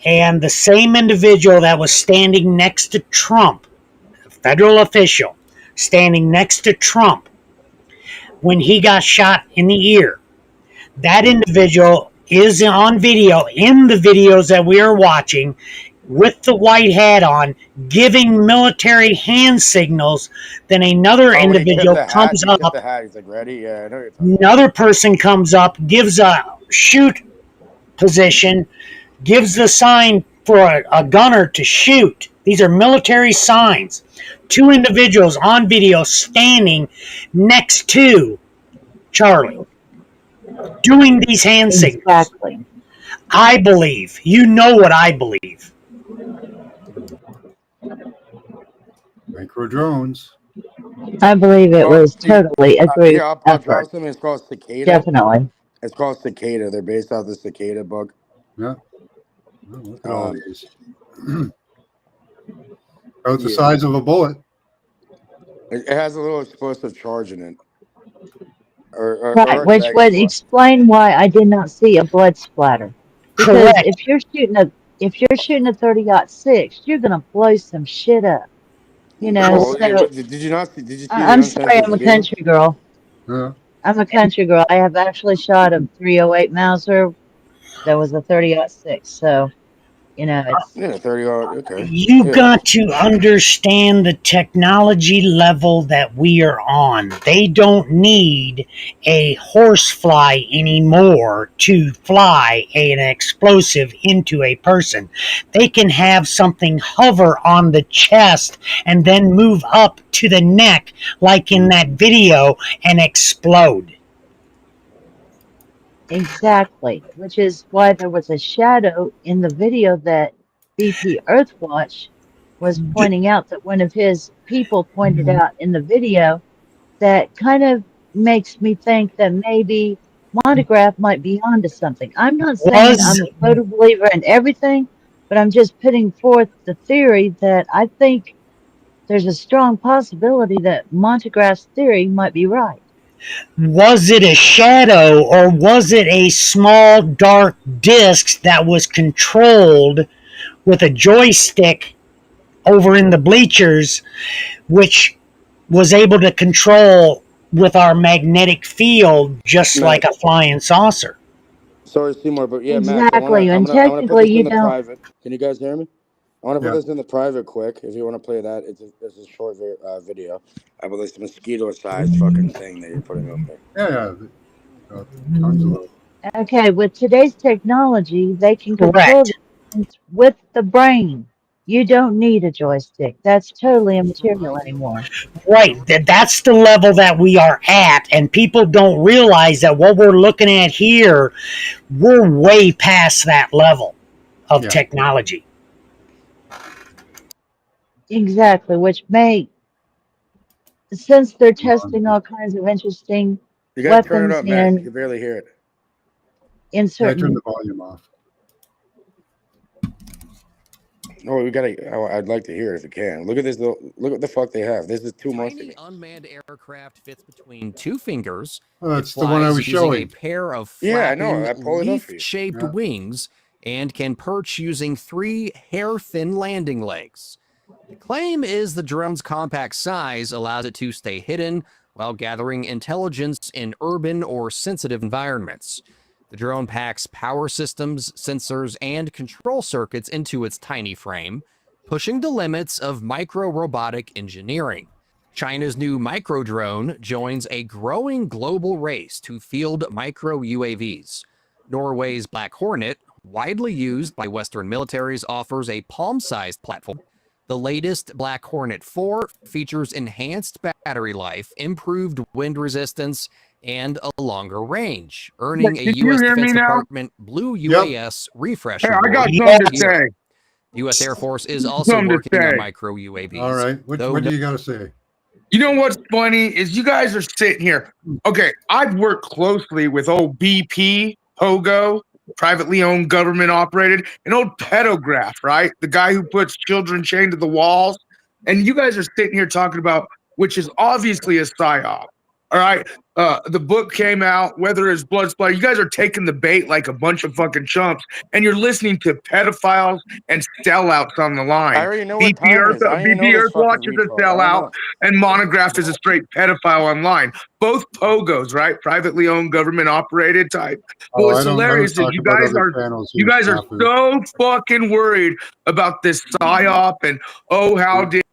And the same individual that was standing next to Trump, a federal official, standing next to Trump when he got shot in the ear, that individual is on video, in the videos that we are watching, with the white hat on, giving military hand signals. Then another individual comes up. The hat. He's like, ready? Yeah, I know you're talking. Another person comes up, gives a shoot position, gives the sign for a gunner to shoot. These are military signs. Two individuals on video standing next to Charlie, doing these hand signals. Exactly. I believe. You know what I believe. Micro drones. I believe it was totally a group Here, I'll drop effort. something. It's called Cicada. Definitely. It's called Cicada. They're based off the cicada bug. Yeah. Oh, look at all these. About the size of a bullet. It has a little explosive charge in it. Right, which would explain why I did not see a blood splatter. Because Correct. if you're shooting a 30-06, you're gonna blow some shit up. You know, Oh, so did you not see? Did you see? I'm sorry, I'm a country girl. Yeah. I'm a country girl. I have actually shot a 308 Mauser that was a 30-06. So, you know, it's 30. Okay. You've got to understand the technology level that we are on. They don't need a horsefly anymore to fly an explosive into a person. They can have something hover on the chest and then move up to the neck, like in that video, and explode. exactly, which is why there was a shadow in the video that BP Earthwatch was pointing out, that one of his people pointed out in the video, that kind of makes me think that maybe Monograph might be onto something. I'm not saying I'm a total believer in everything, but I'm just putting forth the theory that I think there's a strong possibility that Montograph's theory might be right. Was it a shadow, or was it a small dark disc that was controlled with a joystick over in the bleachers, which was able to control with our magnetic field, just like a flying saucer? Sorry, Seymour, but yeah, Exactly, Max, and I want to put technically this you in the don't. private. Can you guys hear me? I want to put Yeah. this in the private quick. If you want to play that, it's a short video. I believe it's a mosquito-sized fucking thing that you're putting up there. Yeah. Tons of them. Okay, with today's technology, they can control Correct. it with the brain. You don't need a joystick. That's totally immaterial anymore. Right, that's the level that we are at, and people don't realize that what we're looking at here, we're way past that level of technology. Exactly, which may, since they're testing all kinds of interesting You gotta turn it weapons up, Max. You in can barely hear it. in Yeah, turn certain the volume off. No, we gotta. I'd like to hear it if you can. Look at this. Look what the fuck they have. This is too much to me. Unmanned aircraft fits between two fingers. Oh, that's It the one I flies was using a showing. pair of Yeah, I know. flapping, I pulled it up for you. leaf-shaped Yeah. wings and can perch using 3 hair-thin landing legs. The claim is the drone's compact size allows it to stay hidden while gathering intelligence in urban or sensitive environments. The drone packs power systems, sensors, and control circuits into its tiny frame, pushing the limits of micro-robotic engineering. China's new micro drone joins a growing global race to field micro UAVs. Norway's Black Hornet, widely used by Western militaries, offers a palm-sized platform. The latest Black Hornet 4 features enhanced battery life, improved wind resistance, and a longer range, earning a Did you U.S. hear me Defense now? Department Blue UAS refresh Hey, I award got this something to year. say. The U.S. Air Force is also Something to working on say. micro UAVs. All right. What do you got to say? You know what's funny is you guys are sitting here. Okay, I've worked closely with old BP, Pogo, privately owned, government operated, and old Pedograph, right? The guy who puts children chained to the walls. And you guys are sitting here talking about, which is obviously a psyop. All right. The book came out, whether it's blood splatter. You guys are taking the bait like a bunch of fucking chumps, and you're listening to pedophiles and sellouts on the line. I already know what time it is. I don't even know BP this Earthwatch fucking is a retard. I don't sellout, know. and Monograph is a straight pedophile online. Both Pogos, right? Privately owned, government operated type. But Oh, what's I don't hilarious is talk you about guys other are channels you who guys are snafu. so fucking worried about this psyop and how did it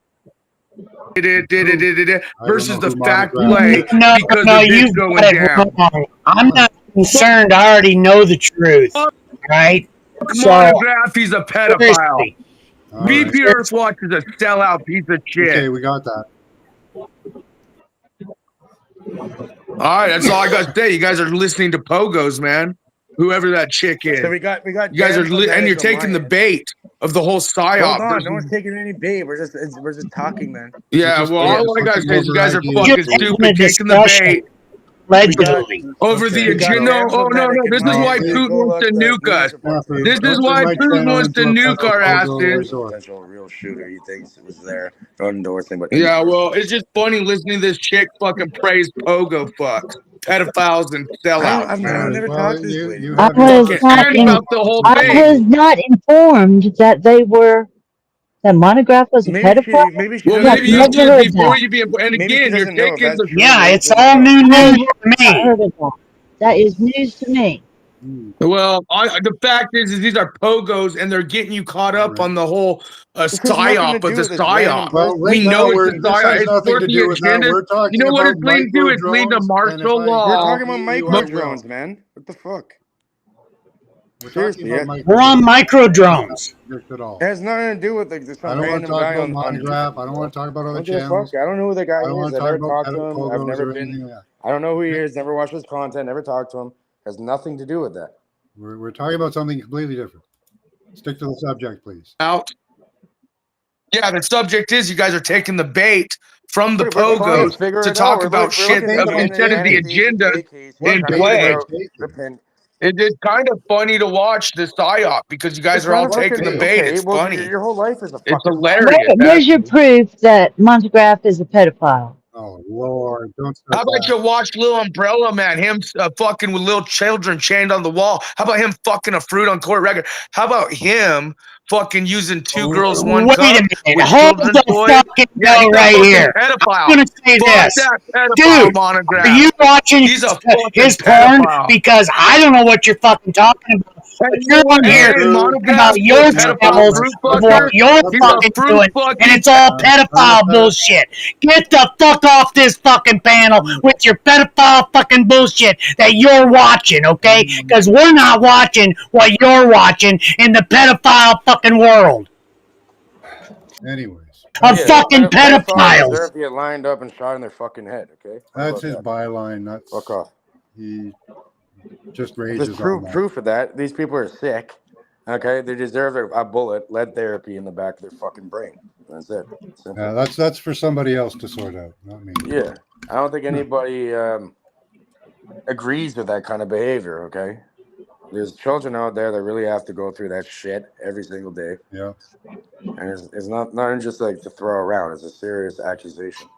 versus the fact play because No, of this you've going got it down. wrong. I'm not concerned. I already know the truth, right? So, Monograph, he's a pedophile. seriously. BP Earthwatch is a sellout piece of shit. Okay, we got that. All right, that's all I got to say. You guys are listening to Pogos, man. whoever that chick is. So we got You guys are and you're taking the bait of the whole psyop. Hold on, no one's taking any bait. We're just talking, man. Yeah, well, all I gotta say is you guys are fucking stupid, taking the bait. Allegedly. Over the agenda. Oh, no. This is why Putin wants to nuke us. This is why Putin wants to nuke our asses. Potential real shooter, he thinks it was there. Don't endorse him, but Yeah, well, it's just funny listening to this chick fucking praise pogo fucks, pedophiles, and sellouts. I've never talked to this lady. I was not informed that they were. That Monograph was a pedophile. Maybe Well, maybe you did before you be. And again, you're taking the. Yeah, it's all new news to me. That is news to me. Well, the fact is these are pogos, and they're getting you caught up on the whole psyop of the psyop. Well, We know it's a psyop. It's for the agenda. You know what it's leading to? It's leading to martial law. We're talking about micro drones, man. What the fuck? Seriously, We're on micro drones. It has nothing to do with this. I don't want to talk about Monograph. I don't want to talk about other channels. I don't know who the guy I don't is. want to I've talk never about talked to him. I've never been. I don't know who he is. Never watched his content. Never talked to him. Has nothing to do with that. We're talking about something completely different. Stick to the subject, please. Out. Yeah, the subject is you guys are taking the bait from the pogos to talk about shit instead of the agenda in play. It's kind of funny to watch the psyop because you guys are all taking the bait. It's funny. Your whole life is a It's hilarious. Where's your proof that Monograph is a pedophile? Oh Lord! Don't. How about you watch Lil Umbrella Man? Him fucking with little children chained on the wall. How about him fucking a fruit on court record? How about him fucking using two girls, one cup? Wait a minute. Hold the fucking go right here. I'm going to say this. Dude, Monograph. are you watching He's a his fucking porn? pedophile. Because I don't know what you're fucking talking about. But you're on here about your channels of what you're fucking doing, and it's all pedophile bullshit. Get the fuck off this fucking panel with your pedophile fucking bullshit that you're watching, okay? Because we're not watching what you're watching in the pedophile fucking world. Anyways. Of fucking pedophiles. Deserve to get lined up and shot in their fucking head. Okay. That's his byline. That's fuck off. He just rages. There's proof of that. These people are sick. Okay, they deserve a bullet, lead therapy in the back of their fucking brain. That's it. Yeah, that's for somebody else to sort out, not me. Yeah, I don't think anybody agrees with that kind of behavior. Okay, there's children out there that really have to go through that shit every single day. Yeah, and it's not just like to throw around. It's a serious accusation.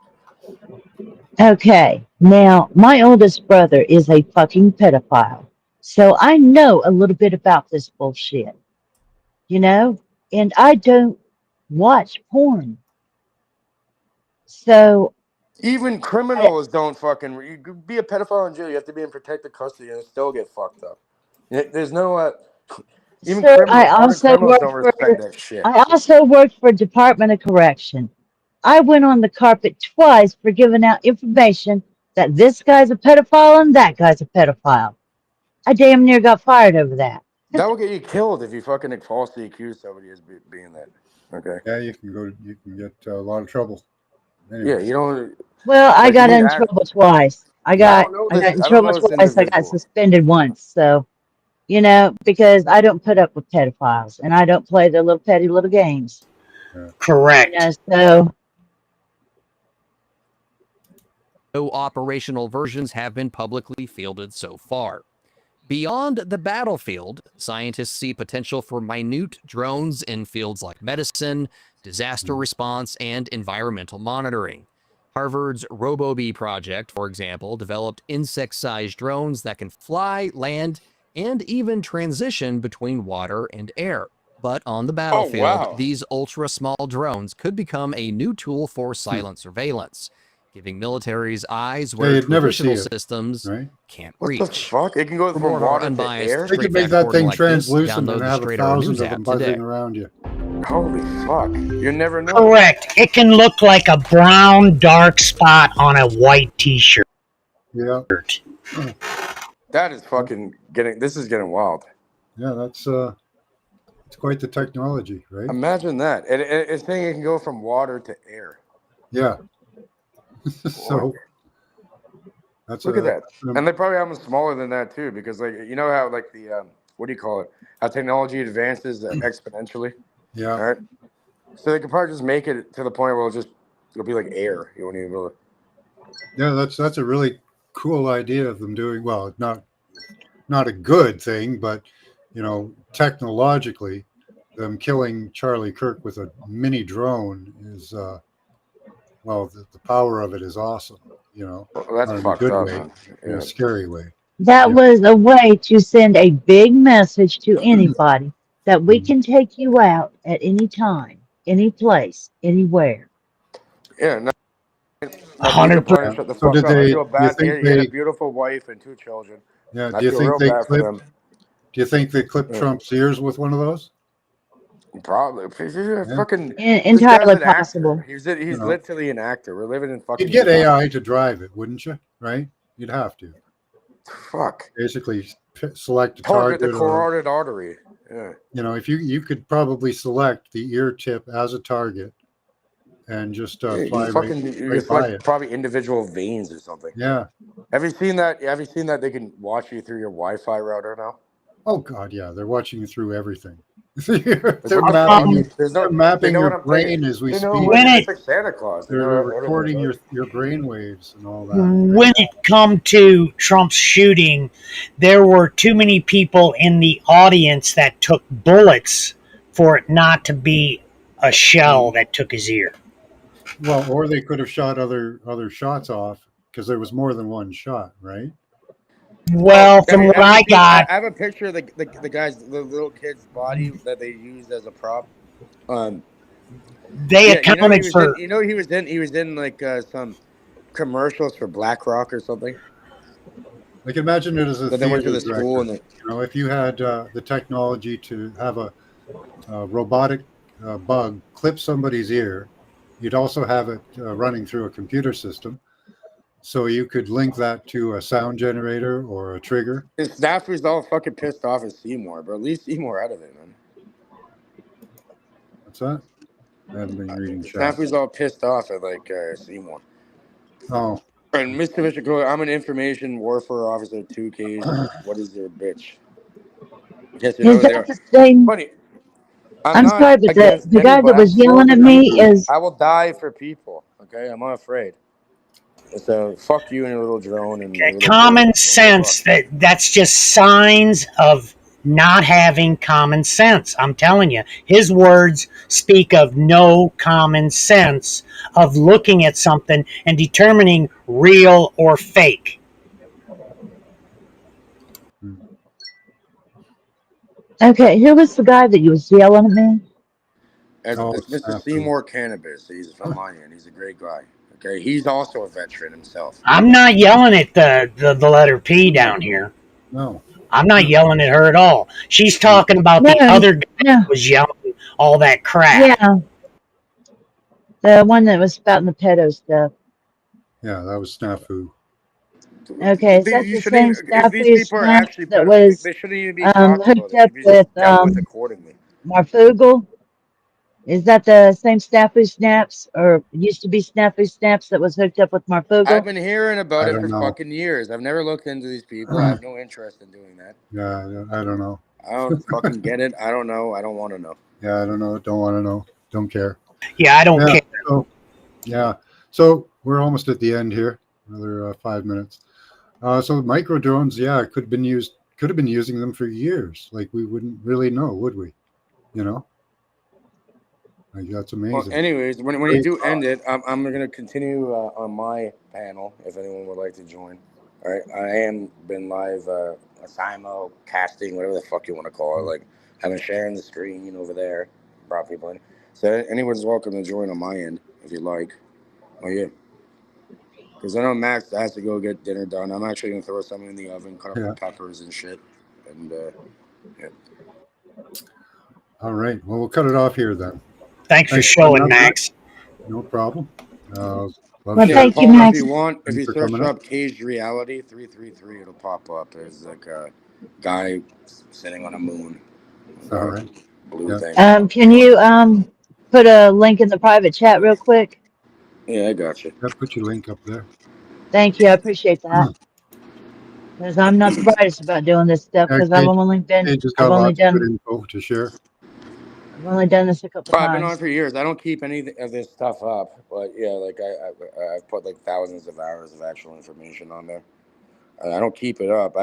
Okay, now my oldest brother is a fucking pedophile. So I know a little bit about this bullshit. You know? And I don't watch porn. So even criminals don't fucking. You could be a pedophile in jail. You have to be in protected custody and still get fucked up. There's no. Even so criminals, I also criminals don't respect that shit. I also worked for Department of Correction. I went on the carpet twice for giving out information that this guy's a pedophile and that guy's a pedophile. I damn near got fired over that. That will get you killed if you fucking falsely accuse somebody as being that. Okay. Yeah, you can get a lot of trouble. Anyways. Yeah, you don't. Well, I got in trouble twice. I got in trouble twice. I got suspended once. So, you know, because I don't put up with pedophiles and I don't play the little petty little games. Correct. You know, so. No operational versions have been publicly fielded so far. Beyond the battlefield, scientists see potential for minute drones in fields like medicine, disaster response, and environmental monitoring. Harvard's RoboBee project, for example, developed insect-sized drones that can fly, land, and even transition between water and air. But on the battlefield, these ultra-small drones could become a new tool for silent surveillance, giving militaries eyes where traditional systems can't reach. What the fuck? It can go from water to air? They can make that thing translucent and have thousands of them buzzing around you. Holy fuck. You never know. Correct. It can look like a brown dark spot on a white t-shirt. Yeah. That is fucking this is getting wild. Yeah, that's it's quite the technology, right? Imagine that. It's saying it can go from water to air. Yeah. So Look at that. And they probably have them smaller than that too, because like you know how like the what do you call it? How technology advances exponentially. Yeah. All right. So they could probably just make it to the point where it'll be like air. You won't even be able to. Yeah, that's a really cool idea of them doing well. Not a good thing, but you know, technologically, them killing Charlie Kirk with a mini drone is well, the power of it is awesome. You know, well, that's in a fucked good up, way, man. in Yeah. a scary way. That was a way to send a big message to anybody that we can take you out at any time, any place, anywhere. Yeah. Now Peter 100%. Parker, shut the So fuck did up. I they? feel Do you bad. He think had a they? beautiful wife and 2 children. Yeah. I Do you feel think real they bad for clipped? them. Do you think they clipped Yeah. Trump's ears with one of those? Probably. Yeah. Fucking. This guy's Entirely an actor. possible. He's You know, literally an actor. We're living in fucking. you'd get time. AI to drive it, wouldn't you? Right? You'd have to. Fuck. Basically, select a Target target, the or carotid artery. Yeah. you know, if you could probably select the ear tip as a target and just Yeah, fly you right, you right just by like it. probably individual veins or something. Yeah. Have you seen that? Have you seen that they can watch you through your Wi-Fi router now? Oh God, yeah. They're watching you through everything. they're Like, what the mapping, fuck? There's no. they're They mapping know what your I'm thinking. brain as we They know speak. when When it's it like Santa Claus. They They're know everything recording about your it. your brain waves and all that. when it come to Trump's shooting, there were too many people in the audience that took bullets for it not to be a shell that took his ear. Well, or they could have shot other shots off because there was more than one shot, right? Well, from what I got, I have a picture of the little kid's body that they used as a prop. they accounted for. He was in like some commercials for BlackRock or something. I can imagine it as a That they went to theater the school director. and You know, if you had the technology to have a robotic bug clip somebody's ear, you'd also have it running through a computer system, so you could link that to a sound generator or a trigger. his staff was all fucking pissed off at Seymour, but at least Seymour out of it, man. What's that? I haven't been reading chat. Staff was all pissed off at like Seymour. Oh, And Mr. Michiko, I'm an information warfare officer, 2Ks. What is your bitch? Yes, you know, Is that the same? Funny. I'm not sorry, but against the guy that anybody. was yelling at me is. I will die for people. Okay, I'm not afraid. So fuck you and your little drone and your little Common boy. sense, that's just signs of not having common sense. I'm telling you, his words speak of no common sense of looking at something and determining real or fake. Okay, who was the guy that you was yelling at me? It's Mr. Seymour Cannabis. He's from my end. He's a great guy. Okay, he's also a veteran himself. I'm not yelling at the letter P down here. No. I'm not yelling at her at all. She's talking about the other guy that was yelling all that crap. Yeah. The one that was spouting the pedo stuff. yeah, that was snafu. Okay, is that You the shouldn't same even- if these Staffy people are snap actually that pedophiles, was they shouldn't even be talking about hooked it. up They should be with dealt with accordingly. Marfugal? Is that the same Snafu Snaps, or used to be Snafu Snaps that was hooked up with Marfugal? I've been hearing about I it don't for know. fucking years. I've never looked into these people. I have no interest in doing that. Yeah, I don't know. I don't fucking get it. I don't know. I don't want to know. Yeah, I don't know. Don't want to know. Don't care. Yeah, I don't care. So, yeah. So we're almost at the end here. Another 5 minutes. So micro drones, yeah, could have been using them for years. Like we wouldn't really know, would we? You know. Like, that's amazing. Well, anyways, when you do end it, I'm going to continue on my panel if anyone would like to join. All right, I am been live simo casting, whatever the fuck you want to call it. Like I've been sharing the screen over there, brought people in. So anyone's welcome to join on my end if you like. Oh yeah, because I know Max has to go get dinner done. I'm actually going to throw something in the oven, cut up the peppers and shit, and yeah. All right. Well, we'll cut it off here then. Thanks for showing, Max. No problem. Thank you, Max. If you want, if Thanks you for search coming up Caged Reality 333, it'll pop up. There's like a guy sitting on a moon. All right. Blue thing. Can you put a link in the private chat real quick? Yeah, I got you. I'll put your link up there. Thank you. I appreciate that. Because I'm not the brightest about doing this stuff because I've only been, Kate just I've got only lots of good done, info to share. I've only done this a couple Well, I've been on times. for years. I don't keep any of this stuff up, but yeah, like I've put like thousands of hours of actual information on there. I don't keep it up.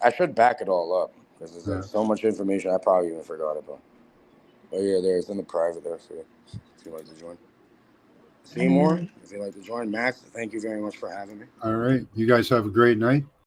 I should back it all up because there's like so much information I probably even forgot about. But yeah, there's in the private there. So if you'd like to join, Seymour, if you'd like to join, Max, thank you very much for having me. All right. You guys have a great night.